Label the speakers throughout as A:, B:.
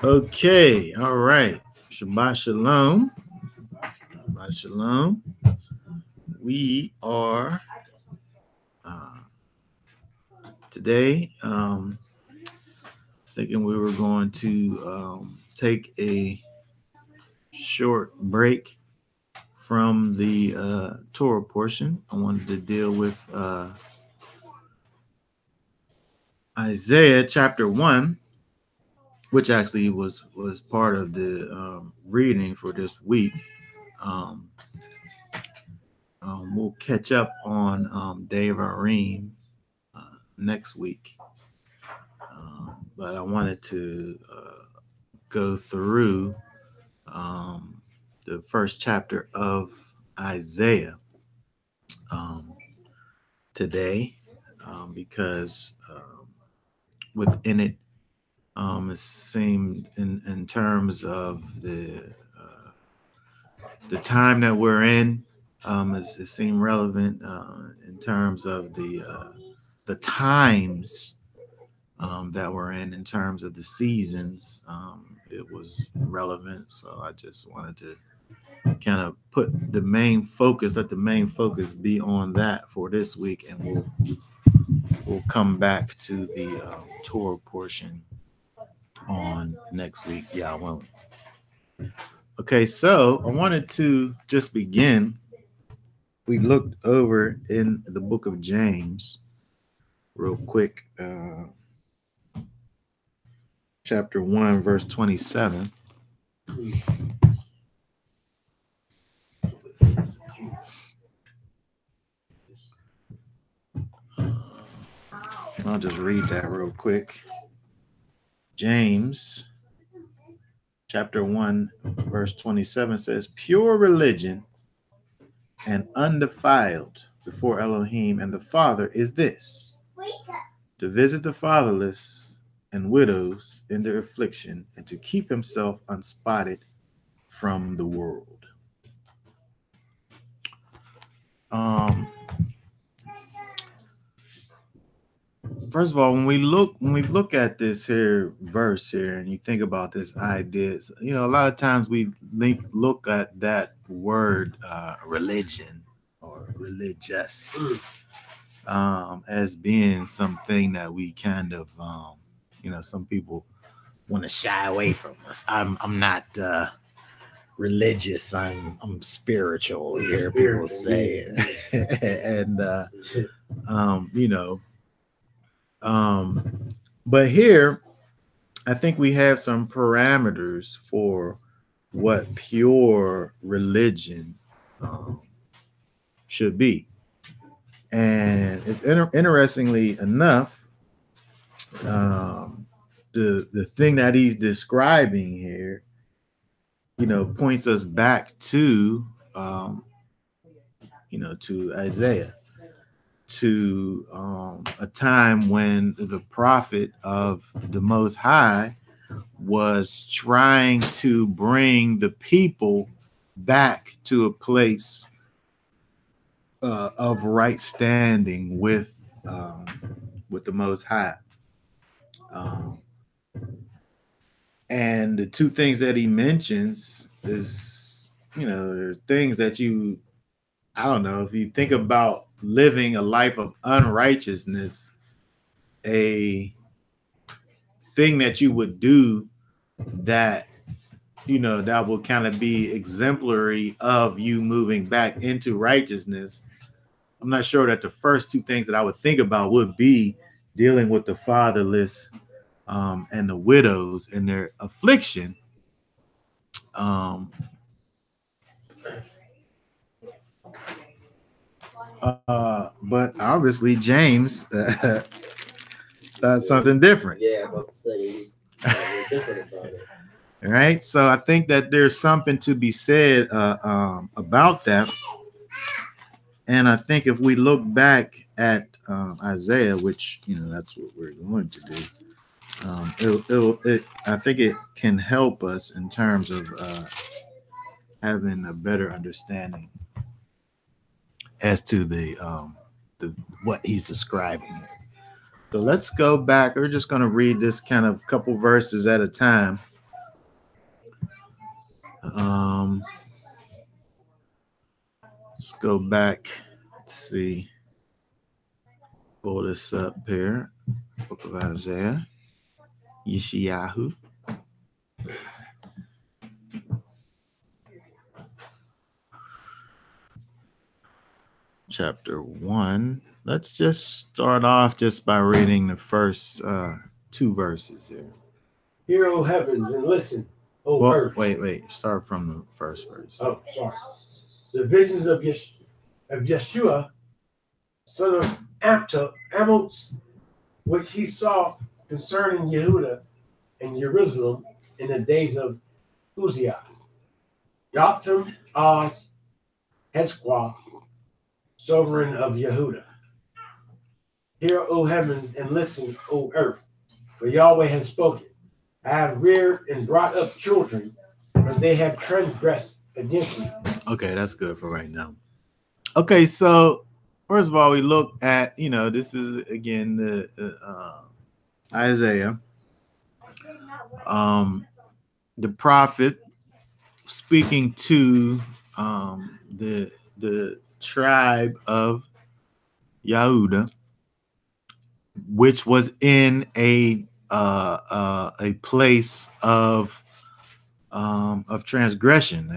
A: Okay, all right. Shabbat shalom. Shabbat shalom. We are today thinking we were going to take a short break from the Torah portion. I wanted to deal with Isaiah chapter 1, which actually was part of the reading for this week. We'll catch up on Day of Arim next week. But I wanted to go through the first chapter of Isaiah today because within it, it seemed in terms of the time that we're in, it seemed relevant in terms of the times that we're in terms of the seasons. It was relevant, so I just wanted to kind of put the main focus. Let the main focus be on that for this week, and we'll come back to the Torah portion on next week. Yeah, I won't. Okay, so I wanted to just begin. We looked over in the book of James real quick, chapter 1, verse 27. I'll just read that real quick. James chapter 1, verse 27 says, "Pure religion and undefiled before Elohim and the Father is this, to visit the fatherless and widows in their affliction, and to keep himself unspotted from the world." First of all, when we look at this here verse here, and you think about this idea, a lot of times we look at that word religion or religious as being something that we kind of some people want to shy away from us. I'm not religious. I'm spiritual. You hear people say it, and but here, I think we have some parameters for what pure religion should be. And it's interestingly enough, the thing that he's describing here, points us back to, to Isaiah, to a time when the prophet of the Most High was trying to bring the people back to a place of right standing with the Most High. And the two things that he mentions is, there are things that I don't know, if you think about living a life of unrighteousness, a thing that you would do that, that will kind of be exemplary of you moving back into righteousness. I'm not sure that the first two things that I would think about would be dealing with the fatherless and the widows in their affliction. But obviously James thought something different.
B: Yeah, I'm about to say different about it.
A: Right, so I think that there's something to be said about that. And I think if we look back at Isaiah, which that's what we're going to do, I think it can help us in terms of having a better understanding as to the what he's describing here. So let's go back. We're just going to read this kind of couple verses at a time. Let's go back. Let's see. Pull this up here. Book of Isaiah. Yeshayahu. Chapter 1. Let's just start off just by reading the first 2 verses here.
C: Hear, O heavens, and listen, O earth.
A: Wait. Start from the first verse.
C: Oh, sorry. The visions of Yeshua, son of Amos, which he saw concerning Yehuda and Jerusalem in the days of Uzziah. Yotam, Oz, Hezqah, sovereign of Yehuda. Hear, O heavens, and listen, O earth, for Yahweh has spoken. I have reared and brought up children, but they have transgressed against me.
A: Okay, that's good for right now. Okay, so first of all, we look at, this is again the Isaiah, the prophet speaking to the tribe of Yehuda, which was in a place of transgression.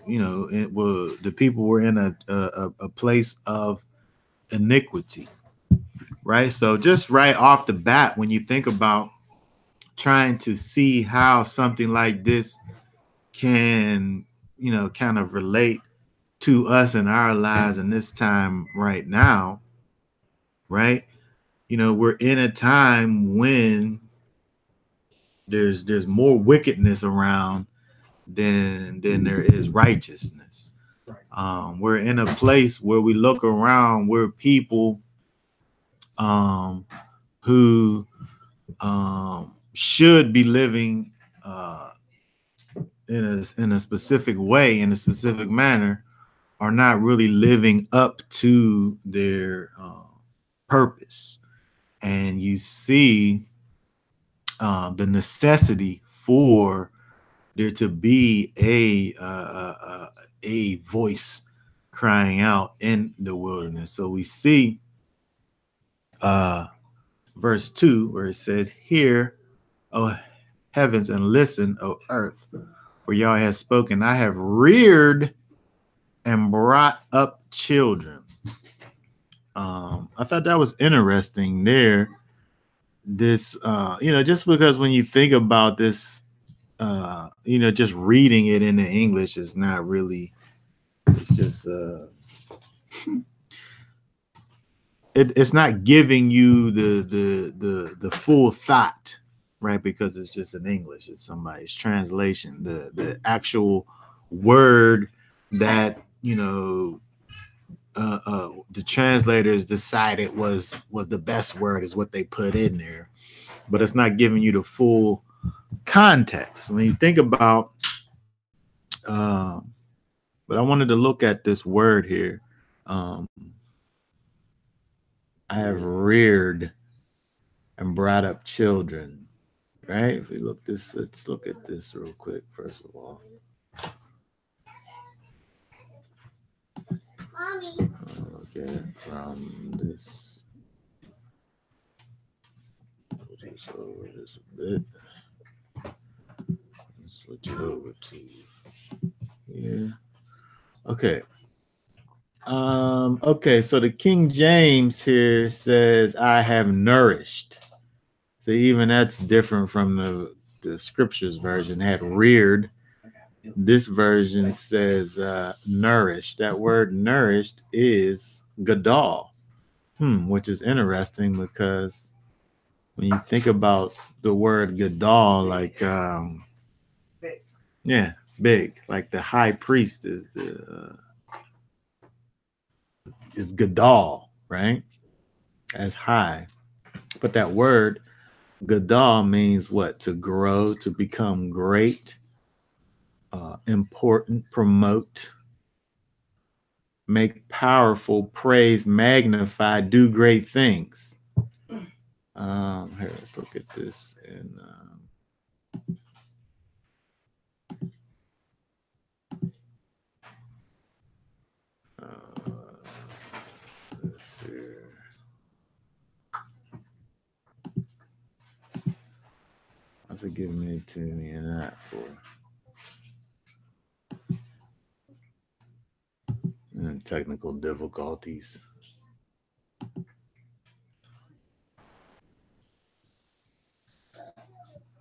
A: The people were in a place of iniquity, right? So just right off the bat, when you think about trying to see how something like this can, kind of relate to us in our lives in this time right now, right? We're in a time when there's more wickedness around than there is righteousness. We're in a place where we look around, we're people who should be living in a specific way, in a specific manner, are not really living up to their purpose. And you see the necessity for there to be a voice crying out in the wilderness. So we see verse 2 where it says, "Hear, O heavens, and listen, O earth, for Yahweh has spoken. I have reared and brought up children." I thought that was interesting there. This, just because when you think about this, just reading it in the English is not really, it's just, it's not giving you the full thought, right? Because it's just in English, it's somebody's translation. The actual word that, the translators decided was the best word is what they put in there, but it's not giving you the full context when you think about. But I wanted to look at this word here. I have reared and brought up children, right? If we let's look at this real quick. First of all,
B: Mommy.
A: look at it from this. Just over this a bit. Switch it over to here. Okay. Okay, so the King James here says, "I have nourished." So even that's different from the scriptures version, had reared. This version says nourished. That word nourished is gadol, which is interesting because when you think about the word gadol, like big, like the high priest is gadol, right? As high. But that word gadol means what? To grow, to become great, important, promote, make powerful, praise, magnify, do great things. Here, let's look at this. And let's see. What's it giving me to me in that for? And technical difficulties.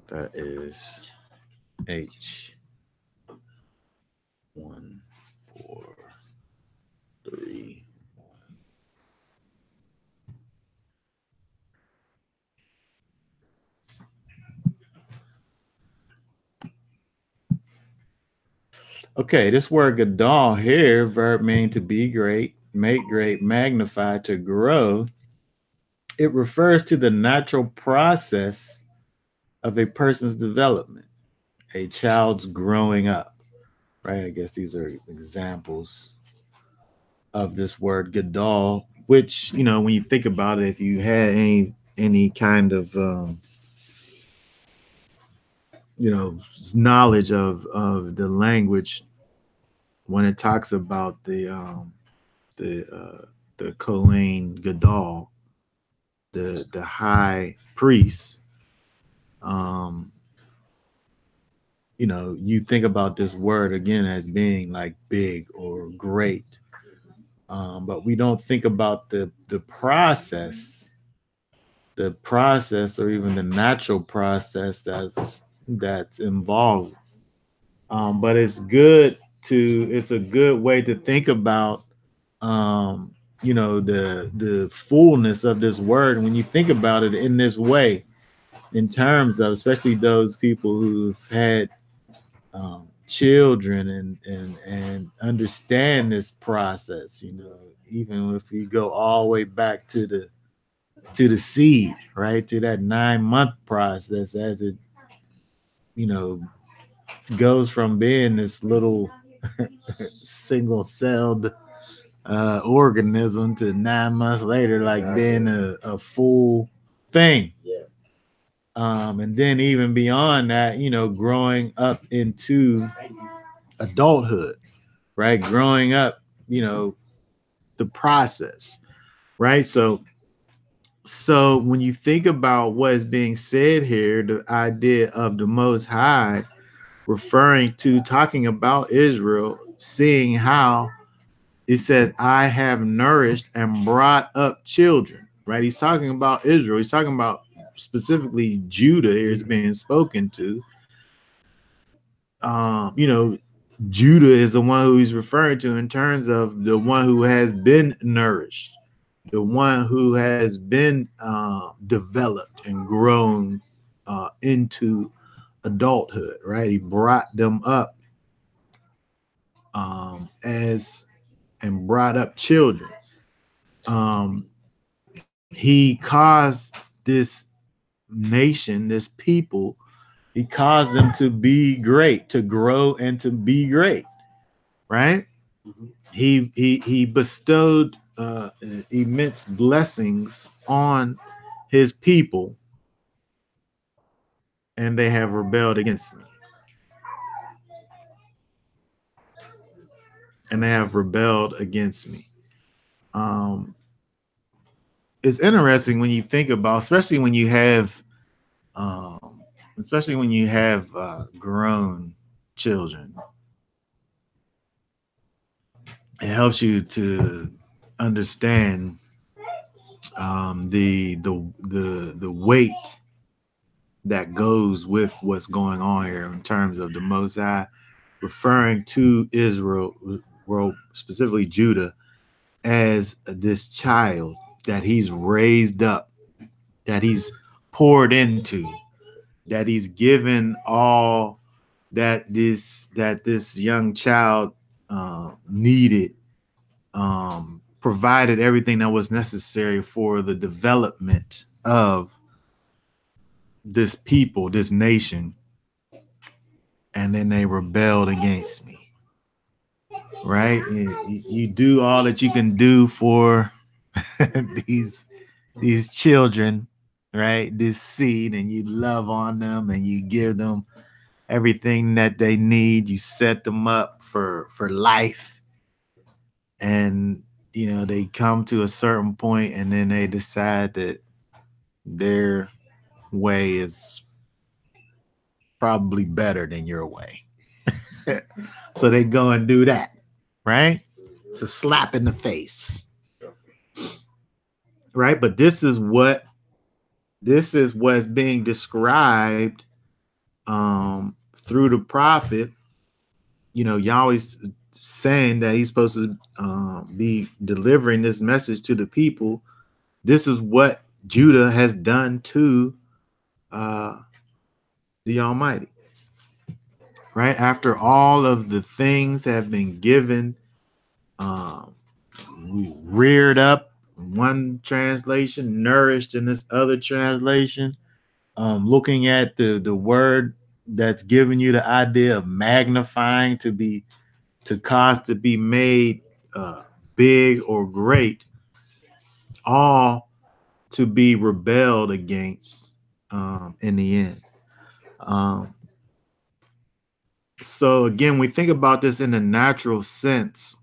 A: That is H 1 4 3. Okay, this word gadol here, verb meaning to be great, make great, magnify, to grow. It refers to the natural process of a person's development, a child's growing up, right? I guess these are examples of this word gadol, which, you know, when you think about it, if you had any kind of you know, knowledge of the language, when it talks about the Kohen Gadol, the high priest, you know, you think about this word again as being like big or great, but we don't think about the process, or even the natural process that's involved. But it's a good way to think about, you know, the fullness of this word. And when you think about it in this way, in terms of especially those people who've had children and understand this process, you know, even if you go all the way back to the seed, right, to that 9-month process, as it, you know, goes from being this little single-celled organism to 9 months later, like being a full thing.
B: Yeah.
A: And then even beyond that, you know, growing up into adulthood, right? Growing up, you know, the process, right? So when you think about what is being said here, the idea of the Most High referring to, talking about Israel, seeing how it says, I have nourished and brought up children, right? He's talking about Israel. He's talking about specifically Judah here is being spoken to. You know, Judah is the one who he's referring to in terms of the one who has been nourished, the one who has been developed and grown into adulthood, right? He brought them up and brought up children. He caused this nation, this people, he caused them to be great, to grow and to be great, right? Mm-hmm. He bestowed immense blessings on his people, and they have rebelled against me. It's interesting when you think about, especially when you have grown children. It helps you to understand the weight that goes with what's going on here in terms of the Most High referring to Israel, well, specifically Judah, as this child that he's raised up, that he's poured into, that he's given all that this young child needed, provided everything that was necessary for the development of this people, this nation, and then they rebelled against me, right? You do all that you can do for these children, right? This seed, and you love on them and you give them everything that they need. You set them up for life, and they come to a certain point, and then they decide that their way is probably better than your way. So they go and do that, right? It's a slap in the face, right? But this is what's being described through the prophet. Yahweh's saying that he's supposed to be delivering this message to the people. This is what Judah has done to the Almighty, right? After all of the things have been given, we reared up in one translation, nourished in this other translation. Looking at the word that's giving you the idea of magnifying to cause to be made big or great, all to be rebelled against in the end. So again, we think about this in a natural sense.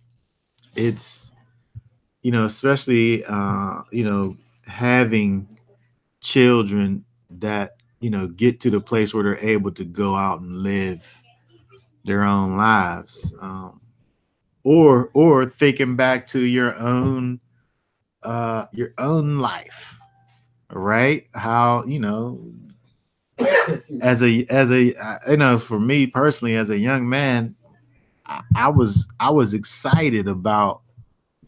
A: It's, especially, having children that, get to the place where they're able to go out and live their own lives. Or thinking back to your own life, right? How, as a for me personally, as a young man, I was excited about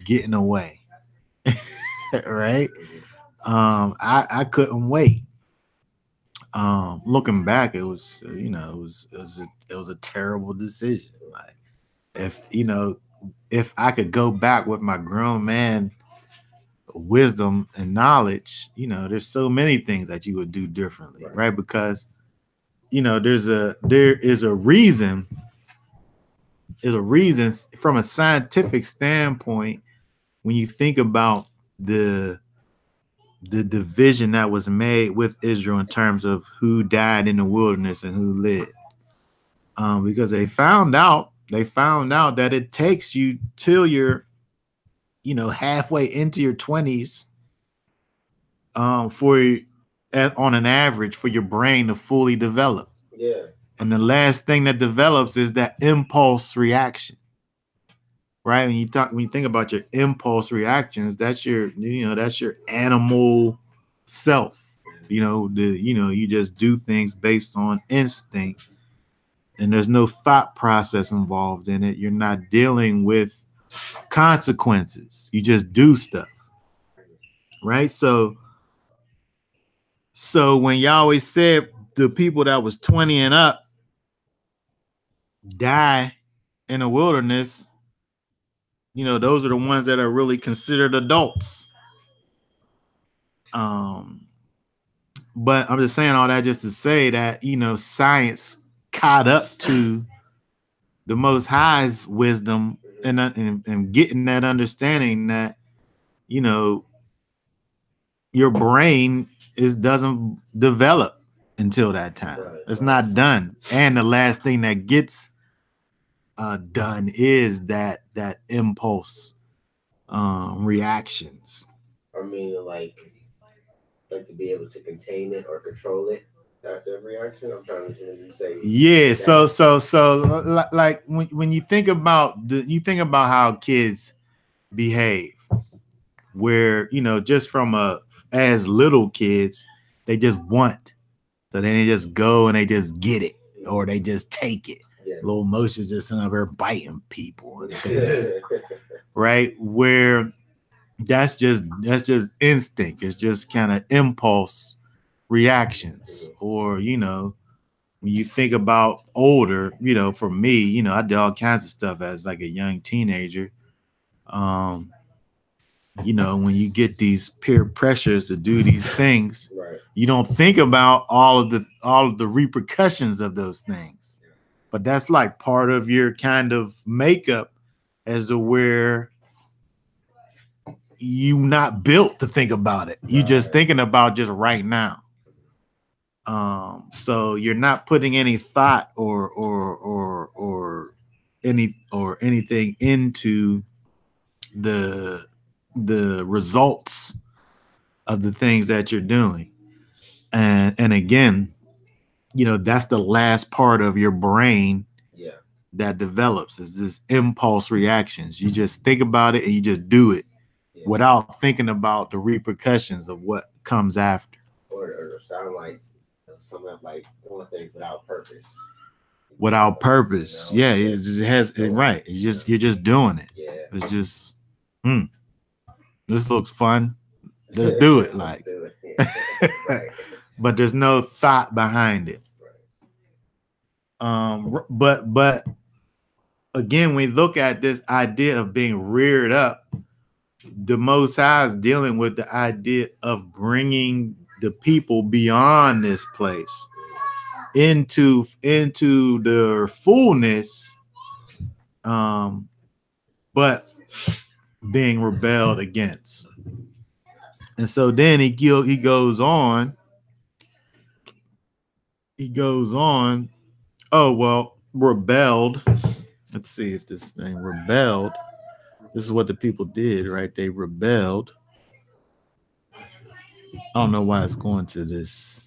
A: getting away. Right? I couldn't wait. Looking back, it was it was a terrible decision. Like, if I could go back with my grown man wisdom and knowledge, there's so many things that you would do differently, right? Because there is a reason. There's a reason from a scientific standpoint when you think about the division that was made with Israel in terms of who died in the wilderness and who lived. Because they found out that it takes you till you're, halfway into your 20s, on an average, for your brain to fully develop.
B: Yeah.
A: And the last thing that develops is that impulse reaction. Right? When you think about your impulse reactions, that's your animal self. You just do things based on instinct, and there's no thought process involved in it. You're not dealing with consequences. You just do stuff. Right? So when Yahweh said the people that was 20 and up die in the wilderness, those are the ones that are really considered adults. But I'm just saying all that just to say that, science caught up to the Most High's wisdom and getting that understanding that, your brain doesn't develop until that time. Right, it's not done. And the last thing that gets done is that impulse reactions.
B: I mean, like to be able to contain it or control it. That reaction. I'm trying to hear you say.
A: Yeah. So like when you think about how kids behave, where just from as little kids, they just want, so then they just go and they just get it, or they just take it. Yeah. Little motions just in there biting people and things. Right? Where that's just instinct. It's just kind of impulse reactions. Or, when you think about older, for me, I did all kinds of stuff as like a young teenager. When you get these peer pressures to do these things, right, you don't think about all of the repercussions of those things. But that's like part of your kind of makeup as to where you not built to think about it. You just thinking about just right now. So you're not putting any thought or anything into the results of the things that you're doing. And again, that's the last part of your brain that develops, is this impulse reactions. You just think about it and you just do it without thinking about the repercussions of what comes after.
B: Or sound like something like doing things without purpose.
A: Without purpose, yeah, it just has it right. It's just you're just doing it.
B: Yeah,
A: it's just, this looks fun. Let's do it, like.
B: do it. Yeah. Right.
A: But there's no thought behind it. But again, when we look at this idea of being reared up, the Most High is dealing with the idea of bringing the people beyond this place into their fullness, but being rebelled against. And so then he goes on. Oh, well, rebelled. Let's see if this thing rebelled. This is what the people did, right? They rebelled. I don't know why it's going to this.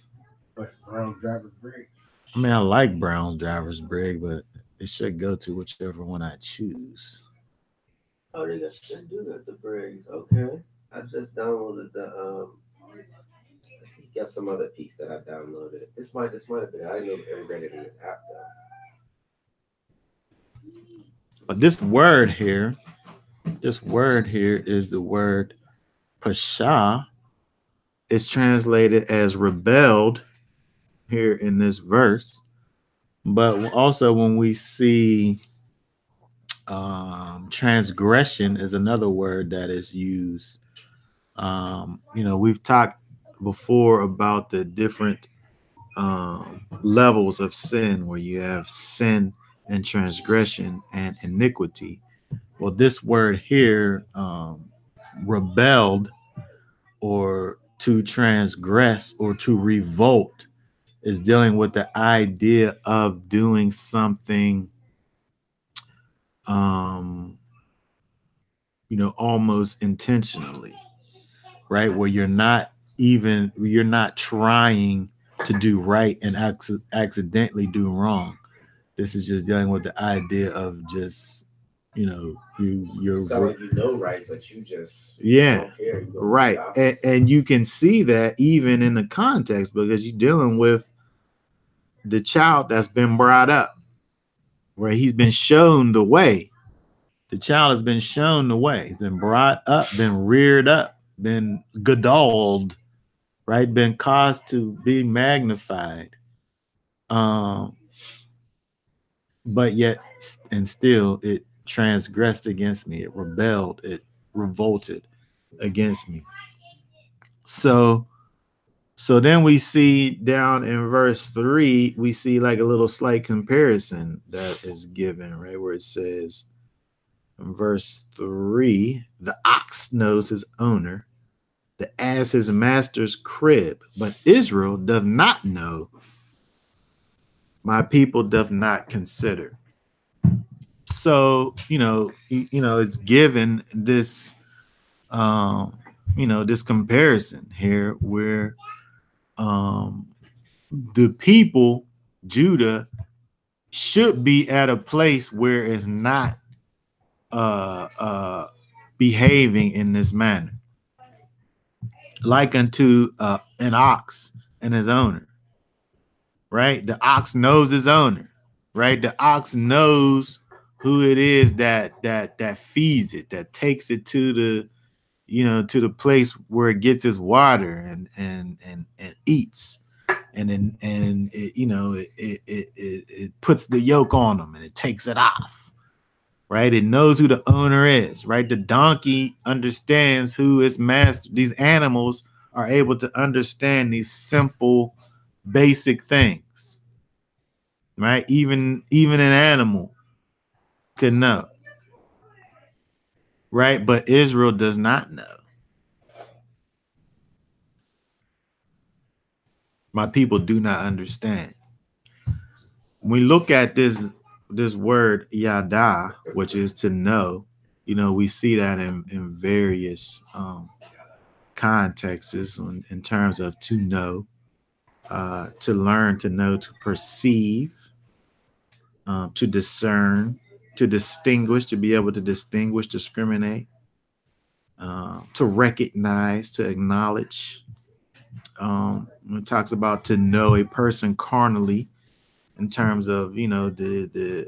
C: Brown driver's brig.
A: I mean, I like Brown's driver's brig, but it should go to whichever one I choose.
B: Oh, they do got the brigs. Okay. I just downloaded the I think got some other piece that I downloaded. This might have been. I didn't know it integrated in this app though.
A: But this word here is the word pasha. It's translated as rebelled here in this verse. But also when we see transgression is another word that is used. We've talked before about the different levels of sin, where you have sin and transgression and iniquity. Well, this word here, rebelled, or to transgress or to revolt, is dealing with the idea of doing something almost intentionally, right? Where you're not trying to do right and accidentally do wrong. This is just dealing with the idea of just, you're
B: so like right, but you just
A: don't
B: care.
A: Right. And you can see that even in the context, because you're dealing with the child that's been brought up, where he's been shown the way. The child has been shown the way. He's been brought up, been reared up, been gadoled, right? Been caused to be magnified. But yet and still it transgressed against me. It rebelled. It revolted against me. So then we see down in verse 3, we see like a little slight comparison that is given, right? Where it says in verse 3, the ox knows his owner, the ass his master's crib, but Israel doth not know, my people doth not consider. So, it's given this, this comparison here where the people, Judah, should be at a place where it's not behaving in this manner, like unto an ox and his owner, right? The ox knows his owner, right? The ox knows who it is that feeds it, that takes it to the to the place where it gets its water and eats, and then it puts the yoke on them and it takes it off, right? It knows who the owner is, right? The donkey understands who its master. These animals are able to understand these simple, basic things, right? Even an animal could know, right? But Israel does not know, my people do not understand. When we look at this word yada, which is to know, we see that in various contexts in terms of to know, to learn, to know, to perceive, to discern, to distinguish, to be able to distinguish, discriminate, to recognize, to acknowledge. It talks about to know a person carnally in terms of the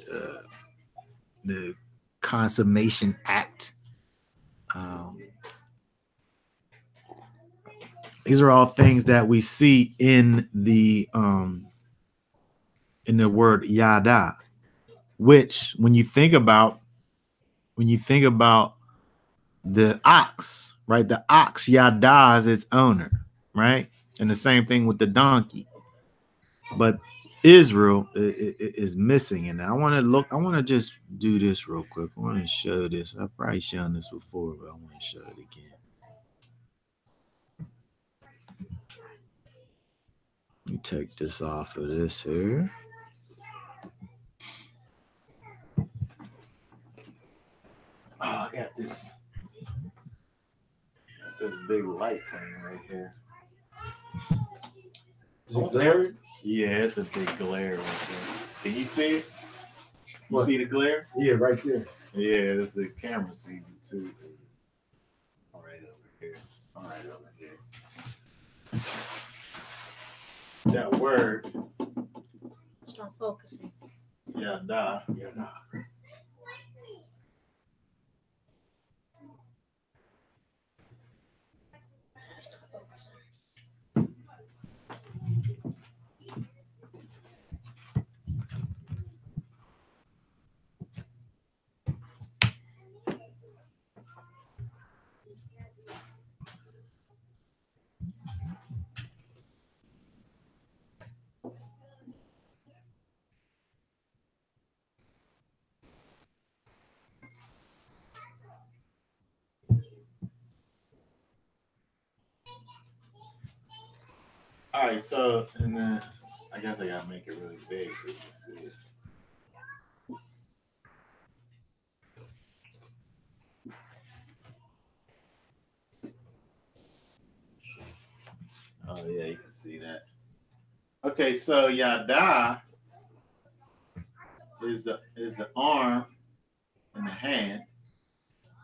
A: consummation act. These are all things that we see in the word yada, which when you think about the ox, right? The ox yada is its owner, right? And the same thing with the donkey. But Israel is missing. And I want to just do this real quick. I want to show this. I've probably shown this before, but I want to show it again. Let me take this off of this here. Oh, I got this big light thing right here.
C: Is it glaring?
A: Yeah, it's a big glare right there. Can you see it? You see the glare?
C: Yeah, right there.
A: Yeah, the camera sees it too. All right over here. That word.
D: Stop focusing.
A: Yada. All right, so and then I guess I gotta make it really big so you can see it. Oh yeah, you can see that. Okay, so yada is the arm and the hand,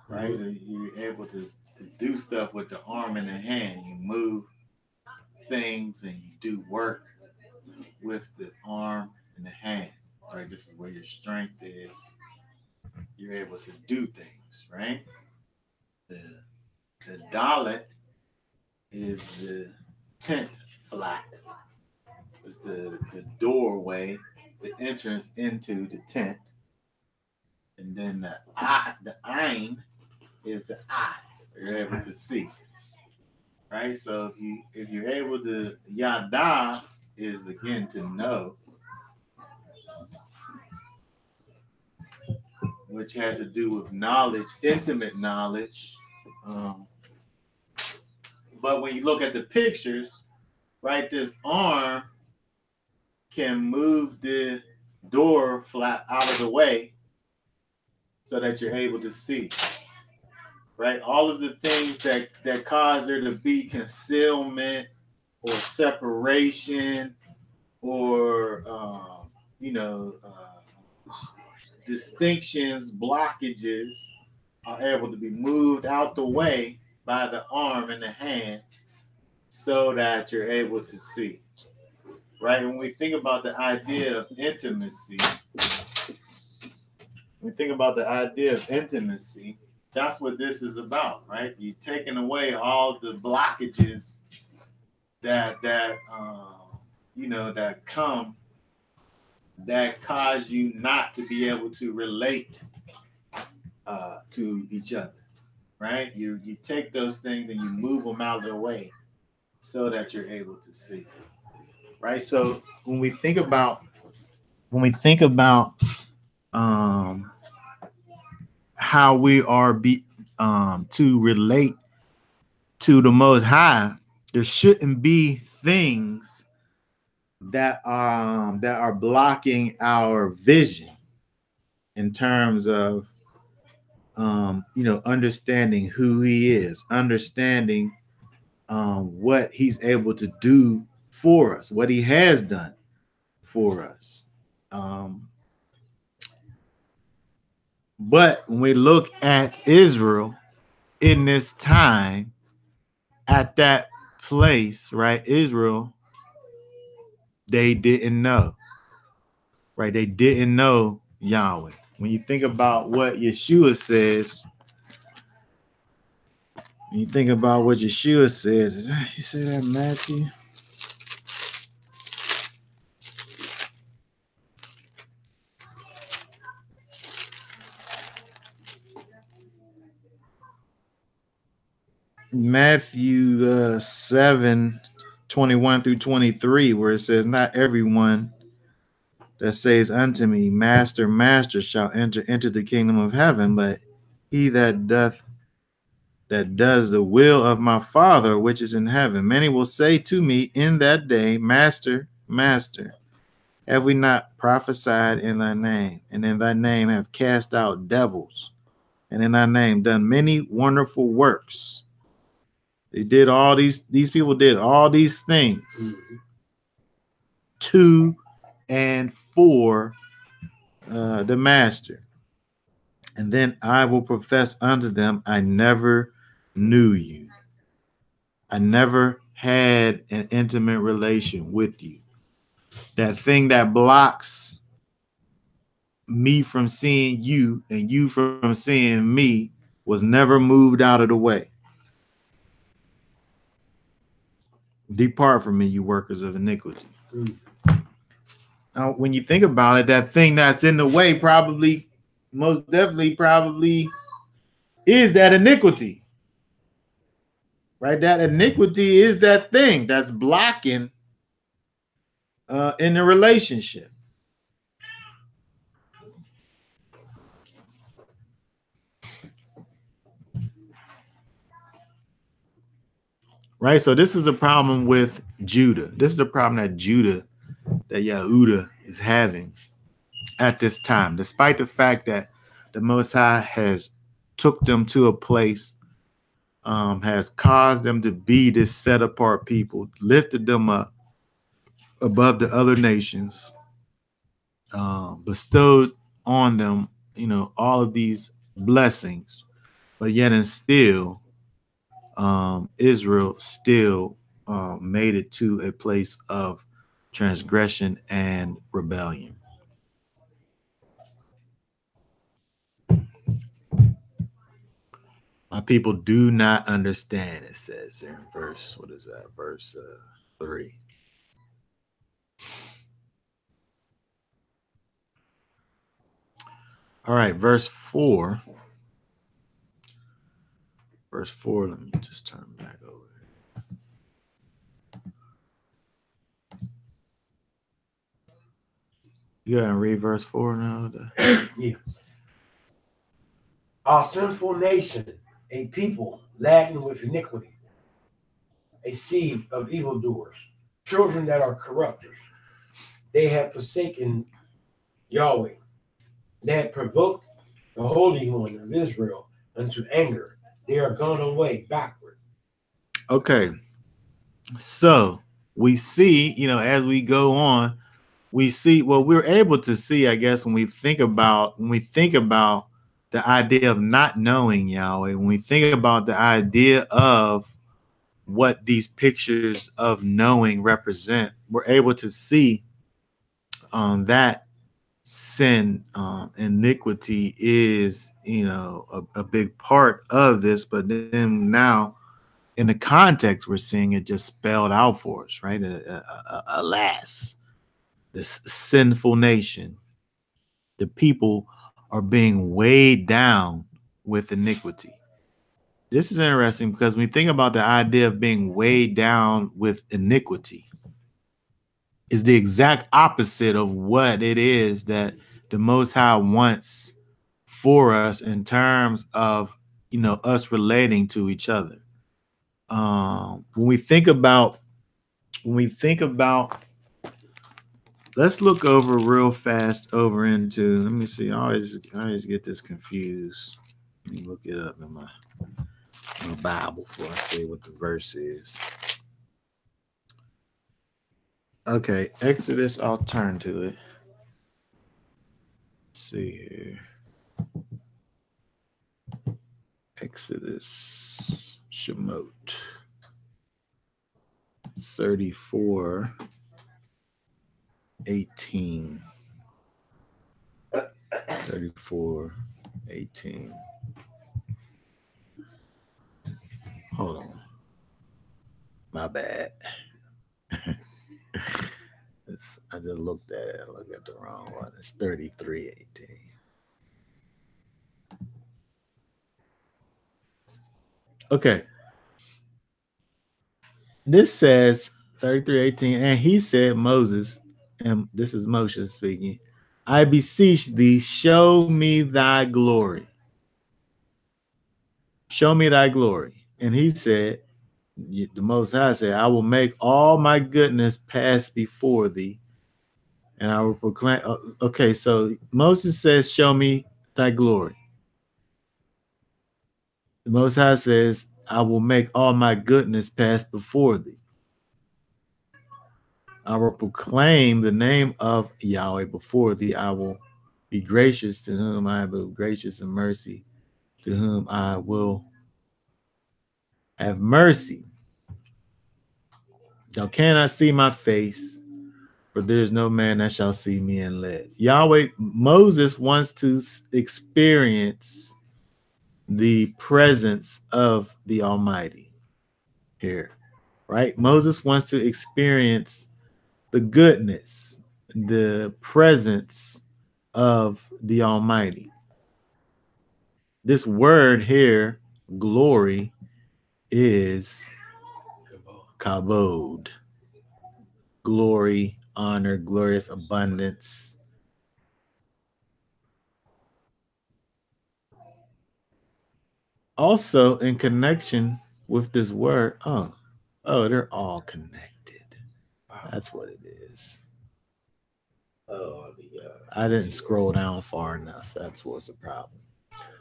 A: right? Mm-hmm. You're able to do stuff with the arm and the hand. You move things and you do work with the arm and the hand, right? This is where your strength is. You're able to do things, right? The dalet is the tent flap. It's the doorway, the entrance into the tent. And then the ayn is the eye. You're able to see. Right? So if you're able to, yada is again to know, which has to do with knowledge, intimate knowledge. But when you look at the pictures, right, this arm can move the door flap out of the way so that you're able to see. Right? All of the things that cause there to be concealment or separation or, distinctions, blockages are able to be moved out the way by the arm and the hand so that you're able to see. Right? When we think about the idea of intimacy, that's what this is about, right? You're taking away all the blockages that come that cause you not to be able to relate to each other, right? You take those things and you move them out of the way so that you're able to see, right? So when we think about how we are to relate to the Most High, there shouldn't be things that are blocking our vision in terms of understanding who he is, understanding what he's able to do for us, what he has done for us. But when we look at Israel in this time, at that place, right? Israel, they didn't know, right? They didn't know Yahweh. When you think about what Yeshua says, you say that Matthew? Matthew 7:21-23, where it says, not everyone that says unto me, Master, Master, shall enter into the kingdom of heaven, but he that does the will of my Father which is in heaven. Many will say to me in that day, Master, Master, have we not prophesied in thy name, and in thy name have cast out devils, and in thy name done many wonderful works? They did all these people did all these things to and for the Master. And then I will profess unto them, I never knew you. I never had an intimate relation with you. That thing that blocks me from seeing you and you from seeing me was never moved out of the way. Depart from me, you workers of iniquity. Now, when you think about it, that thing that's in the way most definitely is that iniquity. Right? That iniquity is that thing that's blocking in the relationship. Right? So this is a problem with Judah. This is the problem that Yahudah is having at this time, despite the fact that the Most High has took them to a place, has caused them to be this set apart people, lifted them up above the other nations, bestowed on them, all of these blessings, but yet and still, Israel still made it to a place of transgression and rebellion. My people do not understand, it says there in verse, what is that? Verse 3. All right, verse 4. Verse 4, let me just turn back over. You gotta read verse 4 now.
C: Yeah. Our sinful nation, a people laden with iniquity, a seed of evildoers, children that are corrupters. They have forsaken Yahweh. They have provoked the Holy One of Israel unto anger. They are gone away backward.
A: Okay. So we see, as we go on, we see what we're able to see, I guess, when we think about the idea of not knowing Yahweh, when we think about the idea of what these pictures of knowing represent, we're able to see that sin, iniquity is, a big part of this. But then now, in the context, we're seeing it just spelled out for us, right? Alas, this sinful nation, the people are being weighed down with iniquity. This is interesting because when we think about the idea of being weighed down with iniquity, is the exact opposite of what it is that the Most High wants for us in terms of, us relating to each other. When we think about let's look over real fast over into. Let me see. I always get this confused. Let me look it up in my Bible before I say what the verse is. Okay, Exodus. I'll turn to it. Let's see here. Exodus Shemot 34:18. 34:18. Hold on. My bad. I just looked at it. I looked at the wrong one. It's 33:18. Okay. This says 33:18, and he said, Moses, and this is Moshe speaking, I beseech thee, show me thy glory. Show me thy glory. And he said, the Most High said, I will make all my goodness pass before thee, and I will proclaim. Okay, so Moses says, show me thy glory. The Most High says, I will make all my goodness pass before thee. I will proclaim the name of Yahweh before thee. I will be gracious to whom I will be gracious, and mercy to whom I will have mercy. Thou cannot see my face, for there is no man that shall see me and live. Yahweh, Moses wants to experience the presence of the Almighty here, right? Moses wants to experience the goodness, the presence of the Almighty. This word here, glory, is kavod. Glory, honor, glorious abundance. Also, in connection with this word, they're all connected. That's what it is. I didn't scroll down far enough. That's what's the problem.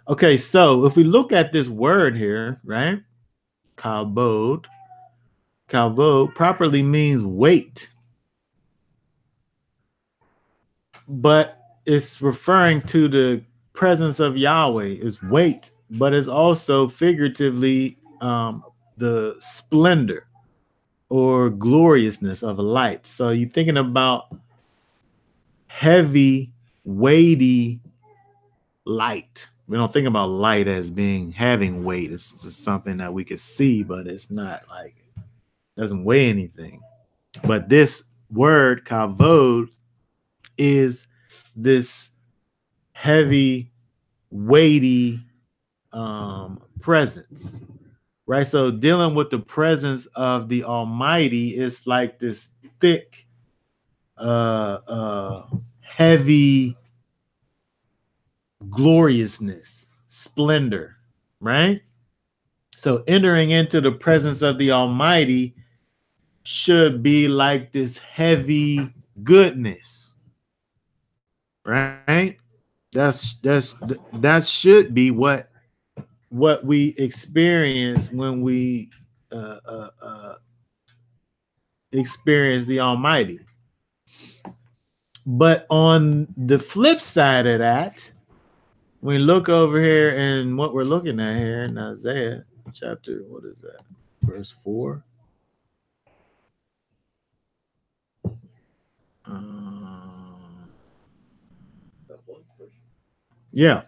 A: Okay, so if we look at this word here, right? Kavod properly means weight, but it's referring to the presence of Yahweh is weight, but it's also figuratively the splendor or gloriousness of a light. So you're thinking about heavy, weighty light. We don't think about light as having weight. It's just something that we could see, but it's not like it doesn't weigh anything. But this word kavod is this heavy, weighty presence, right? So dealing with the presence of the Almighty is like this thick, heavy gloriousness, splendor, right? So entering into the presence of the Almighty should be like this heavy goodness, right? That should be what we experience when we experience the Almighty. But on the flip side of that, we look over here and what we're looking at here in Isaiah chapter, what is that? Verse 4. Yeah.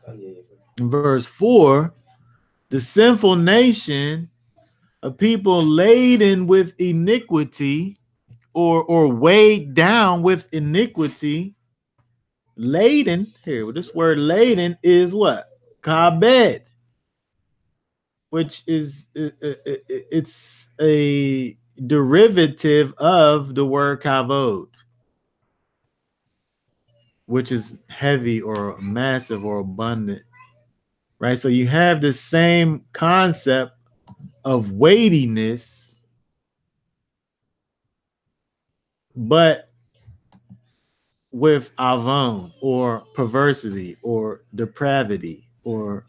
A: In verse 4, the sinful nation, a people laden with iniquity or weighed down with iniquity, laden, here, this word laden is what? Kabed, which is, it's a derivative of the word kavod, which is heavy or massive or abundant, right? So you have the same concept of weightiness, but with avon or perversity or depravity or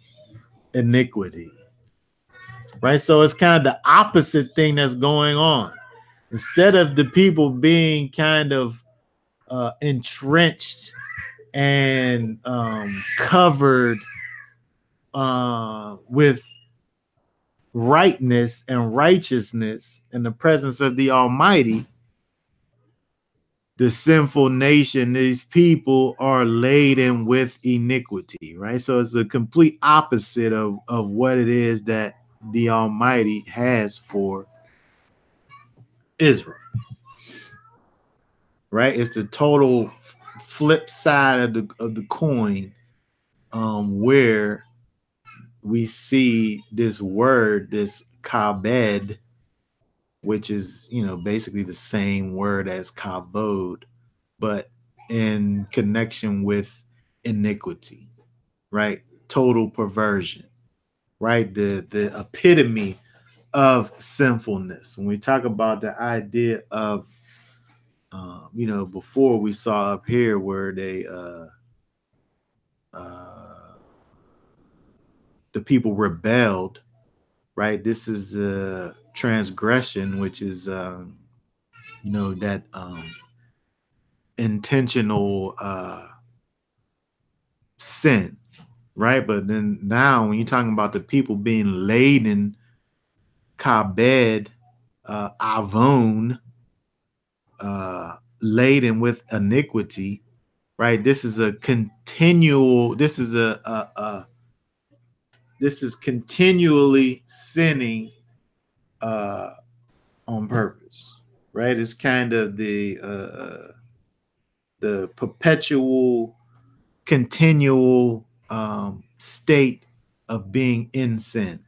A: iniquity, right? So it's kind of the opposite thing that's going on. Instead of the people being kind of entrenched and covered with rightness and righteousness in the presence of the Almighty, the sinful nation, these people are laden with iniquity, right? So it's the complete opposite of what it is that the Almighty has for Israel, right? It's the total flip side of the coin, where we see this word, this kabed, which is, basically the same word as kavod, but in connection with iniquity, right? Total perversion, right? The epitome of sinfulness. When we talk about the idea of, before we saw up here where they, the people rebelled, right? This is the transgression, which is, that intentional sin, right? But then now when you're talking about the people being laden, kabed, avon, laden with iniquity, right? This is a continual, this is this is continually sinning on purpose, right? It's kind of the perpetual, continual state of being in sin.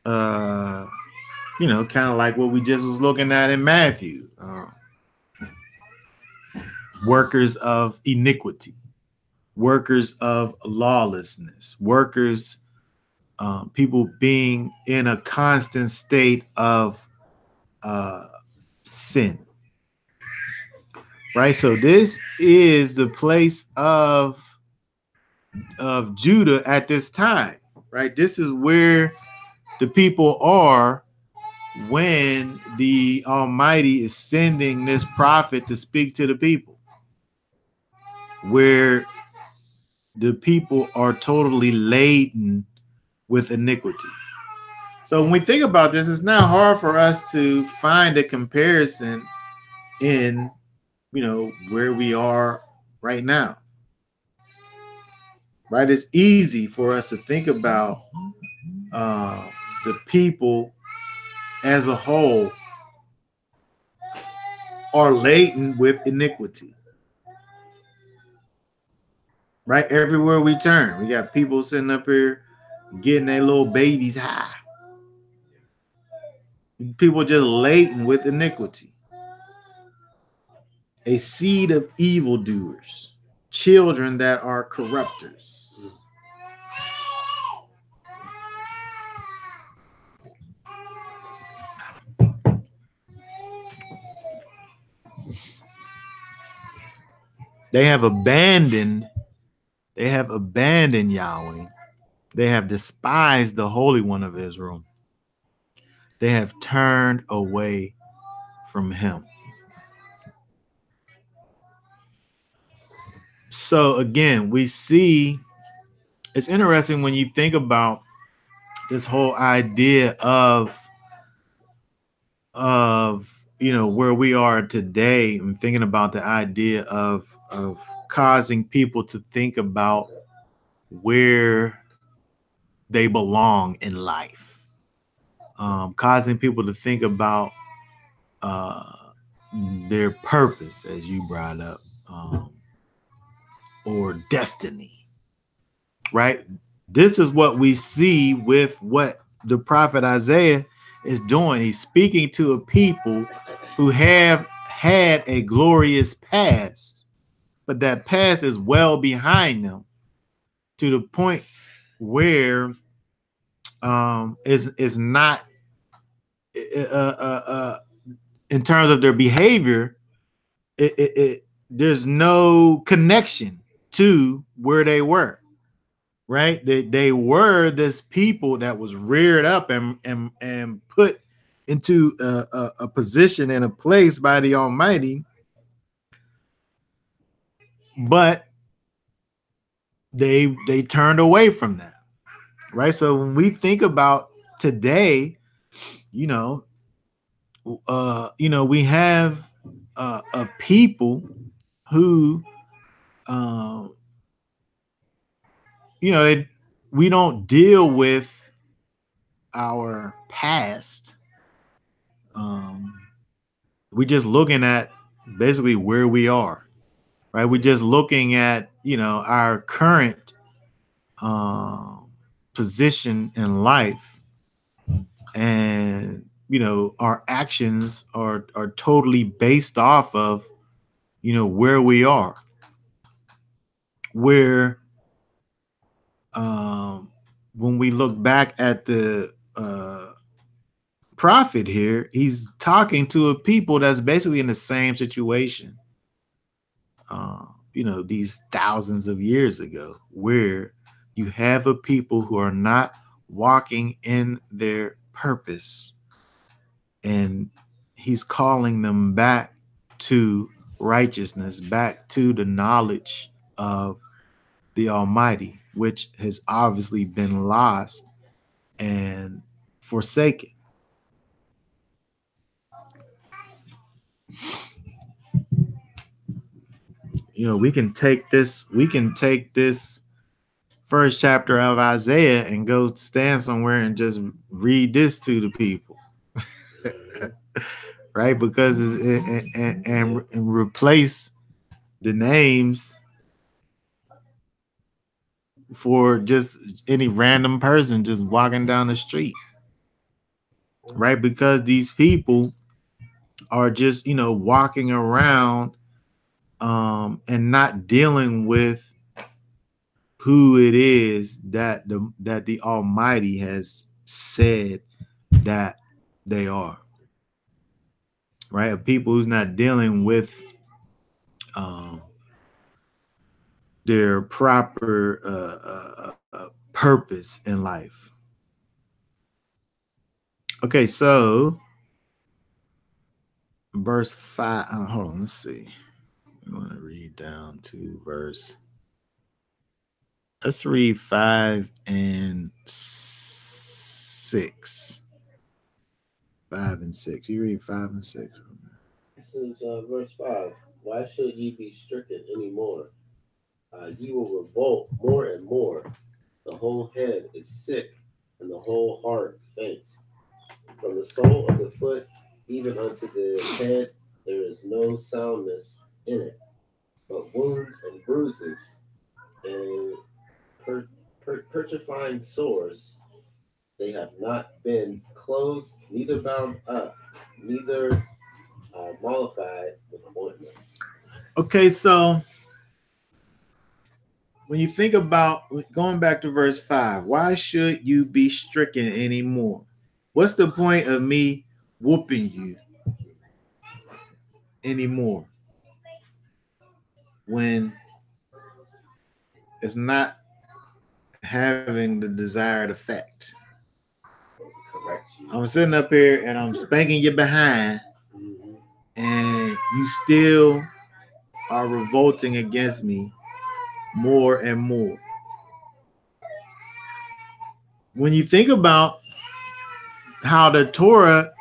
A: Kind of like what we just was looking at in Matthew. Workers of iniquity, workers of lawlessness, workers, people being in a constant state of sin, right? So this is the place of Judah at this time, right? This is where the people are when the Almighty is sending this prophet to speak to the people, where the people are totally laden with iniquity. So when we think about this, it's not hard for us to find a comparison in, where we are right now, right? It's easy for us to think about the people as a whole are laden with iniquity, right? Everywhere we turn, we got people sitting up here getting their little babies high. People just laden with iniquity. A seed of evildoers, children that are corrupters. They have abandoned Yahweh. They have despised the Holy One of Israel. They have turned away from him. So again, we see, it's interesting when you think about this whole idea of where we are today. I'm thinking about the idea of causing people to think about where they belong in life, causing people to think about their purpose, as you brought up, or destiny, right? This is what we see with what the prophet Isaiah is doing. He's speaking to a people who have had a glorious past, but that past is well behind them, to the point where is not in terms of their behavior, there's no connection to where they were, right? They were this people that was reared up and put into a position and a place by the Almighty, but they turned away from that, right? So when we think about today, you know, we have a people who, um, we don't deal with our past. We just looking at basically where we are, right? We're just looking at our current position in life, and our actions are totally based off of where we are, where when we look back at the prophet here, he's talking to a people that's basically in the same situation, these thousands of years ago, where you have a people who are not walking in their purpose, and he's calling them back to righteousness, back to the knowledge of the Almighty, which has obviously been lost and forsaken. We can take this first chapter of Isaiah and go stand somewhere and just read this to the people. Right? Because and replace the names for just any random person just walking down the street. Right? Because these people are just, walking around and not dealing with who it is that the Almighty has said that they are. Right? A people who's not dealing with um, their proper purpose in life. Okay, so verse 5. Hold on, let's see. I want to read down to verse. Let's read 5 and 6. 5 and 6. You read 5 and 6.
B: This is verse 5. Why should ye be stricken any more? Ye will revolt more and more. The whole head is sick, and the whole heart faint. From the sole of the foot even unto the head, there is no soundness in it, but wounds and bruises, and putrefying sores. They have not been closed, neither bound up, neither mollified with ointment.
A: Okay, so when you think about going back to verse 5, why should you be stricken anymore? What's the point of me whooping you anymore when it's not having the desired effect?
B: Correct you.
A: I'm sitting up here and I'm spanking you behind,
B: Mm-hmm.
A: and you still are revolting against me more and more. When you think about how the Torah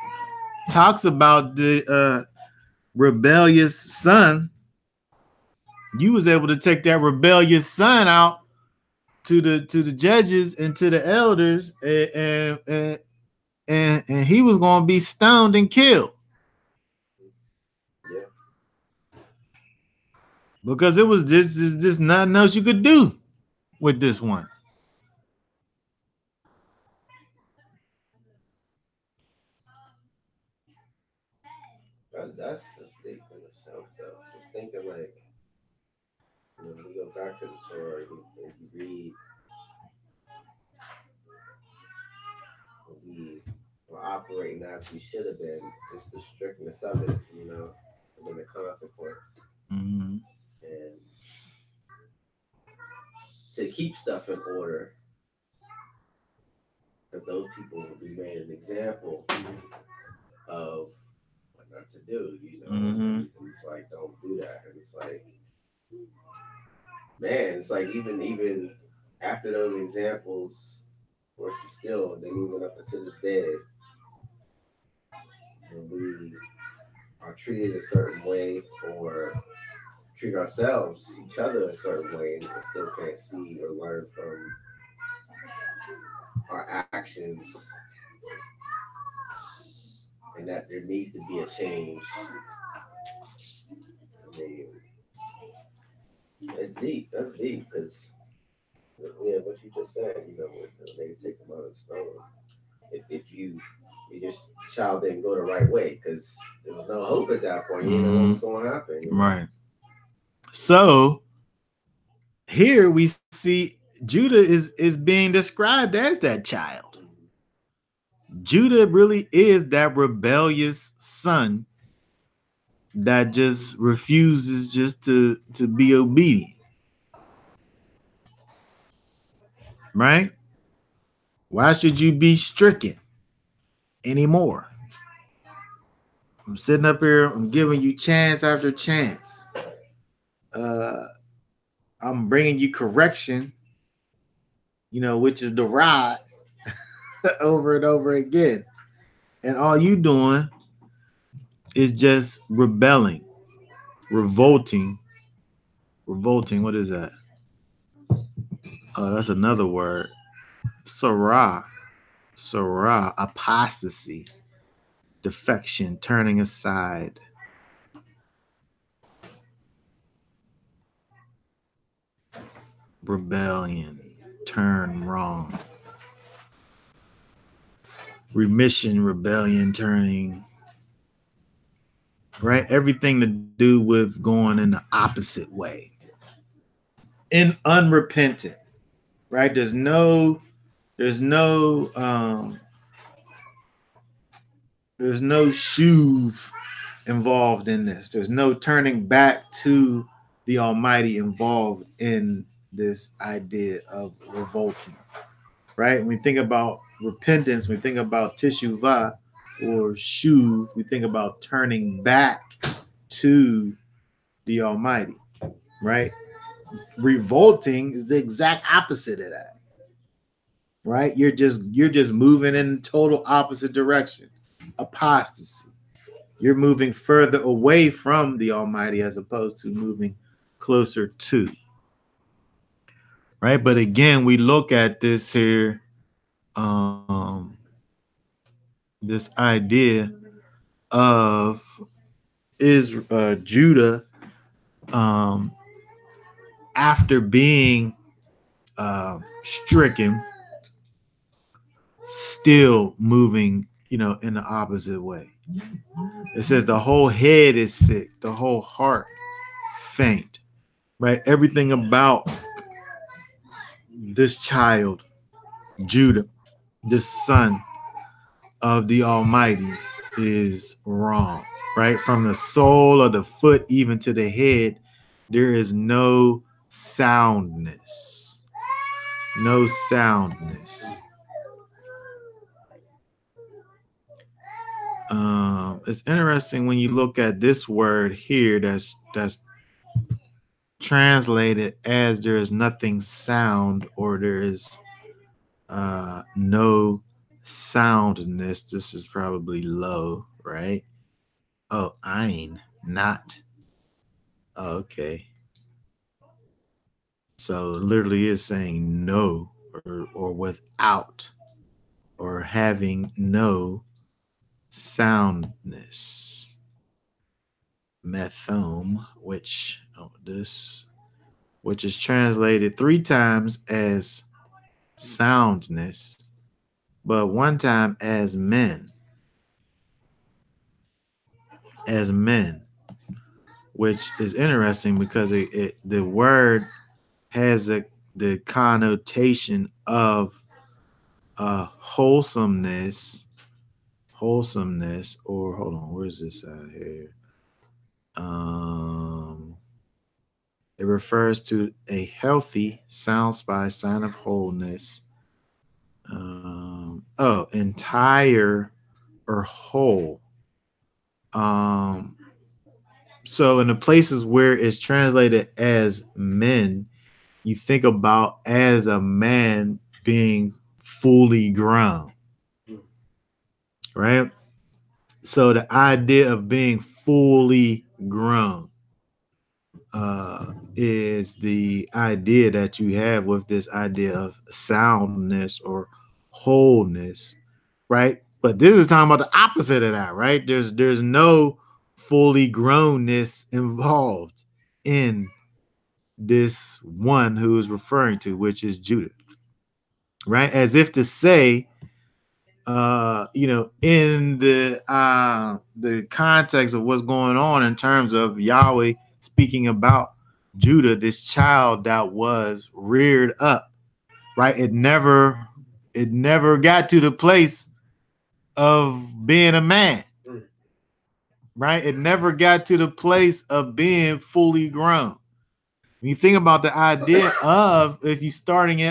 A: talks about the rebellious son, you was able to take that rebellious son out to the judges and to the elders, and he was going to be stoned and killed.
B: Yeah.
A: Because it was just nothing else you could do with this one.
B: That's a statement itself, though. Just thinking, like, we go back to the story and you read, we were operating as we should have been, just the strictness of it, than the consequence.
A: Mm-hmm.
B: And to keep stuff in order, because those people will be made an example of what not to do, you know.
A: Mm-hmm.
B: And it's like, don't do that. And it's like, man, it's like even after those examples were still, then even up until this day, when we are treated a certain way or treat ourselves, each other a certain way, and still can't see or learn from our actions, and that there needs to be a change. I mean, it's deep. That's deep because, yeah, what you just said, you know, they take them out of the stone. If your child didn't go the right way because there was no hope at that point. You didn't know what was going to happen. You know?
A: Right. So here we see Judah is being described as that child. Judah really is that rebellious son that just refuses just to be obedient. Right? Why should you be stricken anymore? I'm sitting up here, I'm giving you chance after chance. I'm bringing you correction, you know, which is the rod over and over again. And all you doing is just rebelling, revolting. What is that? Oh, that's another word. Sarah, apostasy, defection, turning aside. Rebellion, turn wrong. Remission, rebellion, turning. Right? Everything to do with going in the opposite way. In unrepentant. Right? There's no shuv involved in this. There's no turning back to the Almighty involved in this idea of revolting. Right? When we think about repentance, we think about teshuvah or shuv, we think about turning back to the Almighty. Right? Revolting is the exact opposite of that. Right? You're just moving in total opposite direction. Apostasy. You're moving further away from the Almighty as opposed to moving closer to. Right? But again, we look at this here, this idea of Judah, after being stricken, still moving, you know, in the opposite way. It says the whole head is sick, the whole heart faint. Right? Everything about this child, Judah, this son of the Almighty, is wrong. Right? From the sole of the foot even to the head, there is no soundness. No soundness. It's interesting when you look at this word here that's translated as there is nothing sound, or there is no soundness. This is probably low, right? Oh, ein, not. Oh, okay. So it literally is saying no, or without, or having no soundness. Methome, which is translated 3 times as soundness, but 1 time as men, which is interesting because the word has the connotation of wholesomeness, or hold on, where's this out here? It refers to a healthy, sound spine, sign of wholeness. Entire or whole. So in the places where it's translated as men, you think about as a man being fully grown, right? So the idea of being fully grown is the idea that you have with this idea of soundness or wholeness, right? But this is talking about the opposite of that, right? There's no fully grownness involved in this one who is referring to, which is Judah, right? As if to say, in the context of what's going on in terms of Yahweh speaking about Judah, this child that was reared up, right? It never got to the place of being a man, right? It never got to the place of being fully grown. When you think about the idea of if you starting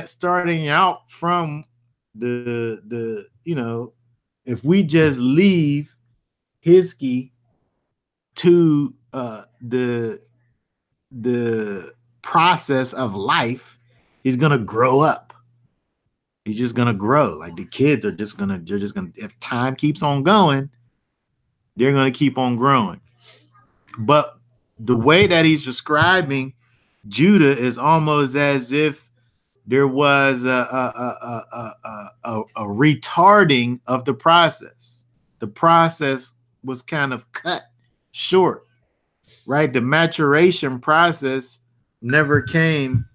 A: out from if we just leave Hiskey to the process of life, he's gonna grow up. He's just gonna grow. Like the kids are just gonna, if time keeps on going, they're gonna keep on growing. But the way that he's describing Judah is almost as if there was a retarding of the process. The process was kind of cut short, right? The maturation process never came.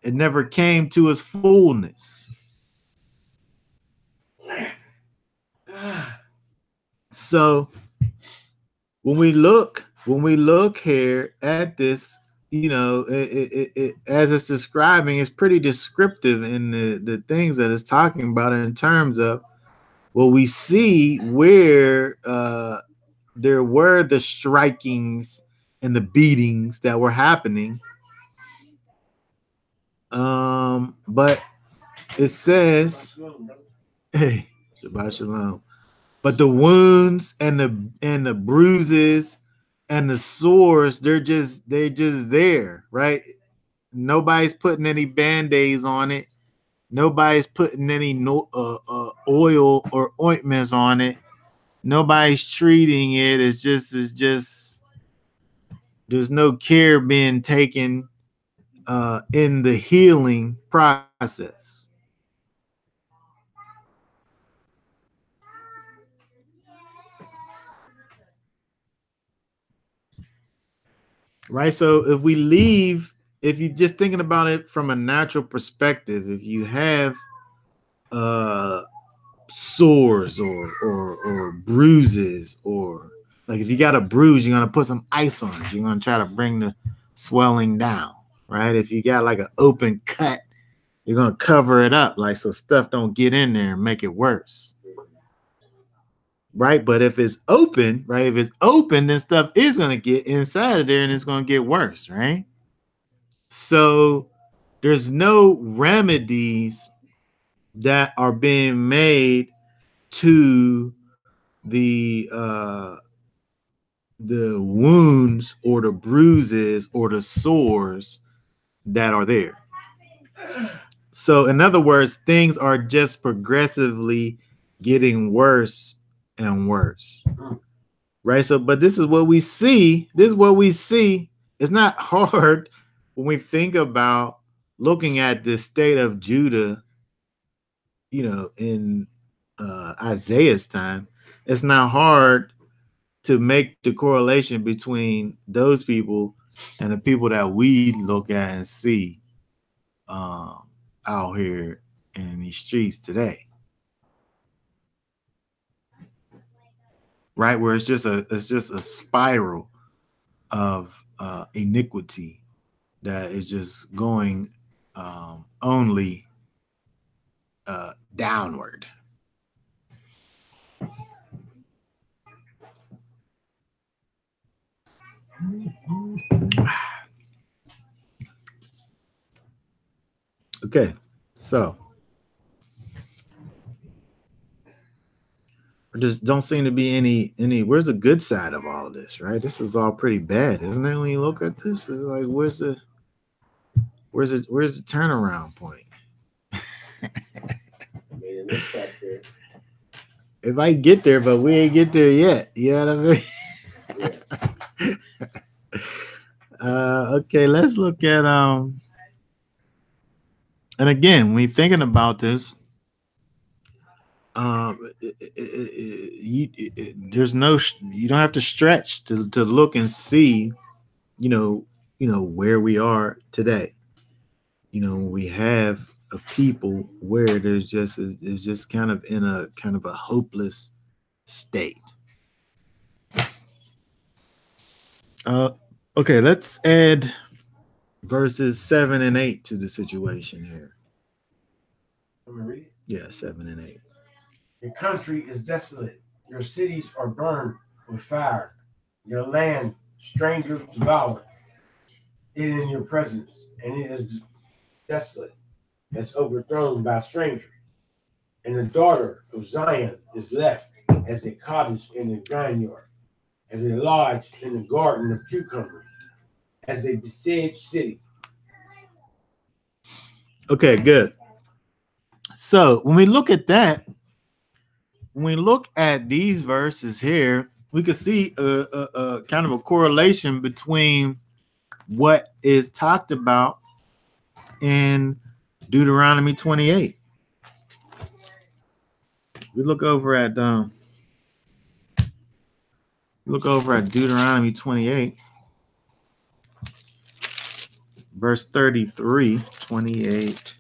A: It never came to its fullness. So when we look here at this, it as it's describing, it's pretty descriptive in the things that it's talking about in terms of, well, we see where there were the strikings and the beatings that were happening. But it says, hey, Shabbat Shalom. But the wounds and the bruises and the sores, they're just there, right? Nobody's putting any band-aids on it. Nobody's putting any oil or ointments on it. Nobody's treating it. It's just there's no care being taken in the healing process. Right. So if you're just thinking about it from a natural perspective, if you have sores or bruises, or like if you got a bruise, you're gonna put some ice on it. You're gonna try to bring the swelling down, right? If you got like an open cut, you're gonna cover it up, like so stuff don't get in there and make it worse. Right. But if it's open, right? If it's open, then stuff is gonna get inside of there and it's gonna get worse, right? So there's no remedies that are being made to the wounds or the bruises or the sores that are there. So in other words, things are just progressively getting worse and worse. Right. So, but this is what we see. It's not hard when we think about looking at the state of Judah, in Isaiah's time. It's not hard to make the correlation between those people and the people that we look at and see out here in these streets today. Right, where it's just a spiral of iniquity that is just going only downward. Okay, so there just don't seem to be any. Where's the good side of all of this, right? This is all pretty bad, isn't it? When you look at this, it's like where's the turnaround point?
B: In this chapter,
A: It might get there, but we ain't get there yet. You know what I mean? Okay, let's look at and again, when you're thinking about this, there's no you don't have to stretch to look and see, you know where we are today. We have a people where there's just is just kind of in a kind of a hopeless state. Okay, let's add verses 7 and 8 to the situation here.
C: I'm gonna read it.
A: Yeah, 7 and 8.
C: Your country is desolate. Your cities are burned with fire. Your land, strangers devour it in your presence, and it is desolate, as overthrown by a stranger. And the daughter of Zion is left as a cottage in a vineyard, as a lodge in a garden of cucumbers, as a besieged city.
A: Okay, good. So when we look at that, when we look at these verses here, we can see a kind of a correlation between what is talked about in Deuteronomy 28. We look over at Deuteronomy 28, verse 33. 28,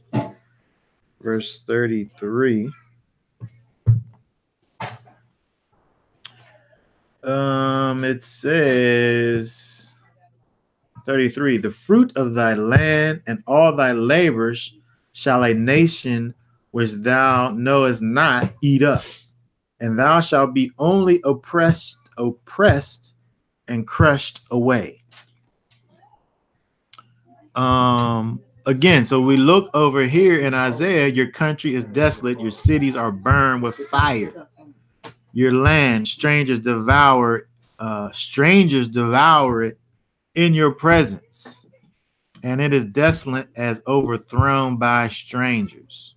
A: verse 33. It says 33, the fruit of thy land and all thy labors shall a nation which thou knowest not eat up, and thou shalt be only oppressed and crushed away. Again, so we look over here in Isaiah, your country is desolate, your cities are burned with fire. Your land, strangers devour it in your presence, and it is desolate as overthrown by strangers.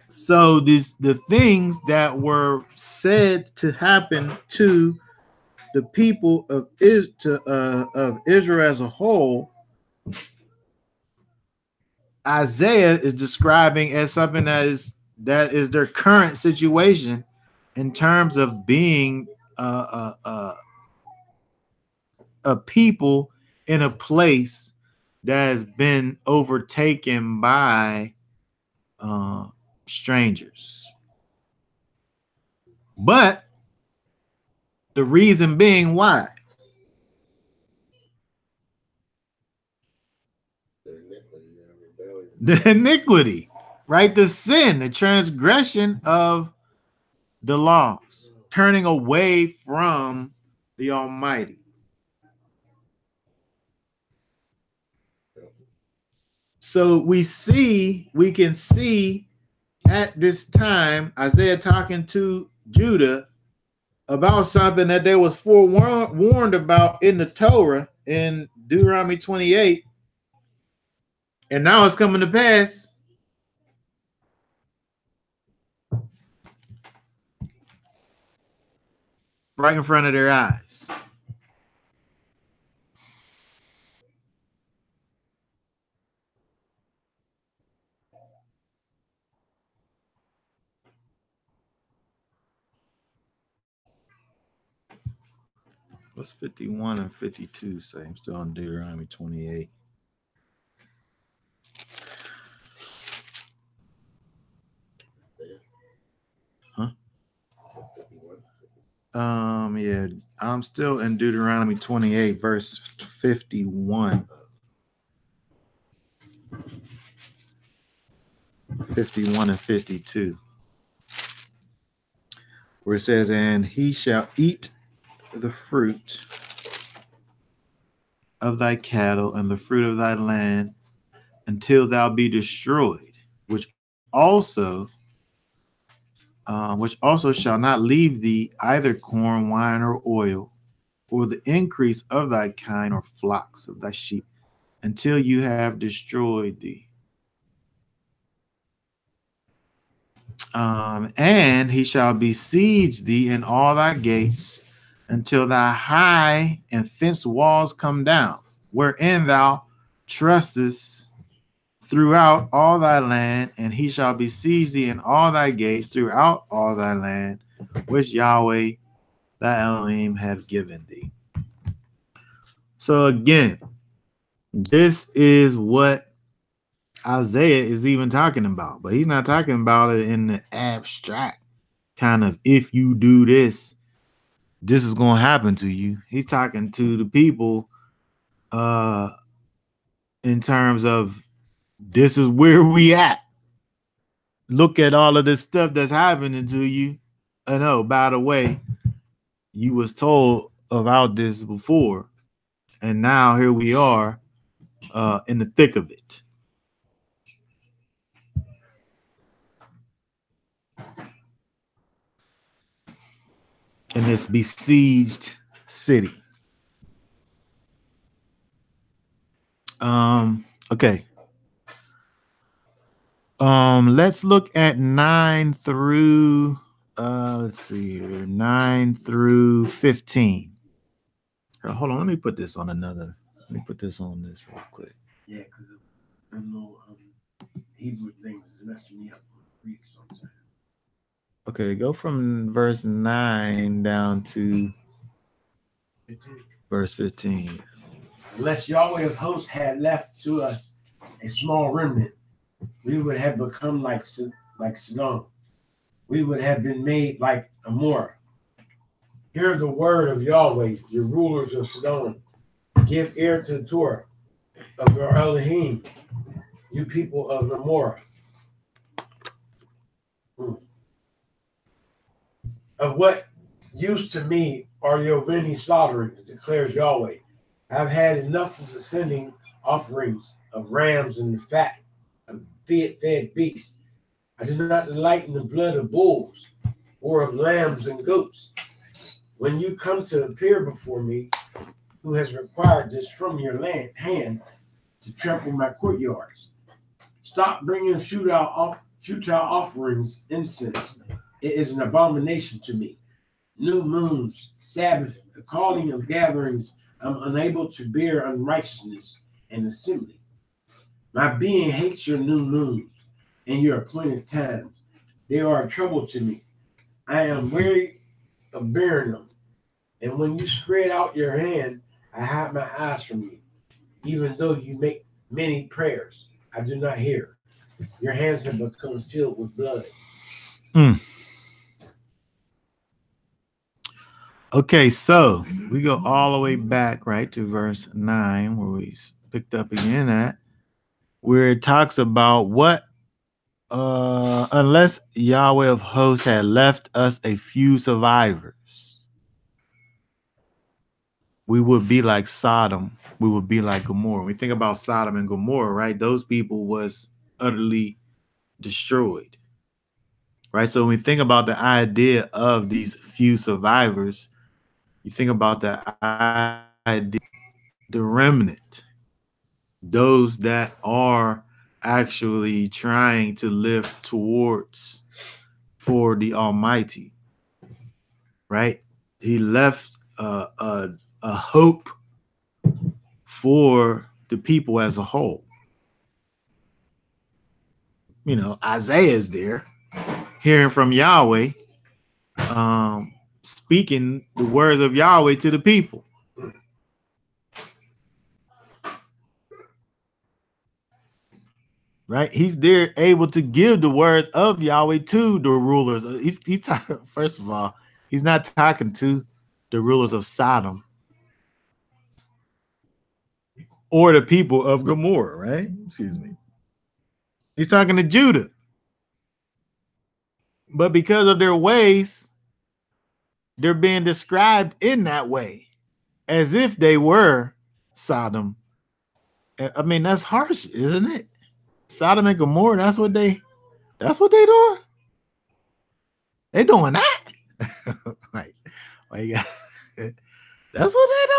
A: So the things that were said to happen to the people of Israel as a whole, Isaiah is describing as something that is their current situation in terms of being a people in a place that has been overtaken by strangers. But the reason being why? The iniquity, right? The sin, the transgression of the laws, turning away from the Almighty. So we can see at this time Isaiah talking to Judah about something that they was forewarned about in the Torah in Deuteronomy 28, and now it's coming to pass. Right in front of their eyes. What's 51 and 52 say? I'm still on Deuteronomy 28. Huh? Yeah, I'm still in Deuteronomy 28, verse 51. 51 and 52. Where it says, and he shall eat the fruit of thy cattle and the fruit of thy land until thou be destroyed, which also shall not leave thee either corn, wine, or oil, or the increase of thy kind, or flocks of thy sheep, until you have destroyed thee. And he shall besiege thee in all thy gates until thy high and fenced walls come down, wherein thou trustest throughout all thy land, and he shall besiege thee in all thy gates throughout all thy land, which Yahweh thy Elohim have given thee. So again, this is what Isaiah is even talking about, but he's not talking about it in the abstract kind of, if you do this, this is going to happen to you. He's talking to the people in terms of, this is where we at. Look at all of this stuff that's happening to you. I know, by the way, you was told about this before, and now here we are in the thick of it. In this besieged city. Okay. Let's look at 9 through let's see here, 9 through 15. Hold on, let me put this on another. Let me put this on this real quick.
C: Yeah, because I know Hebrew things is messing me up with Greek sometimes.
A: Okay, go from verse 9 down to verse 15.
C: Unless Yahweh of hosts had left to us a small remnant, we would have become like Sodom. We would have been made like Amorah. Hear the word of Yahweh, you rulers of Sodom. Give ear to the Torah of your Elohim, you people of Amorah. Of what use to me are your many slaughterings, declares Yahweh. I've had enough of the sending offerings of rams and the fat of fed beasts. I do not delight in the blood of bulls or of lambs and goats. When you come to appear before me, who has required this from your hand to trample my courtyards? Stop bringing futile offerings, incense. It is an abomination to me. New moons, Sabbath, the calling of gatherings, I'm unable to bear unrighteousness and assembly. My being hates your new moons and your appointed times. They are a trouble to me. I am weary of bearing them. And when you spread out your hand, I hide my eyes from you. Even though you make many prayers, I do not hear. Your hands have become filled with blood.
A: Okay, so we go all the way back, right, to verse 9, where we picked up again at, where it talks about what, unless Yahweh of hosts had left us a few survivors, we would be like Sodom. We would be like Gomorrah. When we think about Sodom and Gomorrah, right, those people was utterly destroyed, right? So when we think about the idea of these few survivors, you think about the idea, the remnant, those that are actually trying to live towards for the Almighty, right? He left a hope for the people as a whole. You know, Isaiah is there, hearing from Yahweh, speaking the words of Yahweh to the people. Right, he's there, able to give the words of Yahweh to the rulers. He's talking, first of all, he's not talking to the rulers of Sodom or the people of Gomorrah, right? Excuse me. He's talking to Judah. But because of their ways, they're being described in that way, as if they were Sodom. I mean, that's harsh, isn't it? Sodom and Gomorrah, that's what they doing. They doing that. Like, that's what they doing.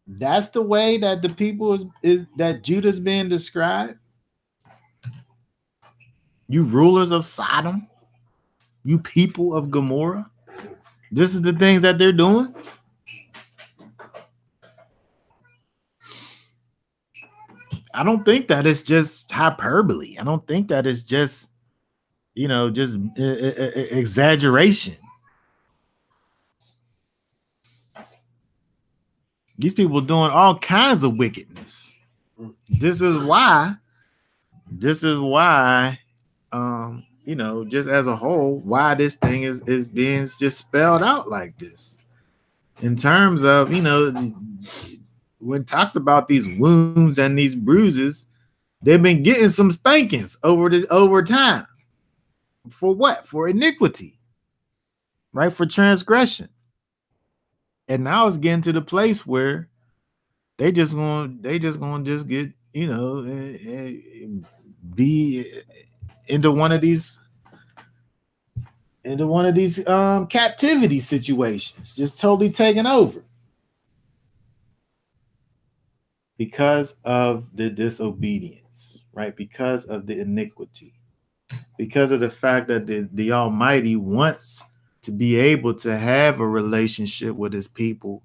A: That's the way that the people is that Judah's being described. You rulers of Sodom, you people of Gomorrah. This is the things that they're doing. I don't think that it's just hyperbole. I don't think that it's just, just exaggeration. These people doing all kinds of wickedness. This is why, just as a whole, why this thing is being just spelled out like this. In terms of, when it talks about these wounds and these bruises, they've been getting some spankings over time. For what? For iniquity, right? For transgression. And now it's getting to the place where they just gonna get, be into one of these captivity situations, just totally taken over. Because of the disobedience, right? Because of the iniquity, because of the fact that the Almighty wants to be able to have a relationship with his people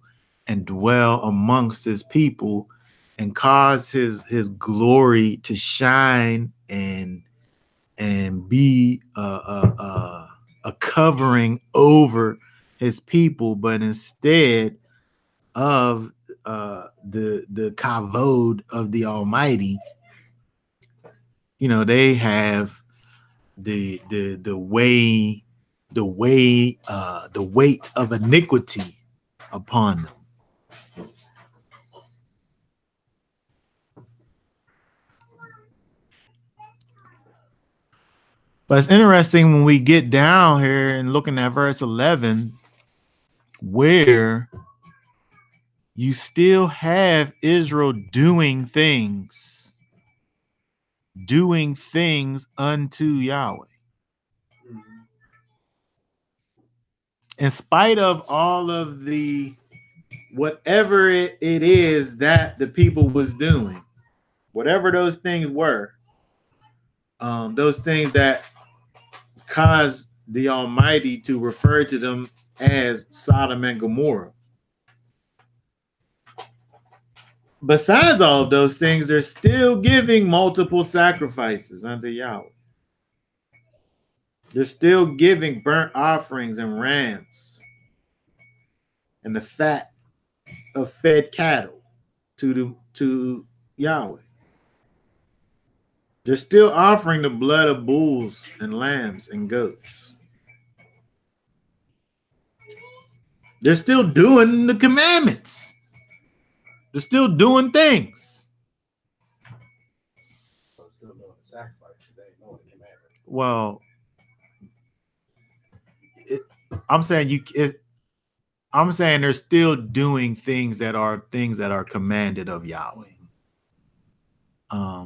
A: and dwell amongst his people and cause his glory to shine and be a covering over his people, but instead of the kavod of the Almighty, they have the weight of iniquity upon them. But it's interesting when we get down here and looking at verse 11, where you still have Israel doing things unto Yahweh. In spite of all of the whatever it is that the people was doing, whatever those things were, those things that caused the Almighty to refer to them as Sodom and Gomorrah. Besides all of those things, they're still giving multiple sacrifices unto Yahweh. They're still giving burnt offerings and rams and the fat of fed cattle to Yahweh. They're still offering the blood of bulls and lambs and goats. They're still doing the commandments. They're still doing things. Well, I'm saying they're still doing things that are commanded of Yahweh.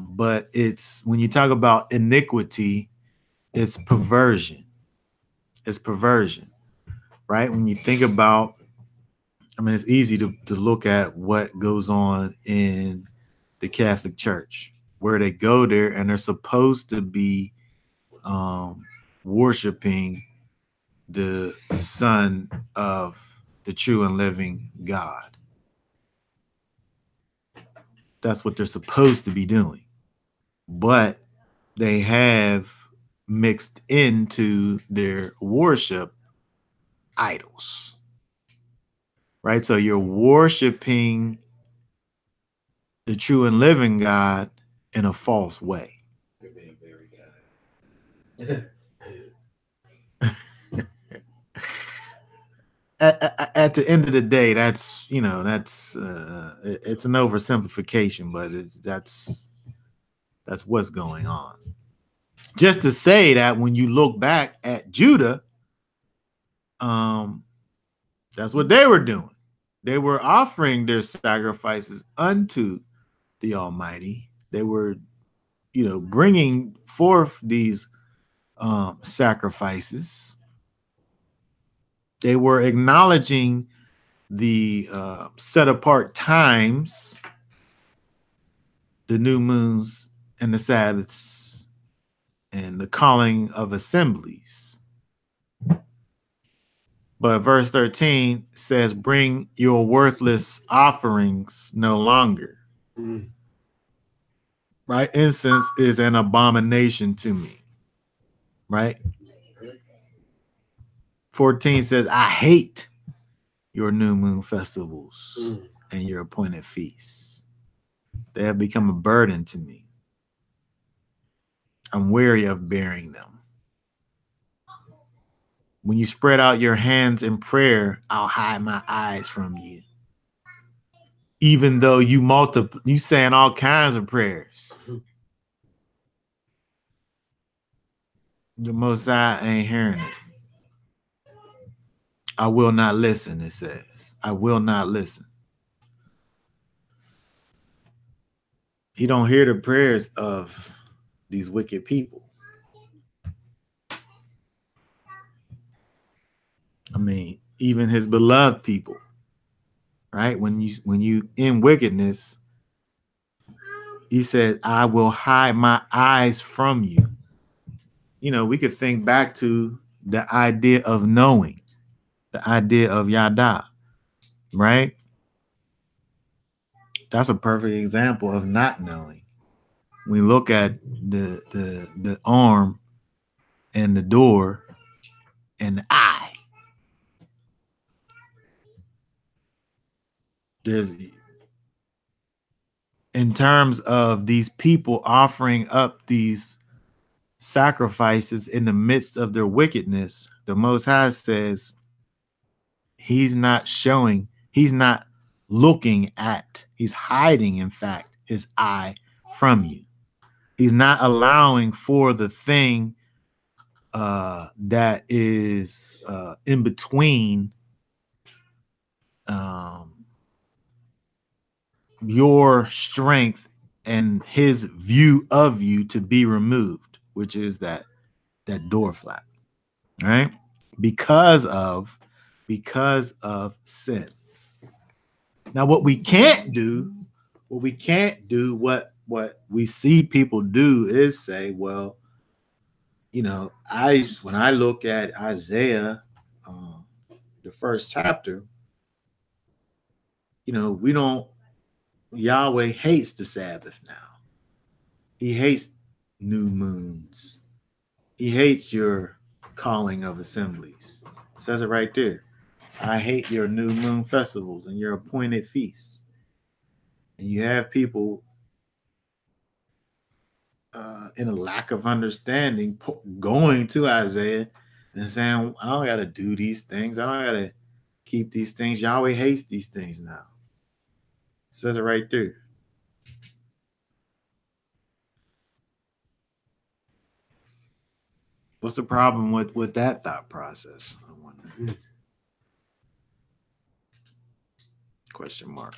A: But it's when you talk about iniquity, it's perversion. It's perversion, right? When you think about, it's easy to look at what goes on in the Catholic Church, where they go there and they're supposed to be worshiping the Son of the true and living God. That's what they're supposed to be doing. But they have mixed into their worship idols. Right? So you're worshiping the true and living God in a false way.
B: You're being very kind.
A: At the end of the day, it's an oversimplification, but that's what's going on. Just to say that when you look back at Judah, that's what they were doing. They were offering their sacrifices unto the Almighty. They were, bringing forth these sacrifices. They were acknowledging the set apart times, the new moons and the Sabbaths, and the calling of assemblies. But verse 13 says, bring your worthless offerings no longer.
C: Mm.
A: Right? Incense is an abomination to me. Right? 14 says, I hate your new moon festivals and your appointed feasts. They have become a burden to me. I'm weary of bearing them. When you spread out your hands in prayer, I'll hide my eyes from you. Even though you saying all kinds of prayers. The Most High ain't hearing it. I will not listen, it says. I will not listen. He don't hear the prayers of these wicked people. I mean, even his beloved people, right? When you in wickedness, he said, I will hide my eyes from you. We could think back to the idea of knowing, the idea of Yada, right? That's a perfect example of not knowing. We look at the arm and the door and the eye. There's, in terms of these people offering up these sacrifices in the midst of their wickedness, the Most High says he's not looking at, he's hiding, in fact, his eye from you. He's not allowing for the thing that is in between your strength and his view of you to be removed, which is that door flap, right? Because of sin. Now, what we can't do, what we see people do is say, well, when I look at Isaiah, the first chapter, Yahweh hates the Sabbath now. He hates new moons. He hates your calling of assemblies. It says it right there. I hate your new moon festivals and your appointed feasts. And you have people in a lack of understanding going to Isaiah and saying, I don't got to do these things. I don't got to keep these things. Yahweh hates these things now. It says it right there. What's the problem with that thought process? I wonder. Question mark.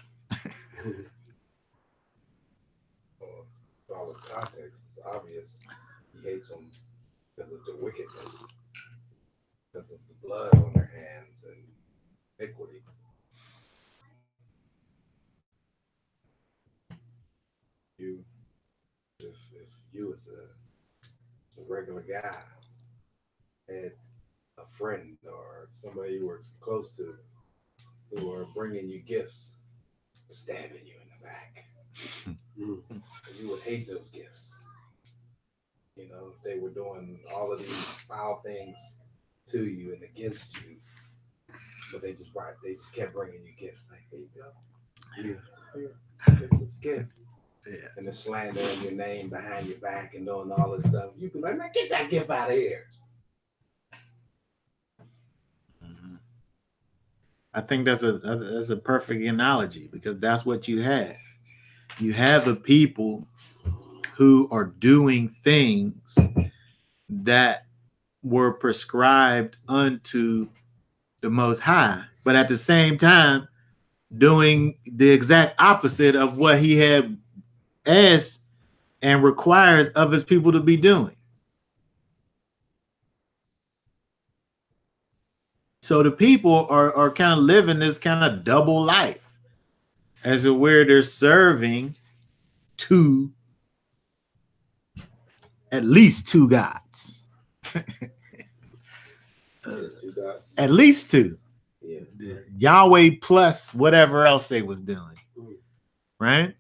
B: All the context is obvious. He hates them because of the wickedness, because of the blood on their hands and iniquity. If you as a regular guy had a friend or somebody you were close to who were bringing you gifts, stabbing you in the back, you would hate those gifts. If they were doing all of these foul things to you and against you, but they just kept bringing you gifts. Like, there you go. Yeah. This is a gift. Yeah. And they're slandering your name behind your back and doing all this stuff. You'd be like, man, get that gift out of here.
A: I think that's a perfect analogy, because that's what you have. You have the people who are doing things that were prescribed unto the Most High, but at the same time doing the exact opposite of what he had asked and requires of his people to be doing. So the people are kind of living this kind of double life, as to where they're serving at least two gods. At least two.
B: Yeah.
A: Yahweh plus whatever else they was doing. Right?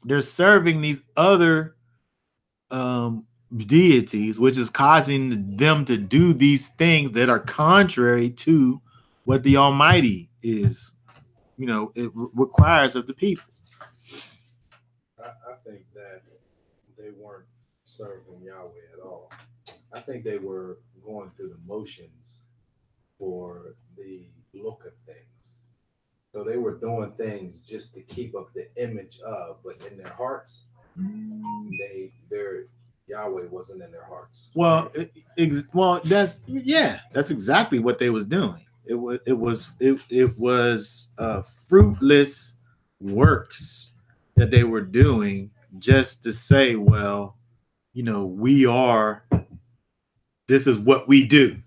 A: They're serving these other deities, which is causing them to do these things that are contrary to what the Almighty is, it requires of the people.
E: I think that they weren't serving Yahweh at all. I think they were going through the motions for the look of things. So they were doing things just to keep up the image of, but in their hearts, their Yahweh wasn't in their hearts.
A: Well, that's exactly what they was doing. It was fruitless works that they were doing just to say, well, this is what we do.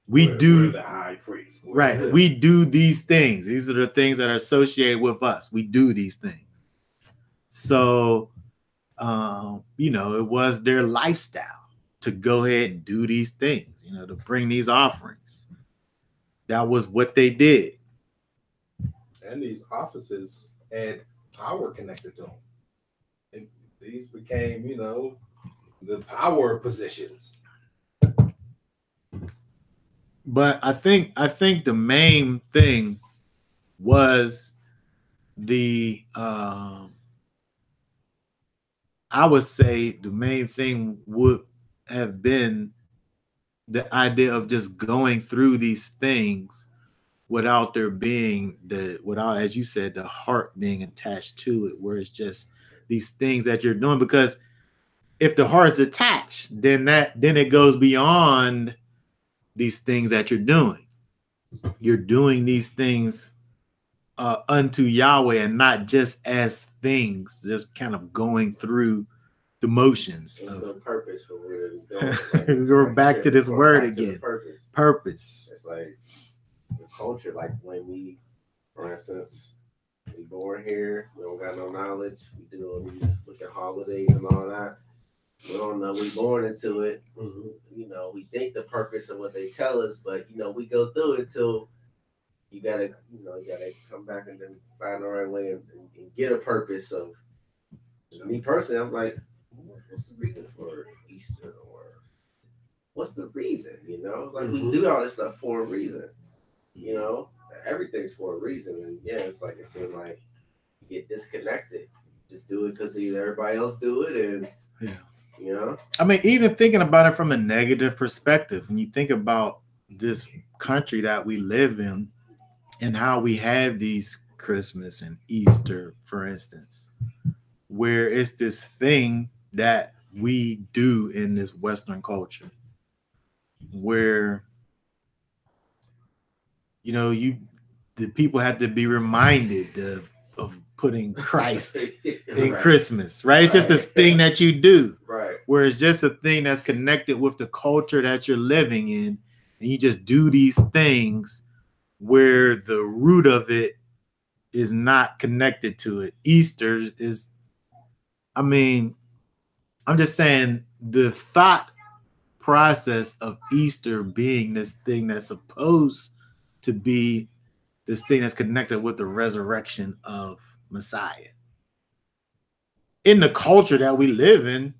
A: We're
C: the high priest.
A: Right. We do these things. These are the things that are associated with us. We do these things. So, it was their lifestyle to go ahead and do these things, to bring these offerings. That was what they did.
E: And these offices had power connected to them. And these became, the power positions.
A: But I think the main thing was I would say the main thing would have been the idea of just going through these things without there being without, as you said, the heart being attached to it, where it's just these things that you're doing. Because if the heart's attached, then it goes beyond these things that you're doing. You're doing these things unto Yahweh, and not just as things, just kind of going through the motions.
B: There's no purpose for where it's going. Like,
A: we're back to this word again. Purpose.
B: It's like the culture, like when we, for instance, we born here, we don't got no knowledge, we do all these wicked holidays and all that. We don't know, we born into it. Mm-hmm. We think the purpose of what they tell us, but we go through it till you gotta come back and then find the right way and get a purpose of. Me personally, I'm like, what's the reason for Easter, or what's the reason? It's like we do all this stuff for a reason. Everything's for a reason, and it seems like you get disconnected. Just do it because either everybody else do it, and
A: I mean, even thinking about it from a negative perspective, when you think about this country that we live in and how we have these Christmas and Easter, for instance, where it's this thing that we do in this Western culture, where the people have to be reminded of putting Christ in Christmas, right? It's just this thing that you do,
B: right?
A: Where it's just a thing that's connected with the culture that you're living in, and you just do these things where the root of it is not connected to it. Easter is, I'm just saying, the thought process of Easter being this thing that's supposed to be this thing that's connected with the resurrection of Messiah. In the culture that we live in,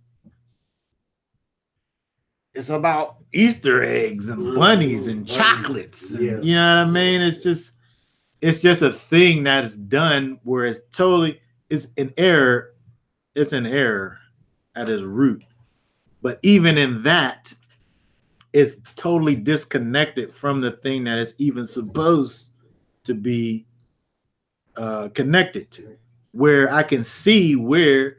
A: it's about Easter eggs and bunnies and chocolates. And, you know what I mean? It's just a thing that's done where it's an error. It's an error at its root. But even in that, it's totally disconnected from the thing that is even supposed to be connected to. Where I can see where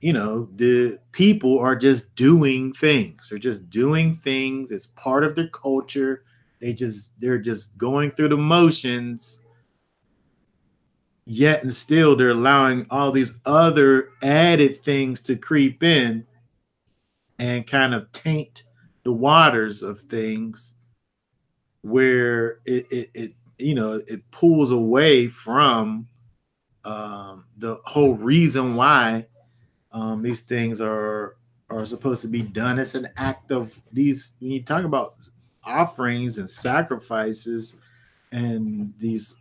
A: the people are just doing things. They're just doing things. It's part of their culture. They're just going through the motions. Yet and still, they're allowing all these other added things to creep in and kind of taint the waters of things, where it pulls away from the whole reason why these things are supposed to be done. It's an act of these. When you talk about offerings and sacrifices and these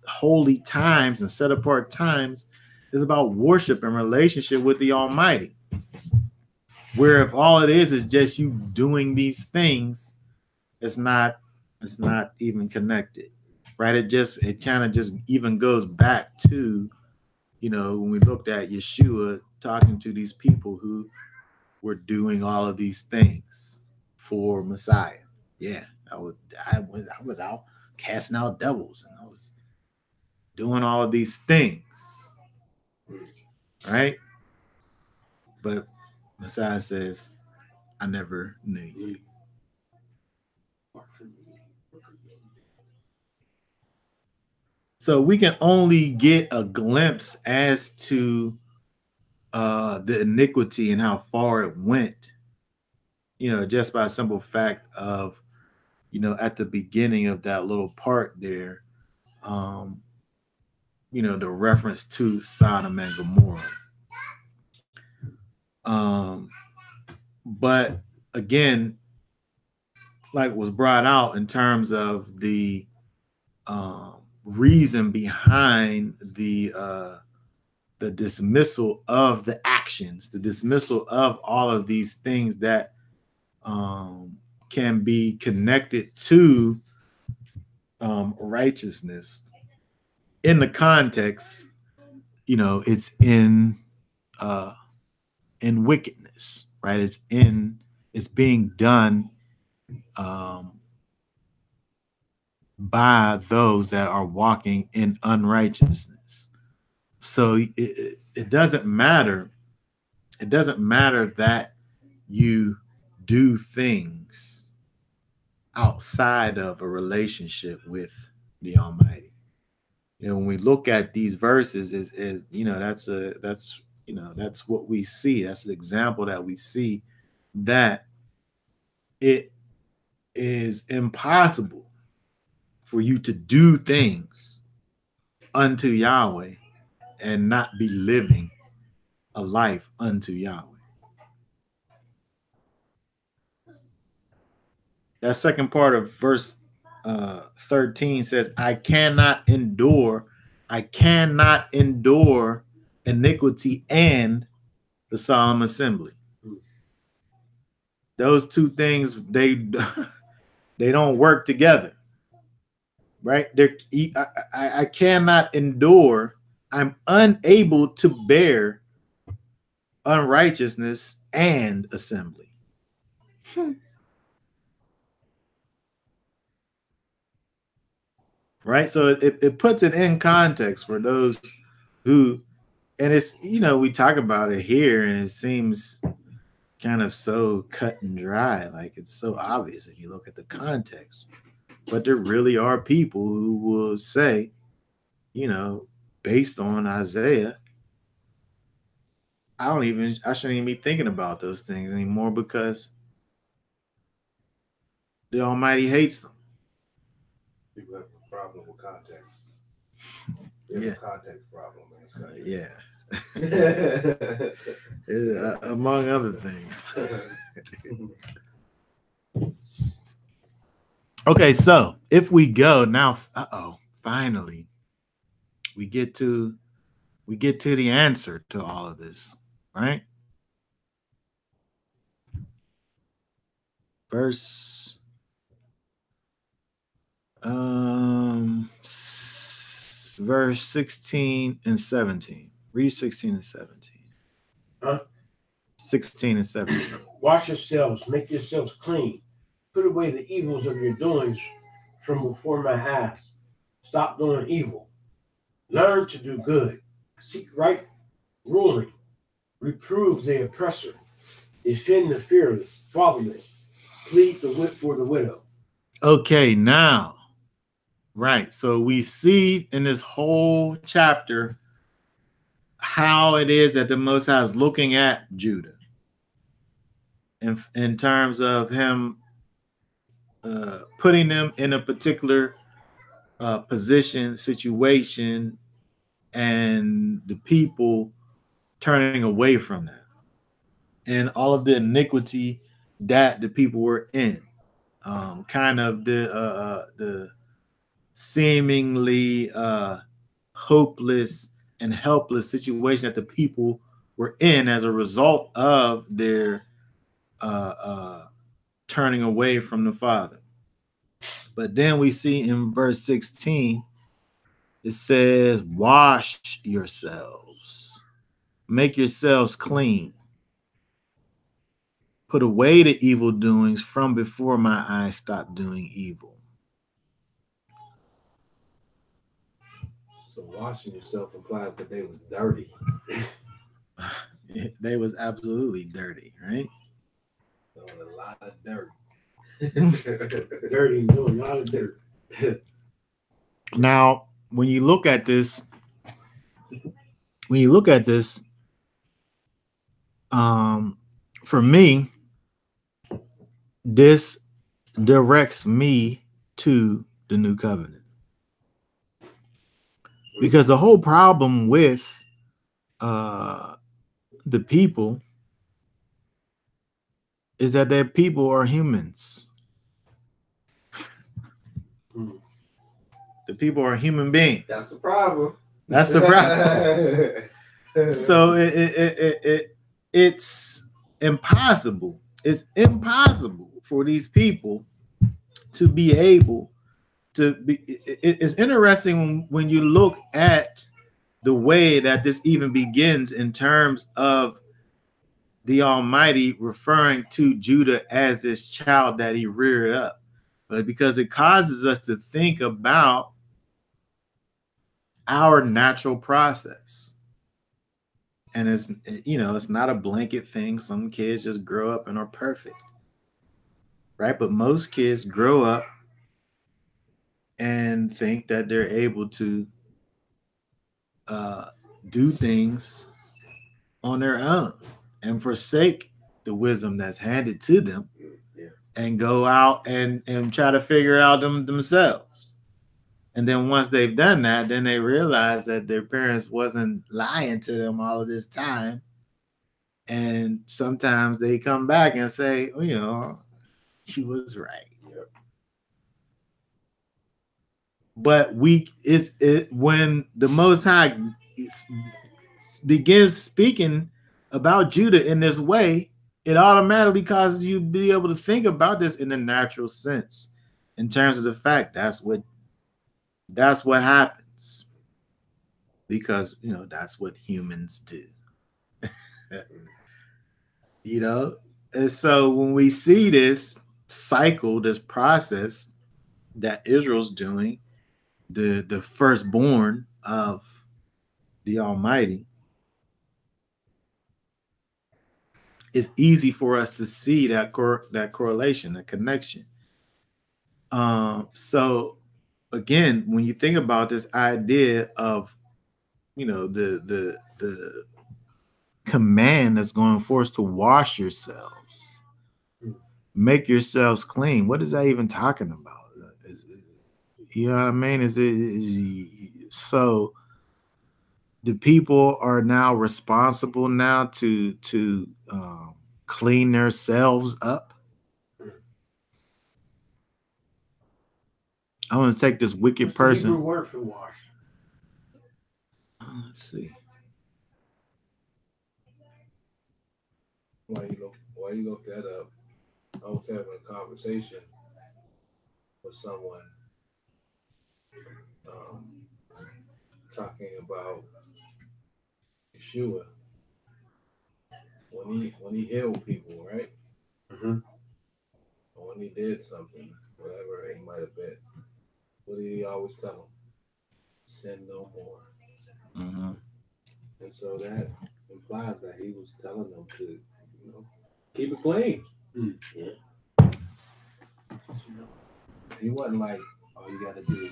A: holy times and set apart times, is about worship and relationship with the Almighty. Where if all it is just you doing these things, it's not even connected, right? It kind of just even goes back to, when we looked at Yeshua talking to these people who were doing all of these things for Messiah. Yeah, I was out casting out devils, and I was doing all of these things, right? But Messiah says, I never knew you. So we can only get a glimpse as to the iniquity and how far it went, just by a simple fact of, at the beginning of that little part there, um, the reference to Sodom and Gomorrah. But again, like was brought out in terms of the reason behind the dismissal of the actions, the dismissal of all of these things that can be connected to righteousness. In the context, it's in wickedness, right? It's being done by those that are walking in unrighteousness. So it doesn't matter. It doesn't matter that you do things outside of a relationship with the Almighty. When we look at these verses, that's what we see. That's the example that we see, that it is impossible for you to do things unto Yahweh and not be living a life unto Yahweh. That second part of verse 13 says, I cannot endure iniquity and the solemn assembly. Those two things, they don't work together, right? I cannot endure, I'm unable to bear unrighteousness and assembly. Right? So it puts it in context for those who, and it's, we talk about it here and it seems kind of so cut and dry, like it's so obvious if you look at the context. But there really are people who will say, based on Isaiah, I shouldn't even be thinking about those things anymore because the Almighty hates them.
E: People have a problem with context.
A: Yeah.
E: A context problem in this country.
A: Yeah. Among other things. Okay, so if we go now, finally, we get to the answer to all of this, right? Verse 16 and 17. Read 16 and 17.
C: Huh?
A: 16 and 17.
C: Wash yourselves, make yourselves clean. Put away the evils of your doings from before my eyes. Stop doing evil. Learn to do good. Seek right ruling. reprove the oppressor, defend the fearless, fatherless, plead the whip for the widow.
A: Okay, now, right. So we see in this whole chapter how it is that the Most High is looking at Judah in terms of him putting them in a particular position, situation, and the people turning away from that, and all of the iniquity that the people were in, kind of the seemingly hopeless and helpless situation that the people were in as a result of their turning away from the Father. But then we see in verse 16, it says, wash yourselves, make yourselves clean, put away the evil doings from before my eyes stop doing evil.
B: So washing yourself implies that they was dirty.
A: They was absolutely dirty, right?
B: Doing a lot of dirt.
C: Dirty, doing a lot of dirt.
A: Now, when you look at this, for me, this directs me to the new covenant, because the whole problem with the people is that their people are humans. The people are human beings.
B: That's the problem.
A: That's the problem. So it's impossible. It's impossible for these people to be able to be. It's interesting when you look at the way that this even begins in terms of the Almighty referring to Judah as this child that he reared up, but because it causes us to think about our natural process. And it's, it's not a blanket thing. Some kids just grow up and are perfect, right? But most kids grow up and think that they're able to do things on their own and forsake the wisdom that's handed to them, and go out and try to figure it out themselves. And then once they've done that, then they realize that their parents wasn't lying to them all of this time. And sometimes they come back and say, she was right.
B: Yep.
A: But when the Most High begins speaking about Judah in this way, it automatically causes you to be able to think about this in a natural sense, in terms of the fact that's what happens, because that's what humans do. And so when we see this cycle, this process that Israel's doing, the firstborn of the Almighty, it's easy for us to see that correlation, that connection. So again, when you think about this idea of the command that's going forth to wash yourselves, make yourselves clean, what is that even talking about? You know what I mean? So the people are now responsible now to clean themselves up? I want to take this wicked person.
C: Hebrew word for wash.
A: Let's see.
E: While you look that up, I was having a conversation with someone talking about Yeshua when he healed people, right?
B: Mm-hmm.
E: Or when he did something, whatever it might have been, what did he always tell them? Sin no more.
A: Mm-hmm.
E: And so that implies that he was telling them to, keep it clean.
B: Yeah.
E: He wasn't like, all you got to do is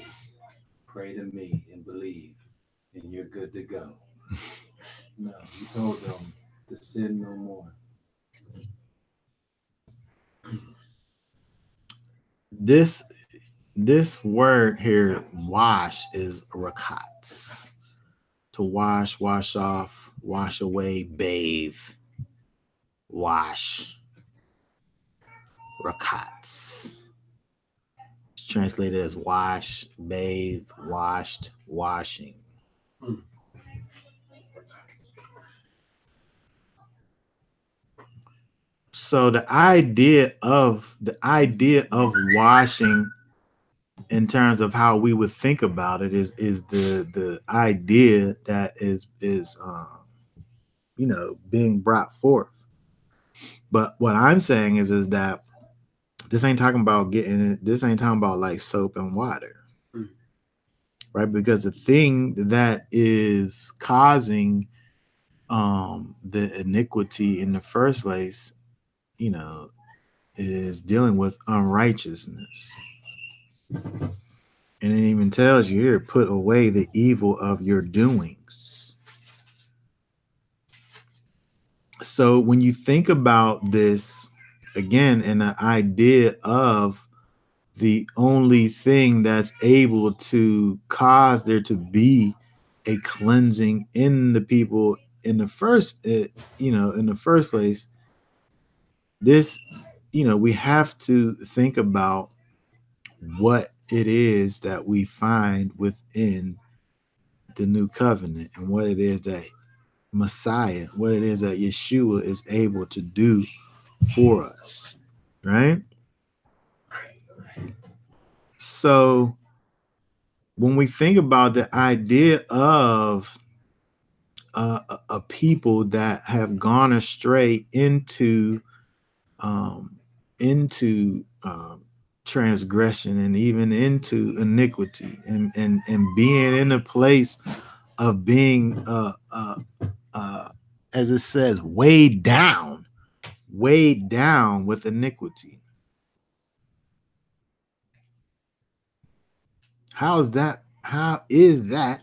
E: pray to me and believe, and you're good to go. No, he told them to sin no more.
A: This word here, wash, is rakats. To wash, wash off, wash away, bathe, wash. Rakats. It's translated as wash, bathe, washed, washing. So the idea of washing, in terms of how we would think about it, is the idea that is being brought forth. But what I'm saying is that this ain't talking about this ain't talking about like soap and water, right? Because the thing that is causing the iniquity in the first place, is dealing with unrighteousness. And it even tells you here, put away the evil of your doings. So when you think about this, again, and the idea of the only thing that's able to cause there to be a cleansing in the people in the first place, this, we have to think about what it is that we find within the new covenant, and what it is that Messiah, what it is that Yeshua is able to do for us, right? So when we think about the idea of a people that have gone astray into transgression, and even into iniquity, and being in a place of being as it says, weighed down with iniquity. How is that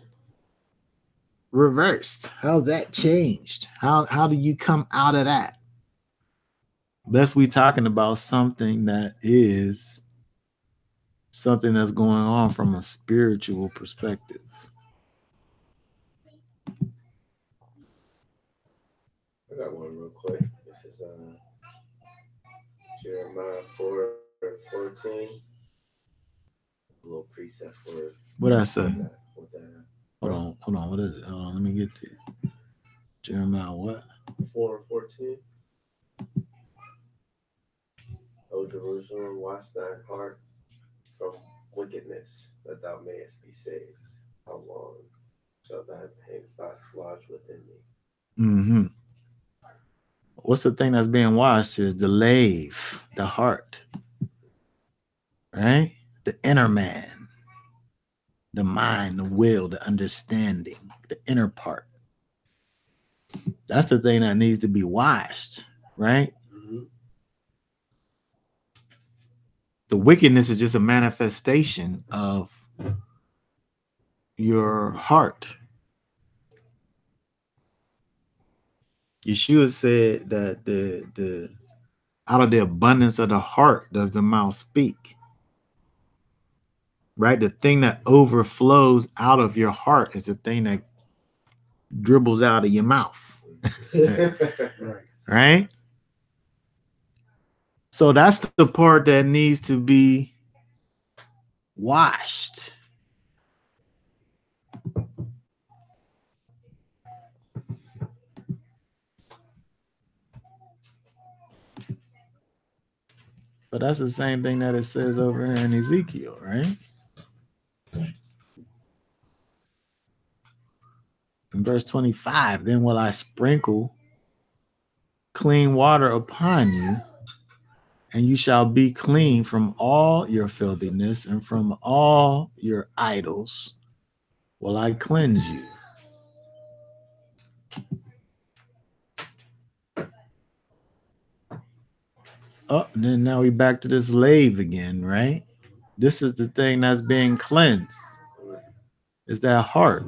A: reversed? How's that changed? How do you come out of that? Thus, we talking about something that's going on from a spiritual perspective.
B: I got one real quick. This is Jeremiah 4:14. A little precept for
A: What I say?
B: With that.
A: Hold on. What is it? Hold on, let me get to Jeremiah what?
B: 4:14. O Jerusalem, wash thine heart from wickedness, that thou mayest be saved. How long shall thy pain thoughts lodge within me?
A: Mm-hmm. What's the thing that's being washed here? Is the lave, the heart, right? The inner man, the mind, the will, the understanding, the inner part. That's the thing that needs to be washed, right?
B: Mm-hmm.
A: The wickedness is just a manifestation of your heart. Yeshua said that the out of the abundance of the heart does the mouth speak. Right? The thing that overflows out of your heart is the thing that dribbles out of your mouth. Right? So that's the part that needs to be washed. But that's the same thing that it says over here in Ezekiel, right? In verse 25, then will I sprinkle clean water upon you, and you shall be clean from all your filthiness, and from all your idols will I cleanse you. Oh, and then now we back to this lave again, right? This is the thing that's being cleansed. It's that heart,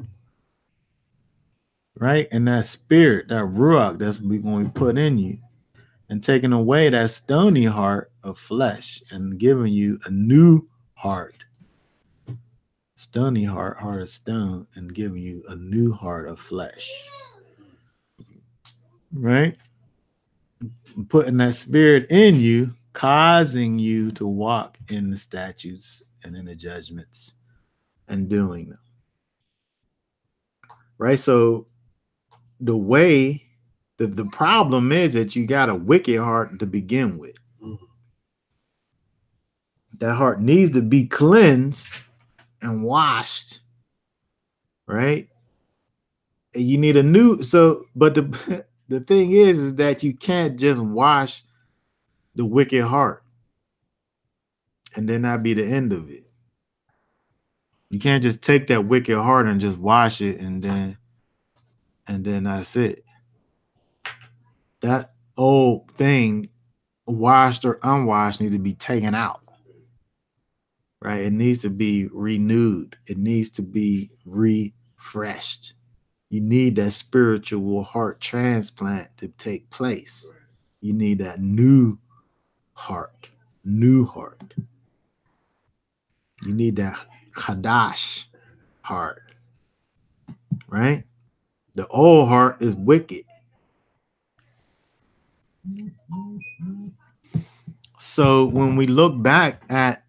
A: right? And that spirit, that ruach that's going to be put in you, and taking away that stony heart of flesh and giving you a new heart. Stony heart, heart of stone, and giving you a new heart of flesh. Right? Putting that spirit in you, causing you to walk in the statutes and in the judgments and doing them. Right? So the way the problem is that you got a wicked heart to begin with. That heart needs to be cleansed and washed, right? And you need a new, so but the the thing is that you can't just wash the wicked heart and then that be the end of it. You can't just take that wicked heart and just wash it and then that's it. That old thing, washed or unwashed, needs to be taken out. Right? It needs to be renewed. It needs to be refreshed. You need that spiritual heart transplant to take place. You need that new heart. New heart. You need that Hadash heart. Right? The old heart is wicked. So when we look back at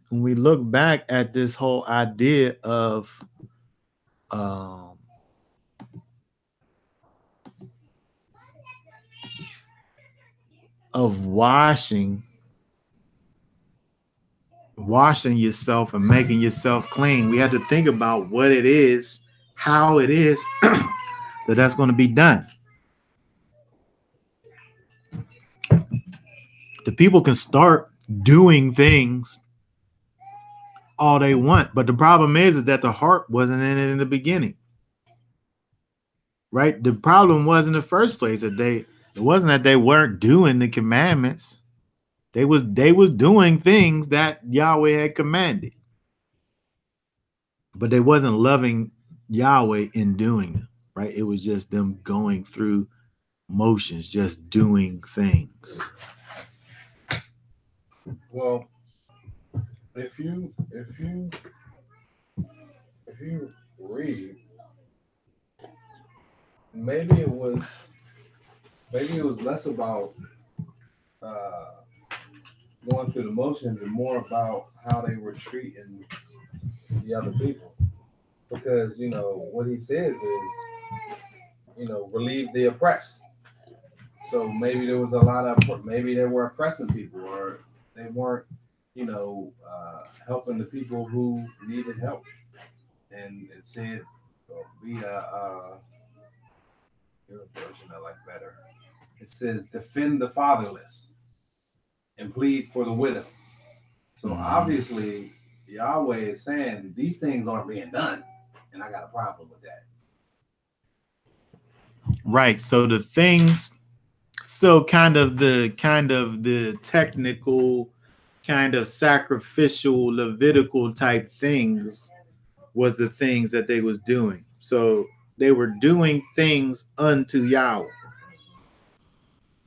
A: this whole idea of washing yourself and making yourself clean, we have to think about what it is, how it is that's going to be done. The people can start doing things all they want, but the problem is that the heart wasn't in it in the beginning. Right? The problem was in the first place that it wasn't that they weren't doing the commandments. They was doing things that Yahweh had commanded, but they wasn't loving Yahweh in doing them. Right? It was just them going through motions, just doing things.
E: Well, if you read, maybe it was less about going through the motions and more about how they were treating the other people. Because, what he says is, relieve the oppressed. So maybe there was a lot of, maybe they were oppressing people, or they weren't, helping the people who needed help. And it said, be a version I like better. It says, defend the fatherless and plead for the widow. So obviously, Yahweh is saying these things aren't being done, and I got a problem with that.
A: Right. So the things, kind of the technical, kind of sacrificial, Levitical type things was the things that they was doing. So they were doing things unto Yahweh,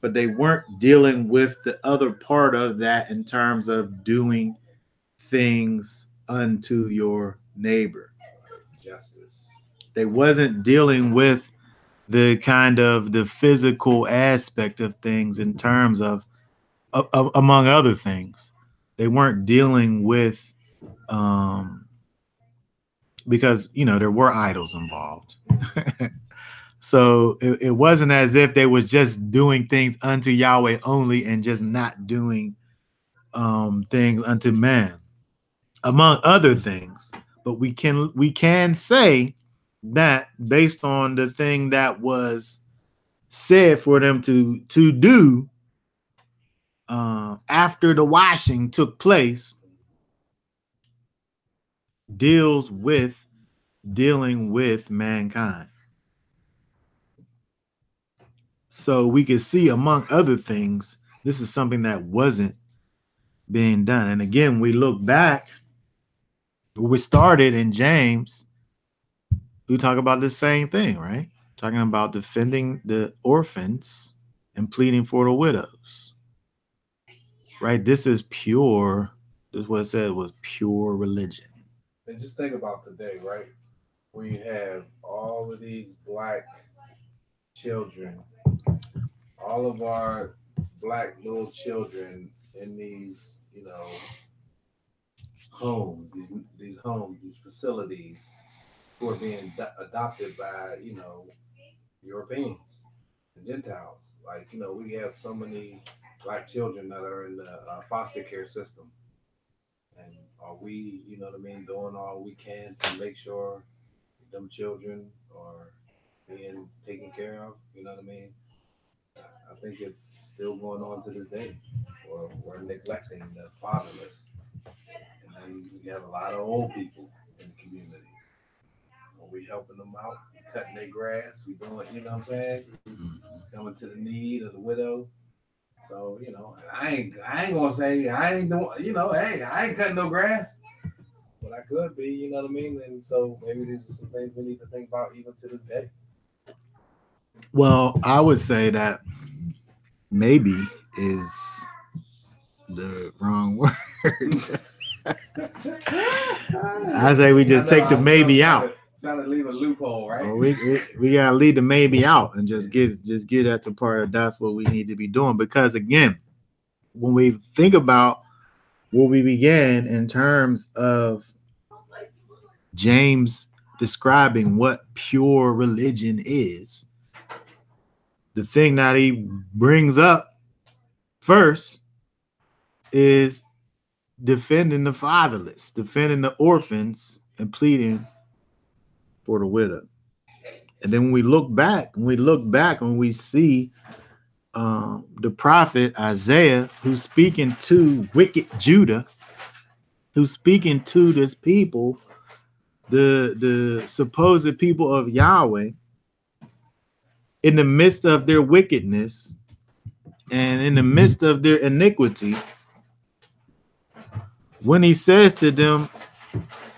A: but they weren't dealing with the other part of that in terms of doing things unto your neighbor.
E: Justice.
A: They wasn't dealing with the kind of the physical aspect of things in terms of among other things. They weren't dealing with because there were idols involved. So it wasn't as if they was just doing things unto Yahweh only and just not doing things unto man, among other things. But we can say that based on the thing that was said for them to do after the washing took place, dealing with mankind. So we can see, among other things, this is something that wasn't being done. And again, we look back, we started in James, we talk about the same thing, right? Talking about defending the orphans and pleading for the widows, right? This is pure, this is what it said was pure religion.
E: And just think about today, right? We have all of these black children, all of our black little children in these, homes, these facilities who are being adopted by, Europeans and Gentiles. Like, we have so many black children that are in the foster care system. And are we, doing all we can to make sure them children are being taken care of? You know what I mean? I think it's still going on to this day. Or we're neglecting the fatherless. And then we have a lot of old people in the community. Are we helping them out? Cutting their grass? We doing, you know what I'm saying? Coming to the need of the widow. So, I ain't gonna say I ain't doing, hey, I ain't cutting no grass. But I could be, you know what I mean? And so maybe these are some things we need to think about even to this day.
A: Well, I would say that maybe is the wrong word. I say we just take the maybe out.
E: Trying to leave a loophole, right?
A: Well, we gotta leave the maybe out and just get at the part of that's what we need to be doing. Because again, when we think about where we began in terms of James describing what pure religion is, the thing that he brings up first is defending the fatherless, defending the orphans, and pleading for the widow. And then when we look back and we see the prophet Isaiah, who's speaking to wicked Judah, who's speaking to this people, the supposed people of Yahweh, in the midst of their wickedness and in the midst of their iniquity, when he says to them,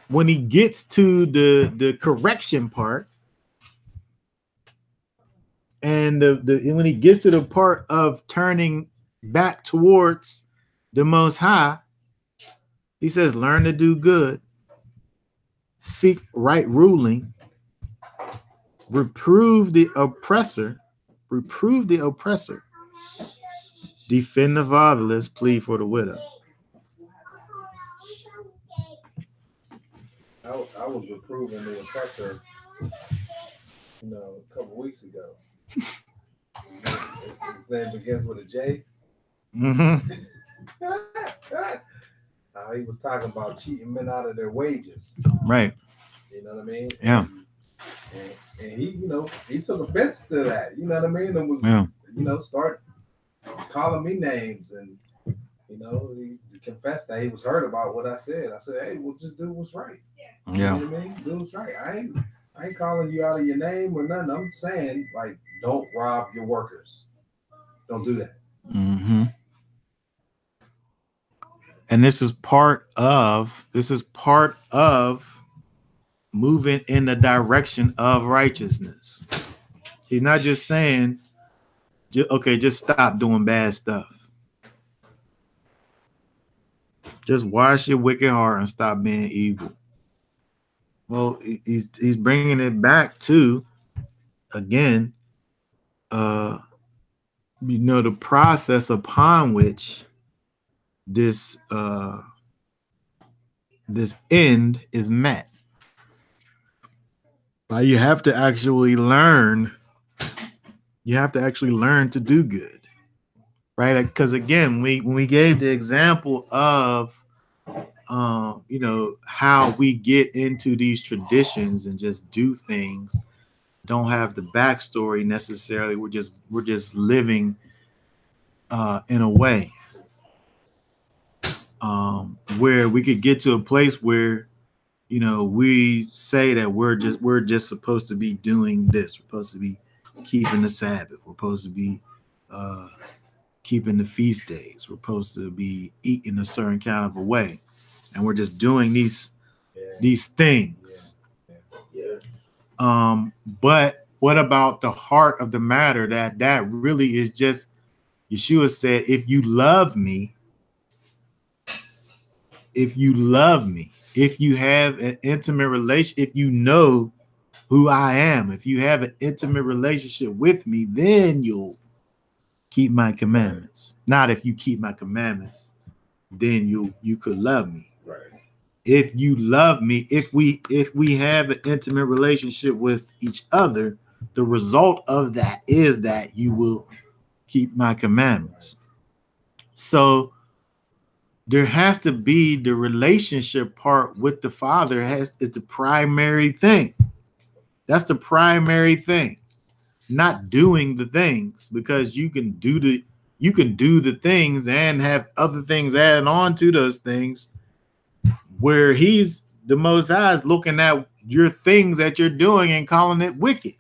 A: when he gets to the correction part, and when he gets to the part of turning back towards the Most High, he says, learn to do good, seek right ruling, reprove the oppressor, defend the fatherless, plead for the widow.
E: I was reproving the oppressor, a couple weeks ago. His name begins with a J.
A: Mm-hmm.
E: He was talking about cheating men out of their wages.
A: Right.
E: You know what I mean?
A: Yeah.
E: And he, he took offense to that. You know what I mean? And was, start calling me names, and he confessed that he was hurt about what I said. I said, hey, we'll just do what's right.
A: Yeah.
E: You know what I mean? Do what's right. I ain't calling you out of your name or nothing. I'm saying, like, don't rob your workers. Don't do that.
A: Mm-hmm. And this is part of moving in the direction of righteousness. He's not just saying, okay, just stop doing bad stuff. Just wash your wicked heart and stop being evil. Well, he's bringing it back to, again, the process upon which this end is met. But you have to actually learn. You have to actually learn to do good, right? Because again, when we gave the example of how we get into these traditions and just do things, don't have the backstory necessarily. We're just living in a way where we could get to a place where we say that we're just supposed to be doing this. We're supposed to be keeping the Sabbath. We're supposed to be keeping the feast days. We're supposed to be eating a certain kind of a way, and we're just doing these things.
B: Yeah.
A: But what about the heart of the matter? That really is just, Yeshua said, if you love me, if you have an intimate relation, if you know who I am, if you have an intimate relationship with me, then you'll keep my commandments. Not if you keep my commandments, then you could love me.
B: Right.
A: If you love me, if we have an intimate relationship with each other, the result of that is that you will keep my commandments. So there has to be the relationship part with the Father is the primary thing. That's the primary thing. Not doing the things, because you can do the things and have other things added on to those things, where he's the Most High is looking at your things that you're doing and calling it wicked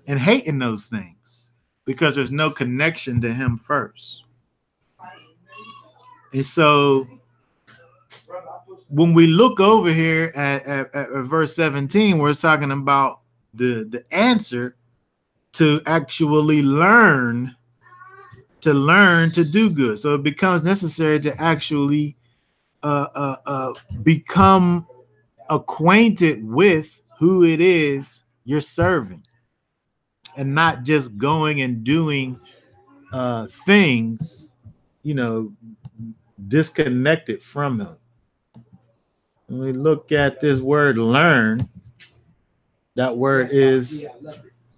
A: and hating those things because there's no connection to him first. And so when we look over here at verse 17, where it's talking about the answer to actually learn to do good. So it becomes necessary to actually become acquainted with who it is you're serving, and not just going and doing things, disconnected from him. When we look at this word learn, that word is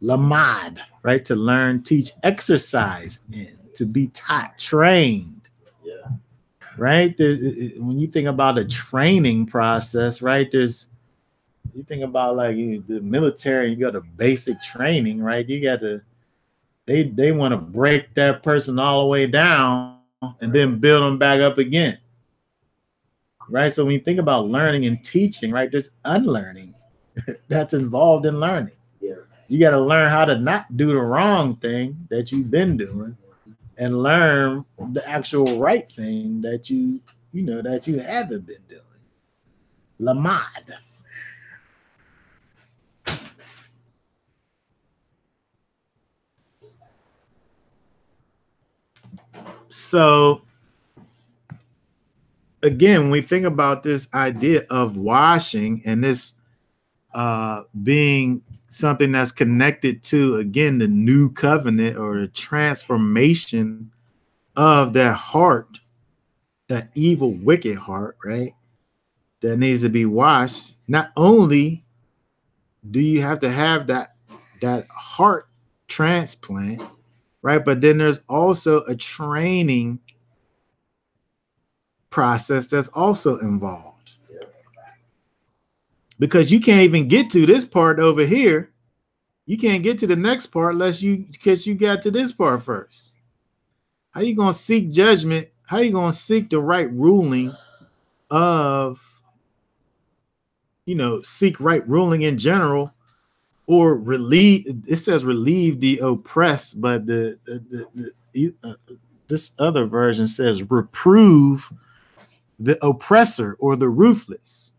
A: lamad, right? To learn, teach, exercise in, to be taught, trained.
B: Yeah.
A: Right? When you think about a training process, right? You think about like the military, you got a basic training, right? You got to, they want to break that person all the way down and then build them back up again. Right? So when you think about learning and teaching, right, there's unlearning that's involved in learning.
B: Yeah.
A: You got to learn how to not do the wrong thing that you've been doing, and learn the actual right thing that you haven't been doing. Lamad. So again, when we think about this idea of washing and this being something that's connected to, again, the new covenant or the transformation of that heart, that evil, wicked heart, right? That needs to be washed. Not only do you have to have that heart transplant, right? But then there's also a training process that's also involved.
B: Yeah.
A: Because you can't even get to this part over here. You can't get to the next part because you got to this part first. How you going to seek judgment? How you going to seek the right ruling of, seek right ruling in general, or relieve? It says relieve the oppressed, but this other version says reprove the oppressor or the ruthless.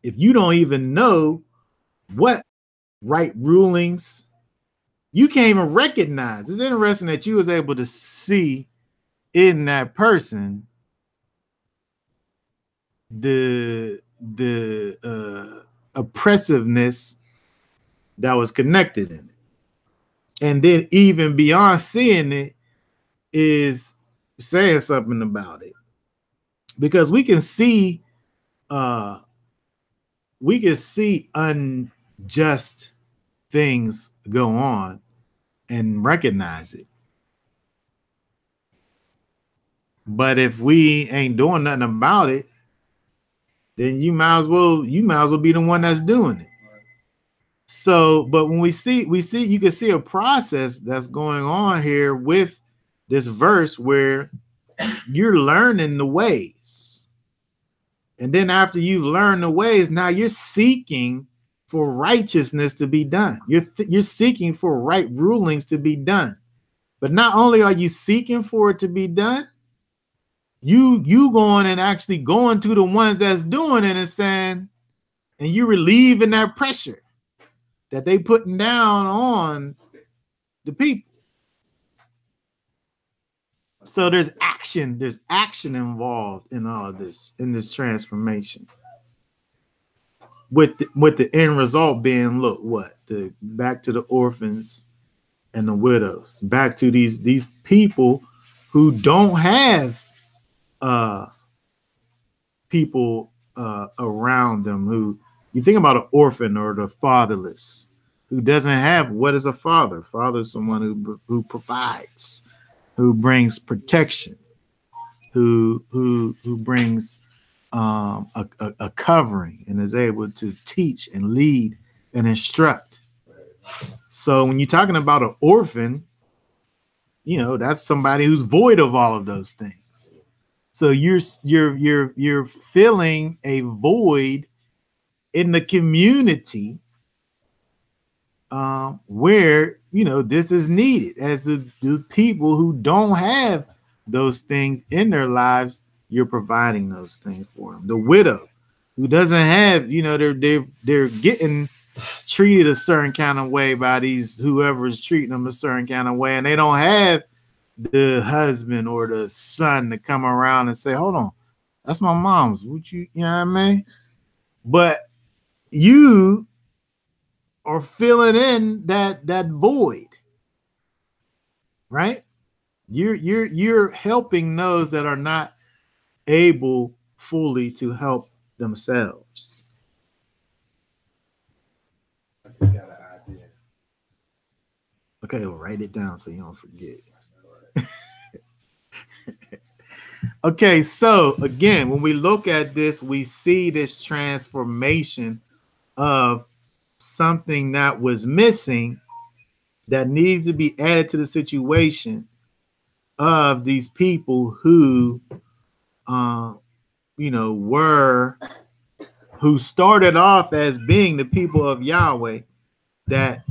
A: If you don't even know what right rulings, you can't even recognize. It's interesting that you was able to see in that person the oppressiveness that was connected in it. And then even beyond seeing it is saying something about it. Because we can see unjust things go on and recognize it. But if we ain't doing nothing about it, then you might as well be the one that's doing it. So, but when we see, you can see a process that's going on here with this verse where you're learning the ways. And then after you've learned the ways, now you're seeking for righteousness to be done. You're seeking for right rulings to be done. But not only are you seeking for it to be done, you going and actually going to the ones that's doing it and saying, and you relieving that pressure that they putting down on the people. So there's action involved in all of this, in this transformation. With the end result being, look, back to the orphans and the widows, back to these people who don't have people around them. Who, you think about an orphan or the fatherless, who doesn't have, what is a father? Father is someone who provides, who brings protection, who brings a covering and is able to teach and lead and instruct. So when you're talking about an orphan, you know, that's somebody who's void of all of those things. So you're filling a void in the community where, you know, this is needed. As the people who don't have those things in their lives, you're providing those things for them. The widow who doesn't have, you know, they're getting treated a certain kind of way by these whoever's treating them a certain kind of way, and they don't have the husband or the son to come around and say, hold on, that's my mom's. Would you know what I mean? But you are filling in that void, right? You're helping those that are not able fully to help themselves.
E: I just got an idea.
A: Okay, well, write it down so you don't forget. Okay, so again, when we look at this, we see this transformation of something that was missing that needs to be added to the situation of these people who, you know, who started off as being the people of Yahweh that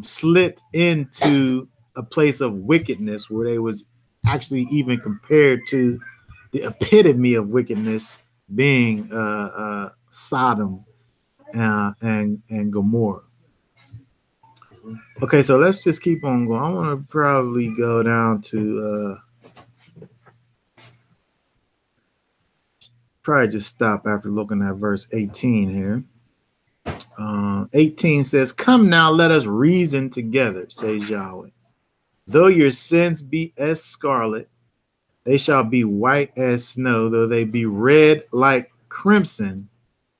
A: slipped into a place of wickedness where they was actually even compared to the epitome of wickedness being Sodom and Gomorrah. Okay, so let's just keep on going. I want to probably go down to probably just stop after looking at verse 18 here. 18 says, come now, let us reason together, says Yahweh. Though your sins be as scarlet, they shall be white as snow. Though they be red like crimson,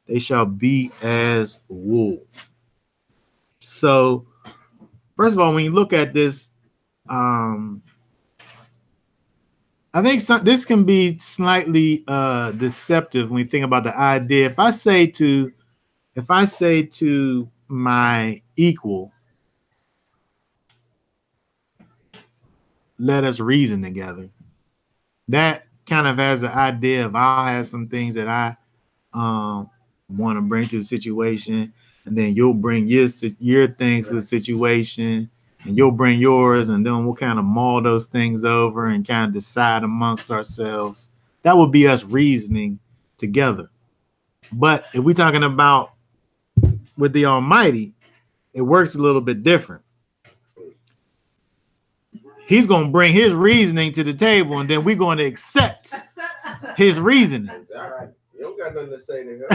A: they shall be as wool. So, first of all, when you look at this, I think this can be slightly deceptive when you think about the idea. If I say to my equal, let us reason together, that kind of has the idea of I'll have some things that I want to bring to the situation, and then you'll bring your things to the situation, and you'll bring yours, and then we'll kind of mull those things over and kind of decide amongst ourselves. That would be us reasoning together. But if we're talking about with the Almighty, it works a little bit different. He's going to bring his reasoning to the table, and then we're going to accept his reasoning.
B: All right. You don't got nothing to say to her.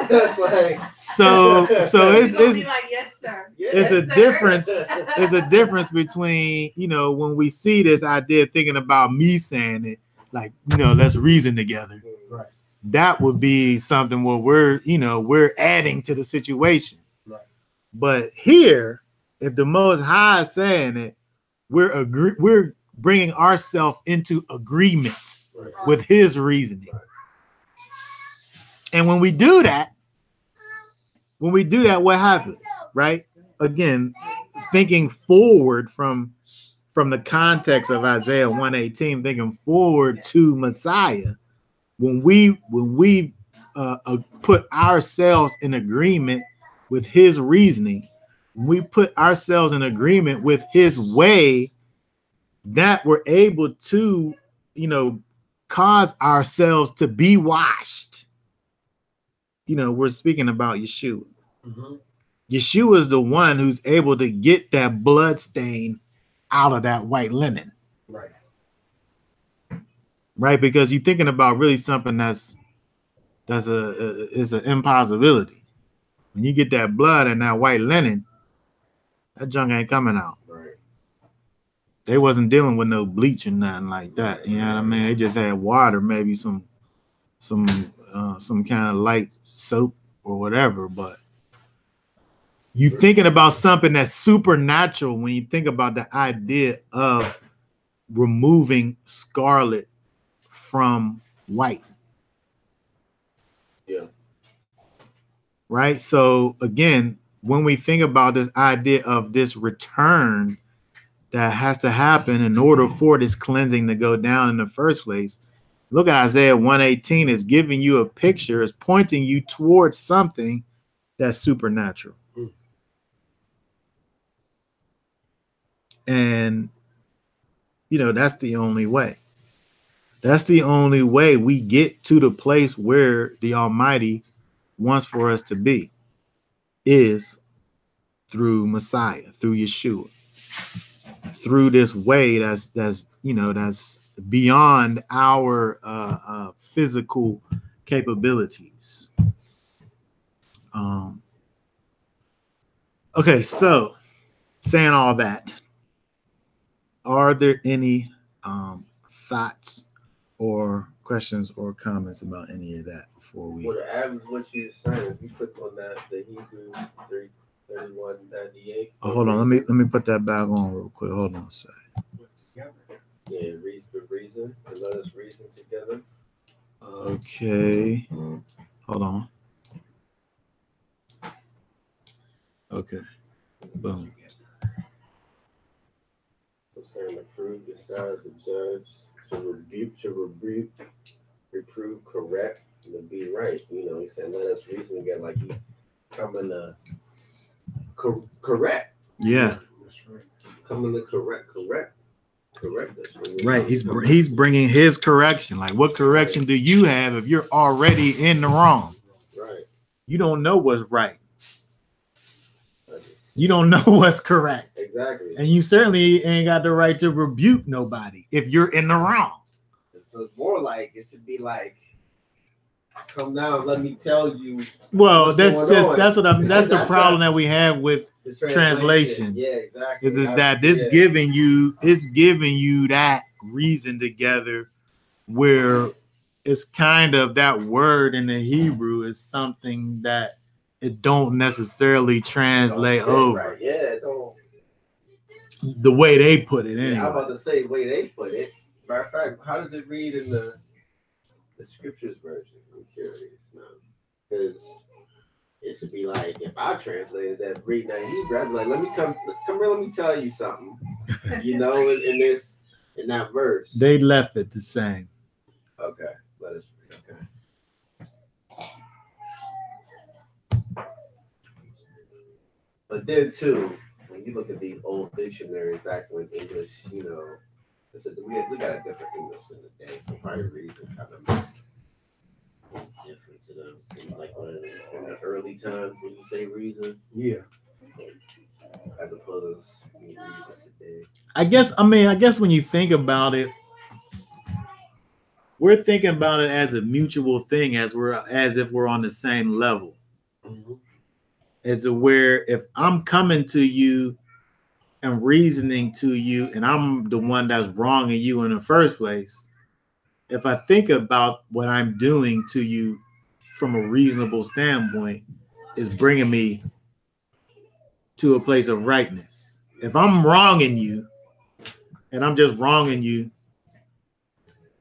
B: That's like,
A: so it's
F: like, yes, sir.
A: It's a difference. It's a difference between, you know, when we see this idea, thinking about me saying it, like, you know, let's reason together.
C: Right.
A: That would be something where we're adding to the situation.
C: Right.
A: But here, if the Most High is saying it, we're bringing ourselves into agreement with his reasoning.
C: Right.
A: And when we do that, what happens, right? Again, thinking forward from the context of Isaiah 1:18, thinking forward to Messiah, when we put ourselves in agreement with his reasoning, when we put ourselves in agreement with his way that we're able to, cause ourselves to be washed. We're speaking about Yeshua.
C: Mm-hmm.
A: Yeshua is the one who's able to get that blood stain out of that white linen.
C: Right.
A: Right? Because you're thinking about really something is an impossibility. When you get that blood and that white linen, that junk ain't coming out.
B: Right.
A: They wasn't dealing with no bleach or nothing like that. You know what I mean? They just had water, maybe some kind of light soap or whatever. But you thinking about something that's supernatural when you think about the idea of removing scarlet from white.
B: Yeah.
A: Right. So again, when we think about this idea of this return that has to happen in order for this cleansing to go down in the first place, look at Isaiah 118 is giving you a picture, is pointing you towards something that's supernatural. And, that's the only way. That's the only way we get to the place where the Almighty wants for us to be, is through Messiah, through Yeshua, through this way that's beyond our physical capabilities. Okay, so saying all that, are there any thoughts or questions or comments about any of that before we?
B: Well, the average what you're saying, if you click on that, the Hebrew 3198.
A: Oh, hold on, let me put that back on real quick. Hold on a second.
B: Yeah, reason, and let us reason together.
A: Okay, hold on. Okay, boom.
B: So saying approve, decide, the judge, to reprove, correct, and to be right. He said, let us reason together, like he coming to correct.
A: Yeah.
B: Coming to correct us.
A: Right. He's bringing his correction. Like, what correction do you have if you're already in the wrong?
B: Right.
A: You don't know what's right. You don't know what's correct.
B: Exactly.
A: And you certainly ain't got the right to rebuke nobody if you're in the wrong.
B: So it's more like, it should be like, come down, let me tell you.
A: Well, that's the problem that we have with translation.
B: Yeah, exactly.
A: Is that this giving you that reason together, where it's kind of that word in the Hebrew is something that it don't necessarily translate over.
B: Right. Yeah, it don't.
A: The way they put it anyway.
B: Yeah, I'm about to say the way they put it. Matter of fact, how does it read in the scriptures version? I'm curious now. Because it should be like, if I translated that, read that Hebrew, I'd be like, let me come here, let me tell you something. In that verse.
A: They left it the same.
B: Okay. Let us read. Okay. But then too, when you look at these old dictionaries back when English, we got a different English in the day, so probably reason kind of different to them. Like in the early times when you say reason,
C: yeah,
B: as opposed to reason today.
A: I guess when you think about it, we're thinking about it as a mutual thing, as if we're on the same level.
C: Mm-hmm.
A: As to where if I'm coming to you and reasoning to you, and I'm the one that's wronging you in the first place, if I think about what I'm doing to you from a reasonable standpoint, is bringing me to a place of rightness. If I'm wronging you, and I'm just wronging you,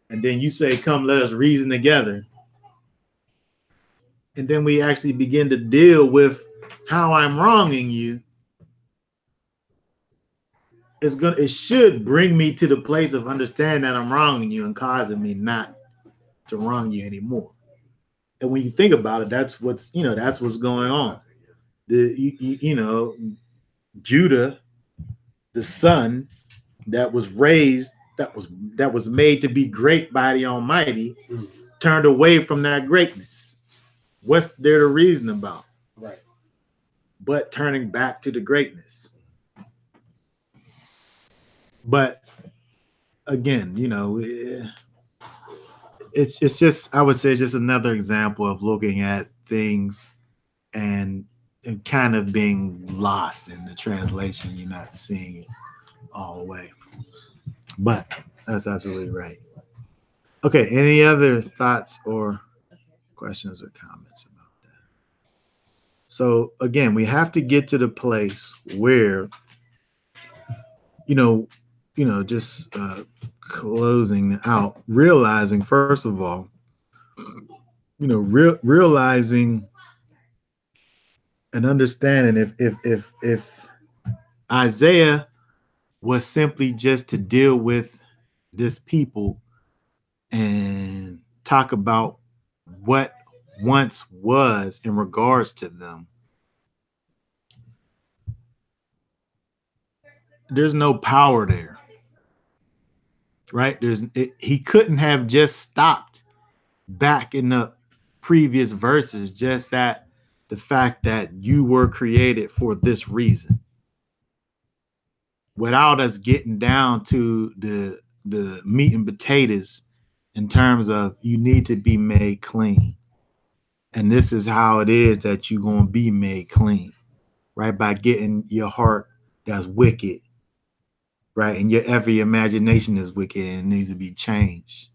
A: and then you say, come, let us reason together, and then we actually begin to deal with how I'm wronging you, it should bring me to the place of understanding that I'm wronging you and causing me not to wrong you anymore. And when you think about it, that's what's going on. Judah, the son, that was raised, that was made to be great by the Almighty, turned away from that greatness. What's there to reason about?
C: Right.
A: But turning back to the greatness. But again, it's just, I would say, just another example of looking at things and kind of being lost in the translation. You're not seeing it all the way. But that's absolutely right. Okay, any other thoughts or questions or comments about that? So again, we have to get to the place where, just closing out, realizing, first of all, realizing and understanding if Isaiah was simply just to deal with this people and talk about what once was in regards to them, there's no power there, right? He couldn't have just stopped back in the previous verses, just that the fact that you were created for this reason, without us getting down to the meat and potatoes in terms of you need to be made clean. And this is how it is that you're going to be made clean, right? By getting your heart that's wicked, right? And your every imagination is wicked and needs to be changed.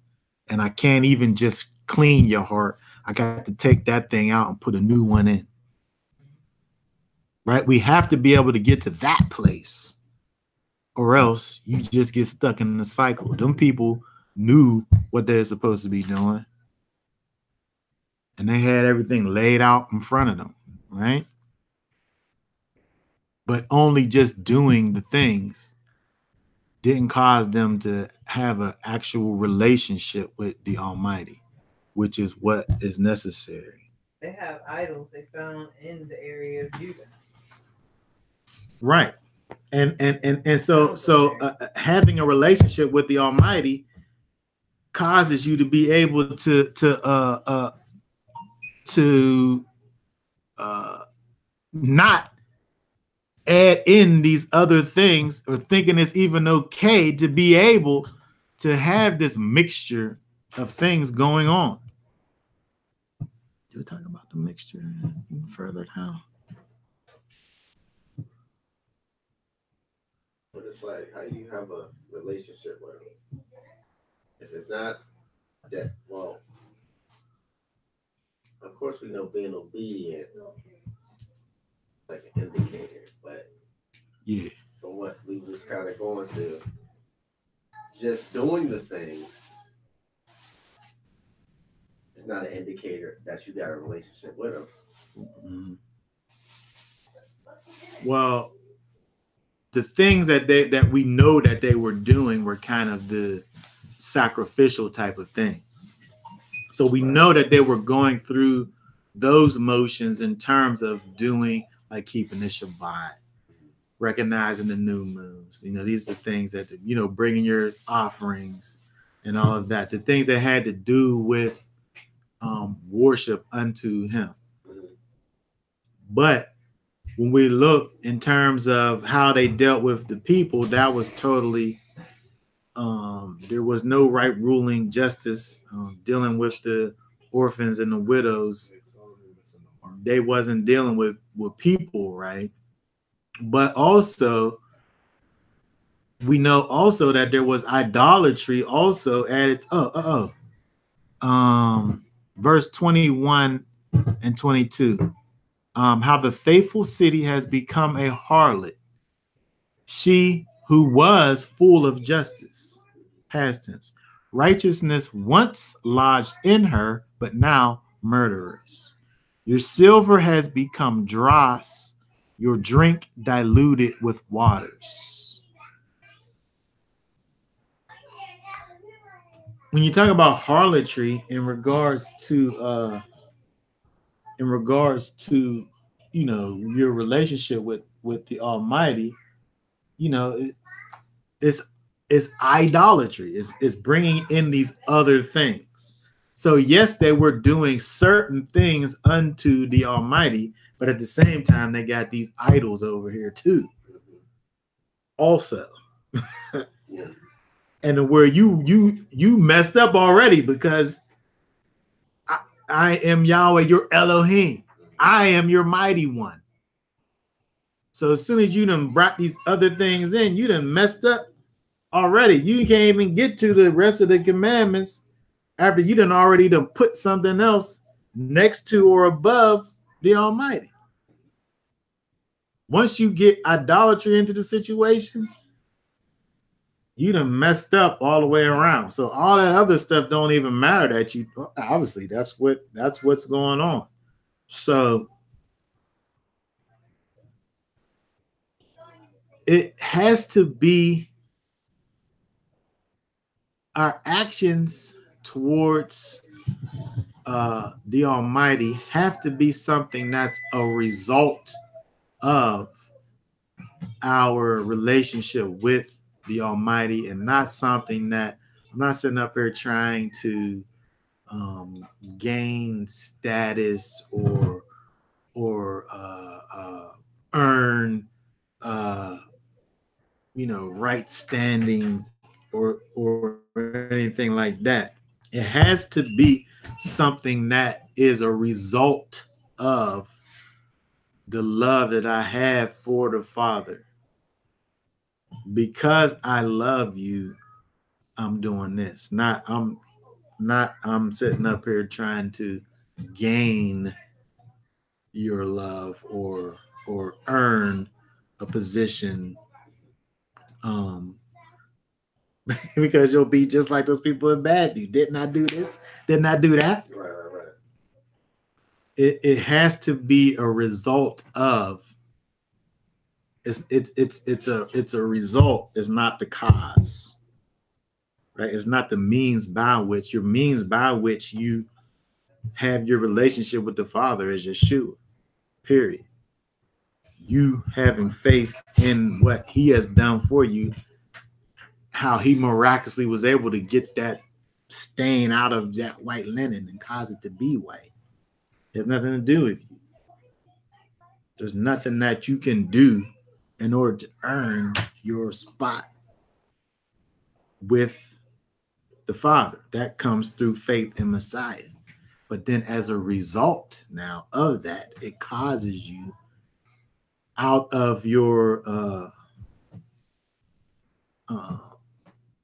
A: And I can't even just clean your heart. I got to take that thing out and put a new one in, right? We have to be able to get to that place, or else you just get stuck in the cycle. Them people knew what they're supposed to be doing, and they had everything laid out in front of them, right? But only just doing the things didn't cause them to have an actual relationship with the Almighty, which is what is necessary.
F: They have idols they found in the area of Judah.
A: Right. And so having a relationship with the Almighty causes you to be able to not add in these other things or thinking it's even okay to be able to have this mixture of things going on. Do we talk about the mixture further down?
B: But it's like, how do you have a relationship with them? If it's not that, well, of course we know being obedient is like an indicator, but
A: yeah,
B: from what we was kind of going through, just doing the things is not an indicator that you got a relationship with them.
A: Mm-hmm. Well, the things that we know that they were doing were kind of the sacrificial type of things. So we know that they were going through those motions in terms of doing, like keeping the Shabbat, recognizing the new moons. These are things that, bringing your offerings and all of that. The things that had to do with worship unto him. But when we look in terms of how they dealt with the people, that was totally, there was no right ruling justice dealing with the orphans and the widows. They wasn't dealing with people, right? But also, we know also that there was idolatry also added. Verse 21 and 22. How the faithful city has become a harlot. She who was full of justice. Past tense. Righteousness once lodged in her, but now murderers. Your silver has become dross, your drink diluted with waters. When you talk about harlotry in regards to your relationship with the Almighty, it's It's idolatry. It's bringing in these other things. So yes, they were doing certain things unto the Almighty, but at the same time, they got these idols over here too. Also,
B: Yeah.
A: and where you messed up already, because I am Yahweh, your Elohim. I am your mighty one. So as soon as you done brought these other things in, you done messed up already. You can't even get to the rest of the commandments after you done already done put something else next to or above the Almighty. Once you get idolatry into the situation, you done messed up all the way around. So all that other stuff don't even matter. That you obviously that's what's going on. So it has to be our actions towards the Almighty have to be something that's a result of our relationship with the Almighty, and not something that I'm not sitting up here trying to gain status or earn right standing or anything like that. It has to be something that is a result of the love that I have for the Father. Because I love you, I'm doing this. I'm sitting up here trying to gain your love or earn a position because you'll be just like those people in Matthew. Didn't I do this? Didn't I do that?
B: Right.
A: It has to be a result of it's a result. It's not the cause. Right? It's not the means by which you have your relationship with the Father is Yeshua. Period. You having faith in what he has done for you, how he miraculously was able to get that stain out of that white linen and cause it to be white. It has nothing to do with you. There's nothing that you can do in order to earn your spot with the Father. That comes through faith in Messiah. But then as a result now of that, it causes you out of your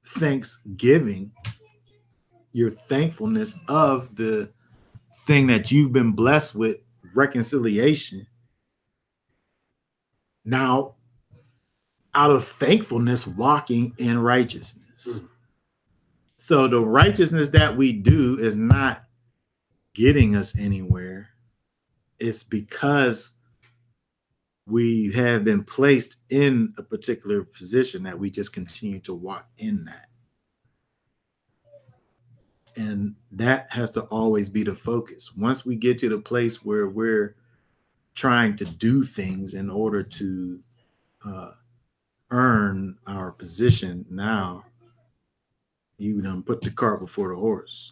A: thanksgiving, your thankfulness of the thing that you've been blessed with, reconciliation. Now, out of thankfulness, walking in righteousness. So the righteousness that we do is not getting us anywhere. It's because we have been placed in a particular position that we just continue to walk in that. And that has to always be the focus. Once we get to the place where we're trying to do things in order to earn our position, now you done put the cart before the horse.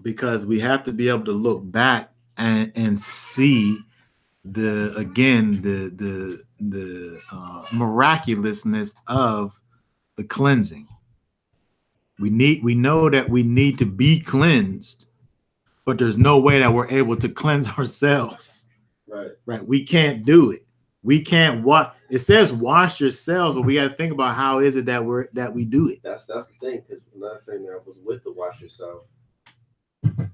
A: Because we have to be able to look back and see the miraculousness of the cleansing. We know that we need to be cleansed, but there's no way that we're able to cleanse ourselves. Right. We can't do it. We can't wash. It says wash yourselves, but we got to think about how is it that we do it.
B: That's the thing, because another thing that was with the wash yourself,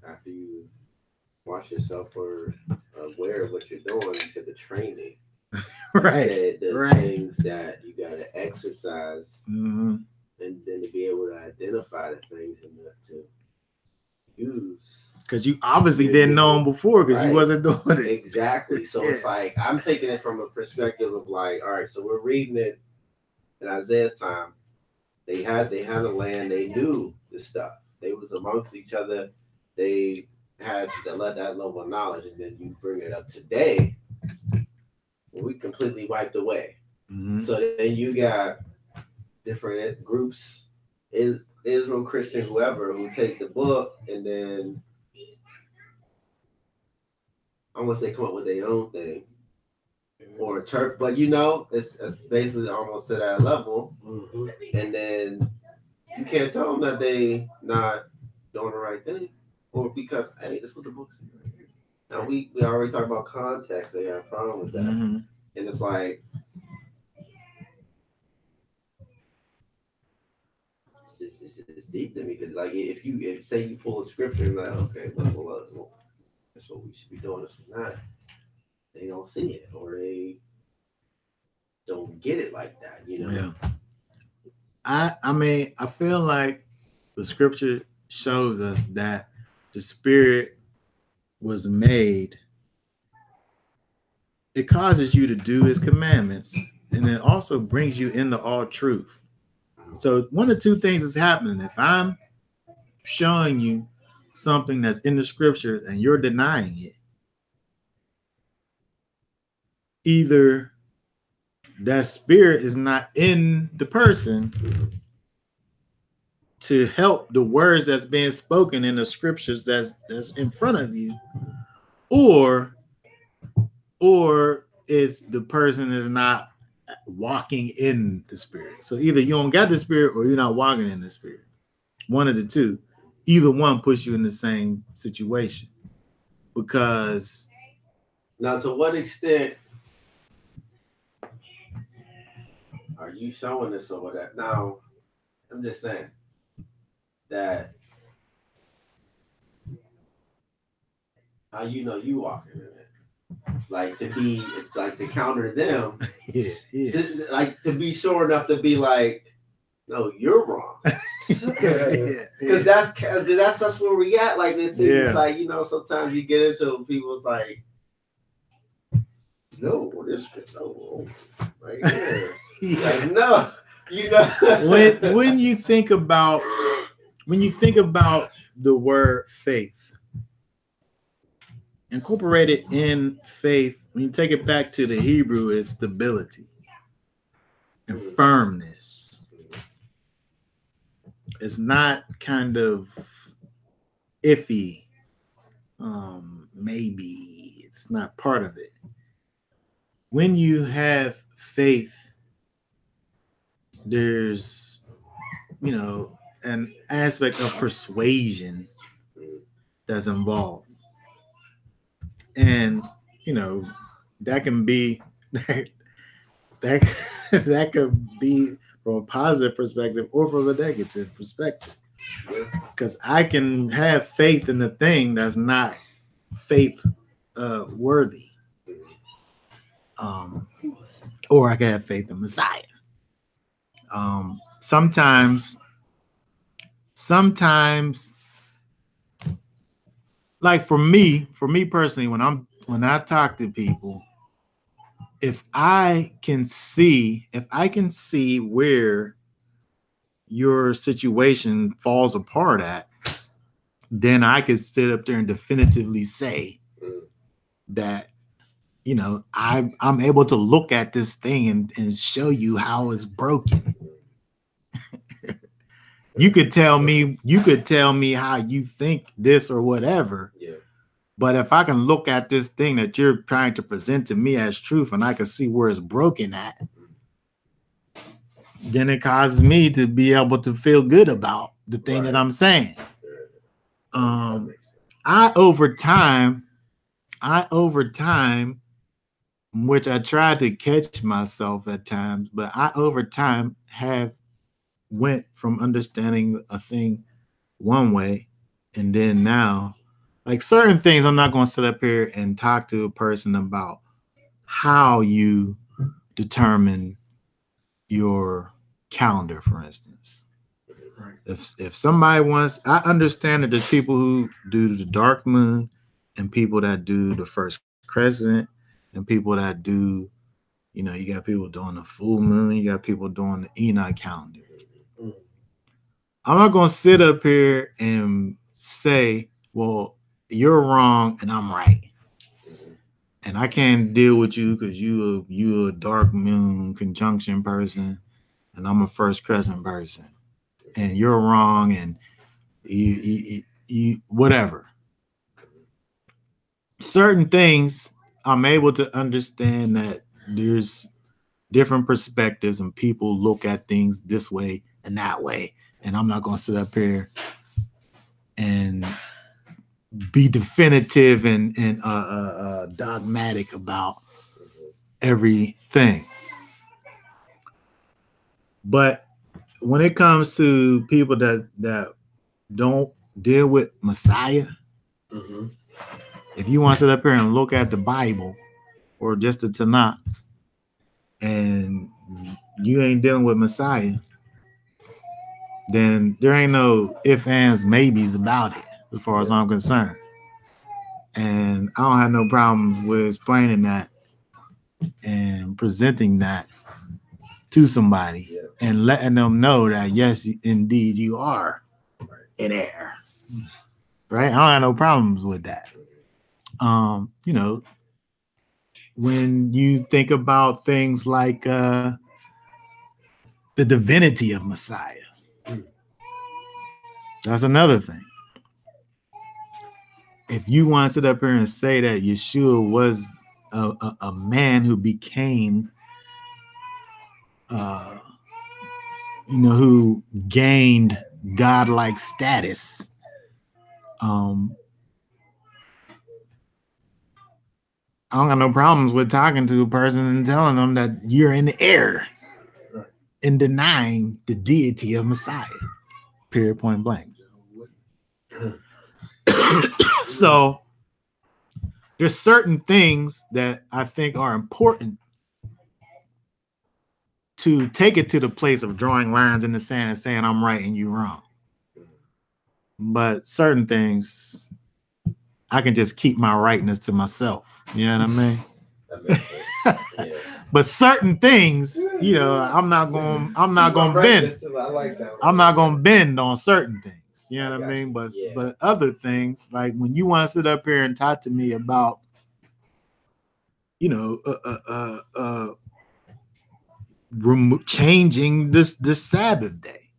B: after you wash yourself or aware of what you're doing, you said the training.
A: Right.
B: You said the things that you got to exercise, and then to be able to identify the things and to use.
A: Because you obviously didn't know them before because you wasn't doing it.
B: Exactly. So it's like, I'm taking it from a perspective of like, all right, so we're reading it in Isaiah's time. They had a land, they knew this stuff. They was amongst each other. They had that level of knowledge, and then you bring it up today we completely wiped away.
A: Mhm.
B: So then you got different groups, Israel, Christian, whoever, who take the book and then I want to say come up with their own thing or interpret. But it's basically almost to that level.
C: Mm-hmm.
B: And then you can't tell them that they not doing the right thing, or because hey, this is what the book says right here. Now we already talked about context. They have a problem with that,
A: Mhm.
B: and it's like it's deep to me because like if say you pull a scripture and like okay, well, that's what we should be doing. This is not. They don't see it or they don't get it like that.
A: Yeah. I mean, I feel like the scripture shows us that the spirit was made. It causes you to do his commandments, and it also brings you into all truth. So one of two things is happening. If I'm showing you something that's in the scripture and you're denying it, either that spirit is not in the person to help the words that's being spoken in the scriptures that's in front of you, or it's the person is not walking in the spirit. So either you don't got the spirit or you're not walking in the spirit. One of the two. Either one puts you in the same situation. Because
B: now, to what extent are you showing this or whatever? Now, I'm just saying that how you walking in it. Like it's like to counter them.
A: yeah.
B: To be sure enough to be like, no, you're wrong. Because that's where we at. Like it seems like sometimes you get into people's like, no, this right here. Like no,
A: when you think about the word faith, incorporated in faith, when you take it back to the Hebrew, is stability and firmness. It's not kind of iffy. Maybe it's not part of it. When you have faith, there's an aspect of persuasion that's involved, and that can be that could be from a positive perspective or from a negative perspective, because I can have faith in the thing that's not faith worthy, or I can have faith in Messiah. Sometimes like for me personally, when I talk to people, if I can see where your situation falls apart at, then I could sit up there and definitively say that I'm able to look at this thing and show you how it's broken. You could tell me how you think this or whatever.
B: Yeah.
A: But if I can look at this thing that you're trying to present to me as truth and I can see where it's broken at, then it causes me to be able to feel good about the thing that I'm saying. I over time, which I try to catch myself at times, but I over time have went from understanding a thing one way, and then now, like certain things, I'm not going to sit up here and talk to a person about how you determine your calendar, for instance.
C: Right.
A: If somebody wants, I understand that there's people who do the dark moon and people that do the first crescent and people that do, you got people doing the full moon, you got people doing the Enoch calendar. I'm not going to sit up here and say, well, you're wrong and I'm right. and I can't deal with you because you a dark moon conjunction person, and I'm a first crescent person, and you're wrong, and you whatever. Certain things I'm able to understand that there's different perspectives and people look at things this way and that way, and I'm not going to sit up here and be definitive and dogmatic about everything. But when it comes to people that don't deal with Messiah, if you want to sit up here and look at the Bible or just the Tanakh, and you ain't dealing with Messiah, then there ain't no ifs, ands, maybes about it, as far as I'm concerned. And I don't have no problem with explaining that and presenting that to somebody and letting them know that, yes, indeed, you are in error. Right? I don't have no problems with that. You know, when you think about things like the divinity of Messiah, that's another thing. If you want to sit up here and say that Yeshua was a man who became, who gained godlike status, I don't got no problems with talking to a person and telling them that you're in the error in denying the deity of Messiah. Period, point blank. So there's certain things that I think are important to take it to the place of drawing lines in the sand and saying I'm right and you wrong. But certain things, I can just keep my rightness to myself. You know what I mean? But certain things, I'm not going to bend. I'm not going to bend on certain things. You know what I mean? But other things, like when you want to sit up here and talk to me about, changing this Sabbath day.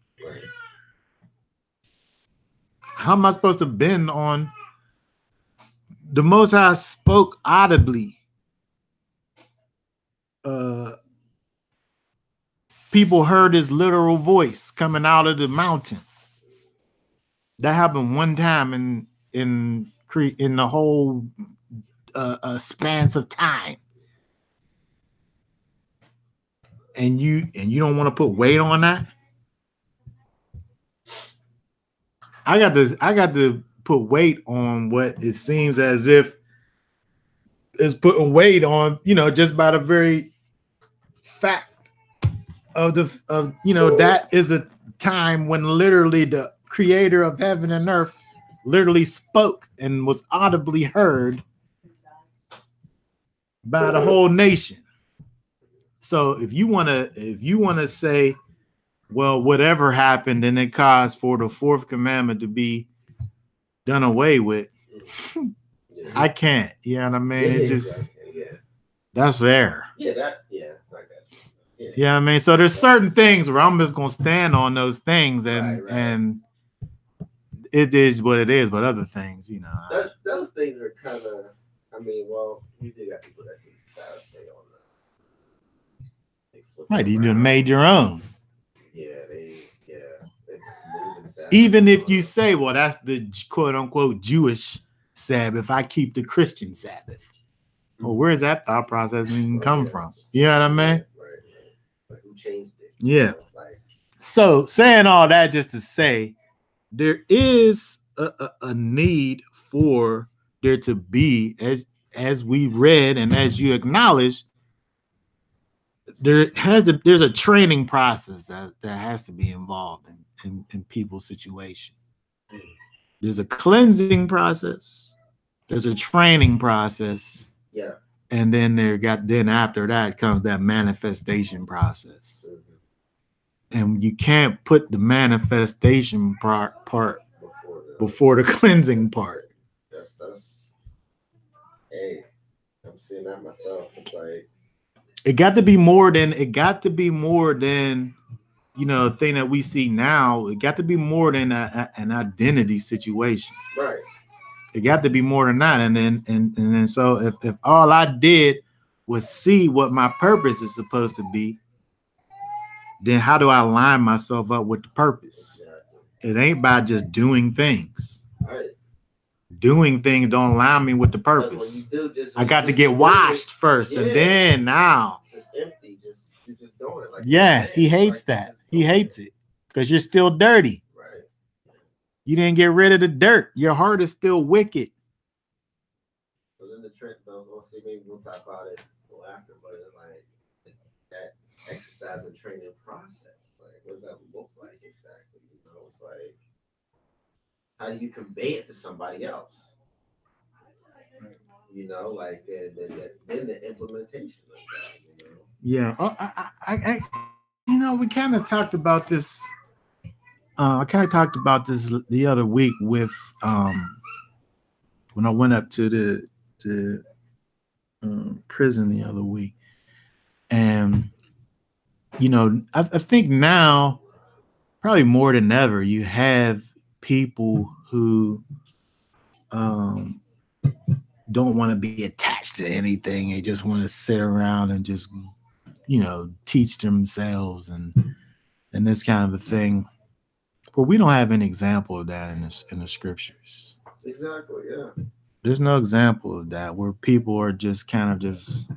A: How am I supposed to bend on the Most High spoke audibly? People heard his literal voice coming out of the mountain. That happened one time in the whole span of time. And you don't want to put weight on that? I got to put weight on what it seems as if is putting weight on, just by the very fact of that is a time when literally the creator of heaven and earth literally spoke and was audibly heard by the whole nation. So if you want to say, well, whatever happened and it caused for the fourth commandment to be done away with, I can't. You know what I mean? It's just that's error. Yeah, I mean, so there's certain things where I'm just gonna stand on those things, and it is what it is. But other things,
B: those things are kind of. I mean, well, you do got people that do Sabbath day on the.
A: Right, you done made your own.
B: Yeah,
A: even if you say, well, that's the quote unquote Jewish Sabbath, I keep the Christian Sabbath. Well, where's that thought process even come from? You know what I mean?
B: Right. Like, who changed it?
A: Yeah. So saying all that just to say, there is a need for there to be, as we read and as you acknowledge, there's a training process that has to be involved in people's situation. There's a cleansing process. There's a training process.
B: Yeah.
A: And then then after that comes that manifestation process. And you can't put the manifestation part before the cleansing part.
B: That's hey, I'm serious. seeing that myself. It's like
A: it got to be more than a thing that we see now. It got to be more than an identity situation.
B: right.
A: It got to be more than that. And then so if all I did was see what my purpose is supposed to be, then how do I line myself up with the purpose?
B: Exactly.
A: It ain't by just doing things.
B: Right.
A: Doing things don't align me with the purpose. I got to get washed first, and then now.
B: It's just empty. You're just doing it. Like
A: He hates that. He hates it because you're still dirty.
B: Right.
A: You didn't get rid of the dirt. Your heart is still wicked.
B: So then the trend, we'll see. Maybe we'll talk about it after, but like that exercise and training process. Like, what does that look like exactly? It's like, how do you convey it to somebody else? Like then the implementation of that.
A: Yeah. We kind of talked about this. I kind of talked about this the other week with when I went up to the prison the other week, and I think now probably more than ever you have people who don't want to be attached to anything. They just want to sit around and just teach themselves and this kind of a thing. But we don't have any example of that in the scriptures.
B: Exactly, yeah.
A: There's no example of that where people are just kind of just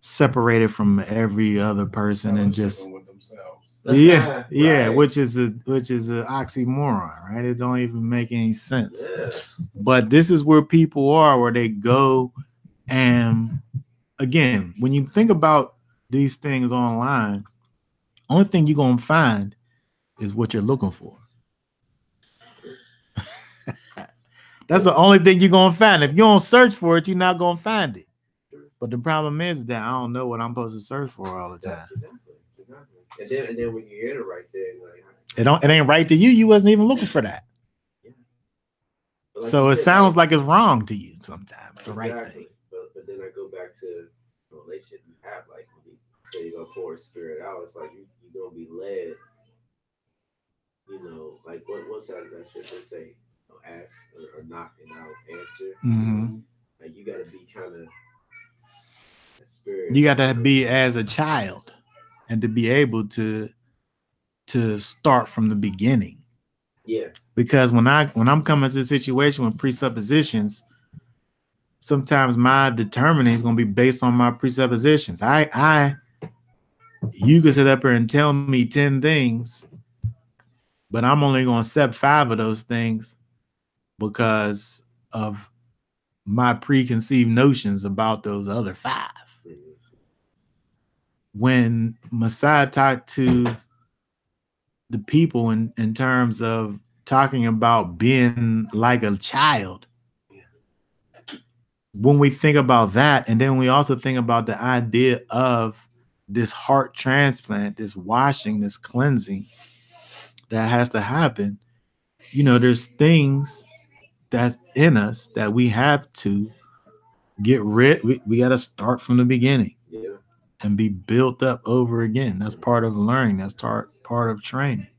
A: separated from every other person and just
E: with themselves.
A: Yeah,
B: Right.
A: which is a oxymoron, right? It don't even make any sense.
B: Yeah.
A: But this is where people are, where they go, and again, when you think about these things online, only thing you're gonna find is what you're looking for. That's the only thing you're gonna find. If you don't search for it, you're not gonna find it. But the problem is that I don't know what I'm supposed to search for all the time.
B: Exactly. And then when you hear the right thing, like
A: it ain't right to you. You wasn't even looking for that.
B: Yeah. Like
A: So it sounds like it's wrong to you sometimes. The right thing.
B: But then I go back to the relationship you have. Like when you say you're gonna pour a spirit out, it's like you're gonna be led. Like what's that scripture say? Ask or knock and I'll answer.
A: Mm-hmm.
B: Like you gotta be kind of spirit.
A: You got to be as a child and to be able to start from the beginning.
B: Yeah.
A: Because when I'm coming to a situation with presuppositions, sometimes my determining is going to be based on my presuppositions. You could sit up here and tell me 10 things, but I'm only going to accept 5 of those things because of my preconceived notions about those other 5. When Messiah talked to the people in terms of talking about being like a child, when we think about that, and then we also think about the idea of this heart transplant, this washing, this cleansing that has to happen, there's things that's in us that we have to get rid. We got to start from the beginning.
B: Yeah.
A: And be built up over again. That's part of learning. That's part of training.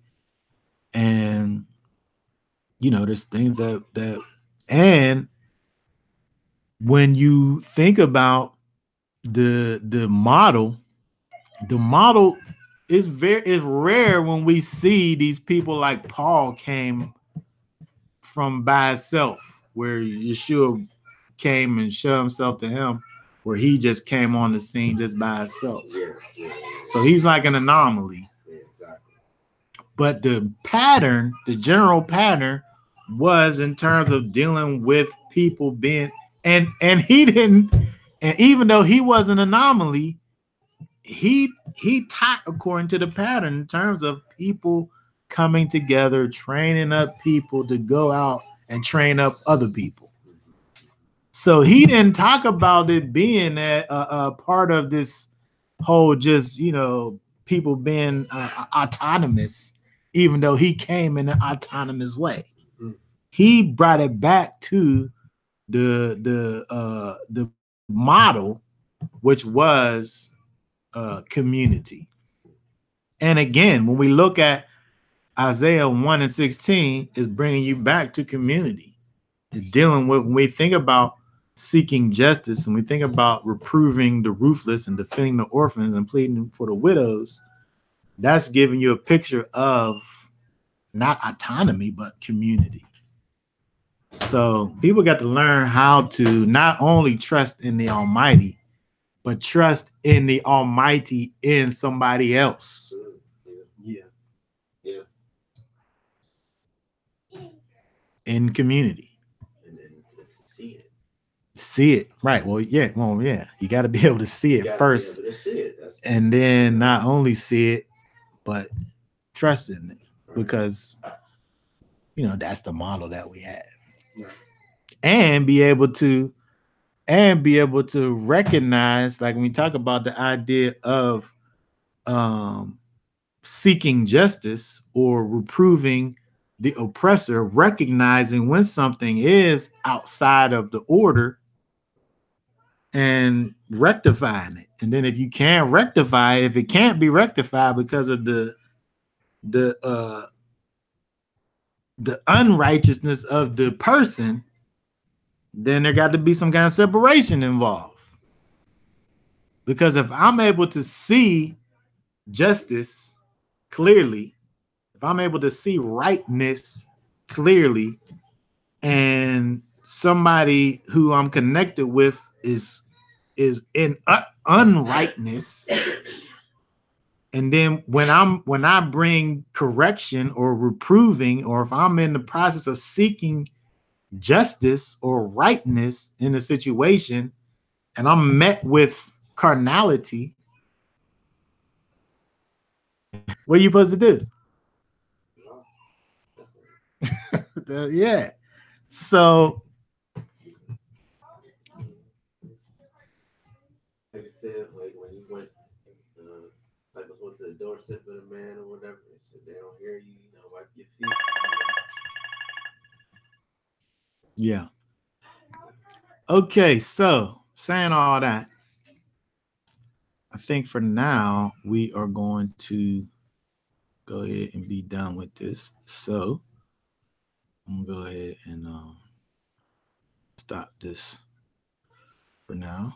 A: And there's things that and when you think about the model is rare when we see these people like Paul came from by himself, where Yeshua came and showed himself to him, where he just came on the scene just by himself.
B: Yeah.
A: So he's like an anomaly.
B: Yeah, exactly.
A: But the general pattern was in terms of dealing with people being, and he didn't, and even though he was an anomaly, he taught according to the pattern in terms of people coming together, training up people to go out and train up other people. So he didn't talk about it being a part of this whole just, people being autonomous, even though he came in an autonomous way. He brought it back to the model, which was community. And again, when we look at Isaiah 1 and 16, is bringing you back to community. It's dealing with, when we think about seeking justice and we think about reproving the ruthless and defending the orphans and pleading for the widows, that's giving you a picture of not autonomy, but community. So people got to learn how to not only trust in the Almighty, but trust in the Almighty in somebody else.
C: Yeah.
B: Yeah.
A: In community.
B: And then see it.
A: See it. Right. Well, yeah. Well, yeah. You got to be able to see it first.
B: Be able to see it.
A: And then not only see it, but trust in it. Right. Because, you know, that's the model that we have.
C: Right.
A: And be able to recognize, like when we talk about the idea of seeking justice or reproving the oppressor, recognizing when something is outside of the order and rectifying it. And then if you can't rectify it, if it can't be rectified because of the unrighteousness of the person, then there got to be some kind of separation involved. Because if I'm able to see justice clearly, if I'm able to see rightness clearly, and somebody who I'm connected with is in unrightness, and then when I bring correction or reproving, or if I'm in the process of seeking justice or rightness in a situation, and I'm met with carnality, what are you supposed to do? Yeah. So,
B: like I said, like when you went, like was went to the doorstep of the man or whatever, they said they don't hear you, you know, wipe your feet.
A: Yeah. Okay, so saying all that, I think for now we are going to go ahead and be done with this. So I'm gonna go ahead and stop this for now.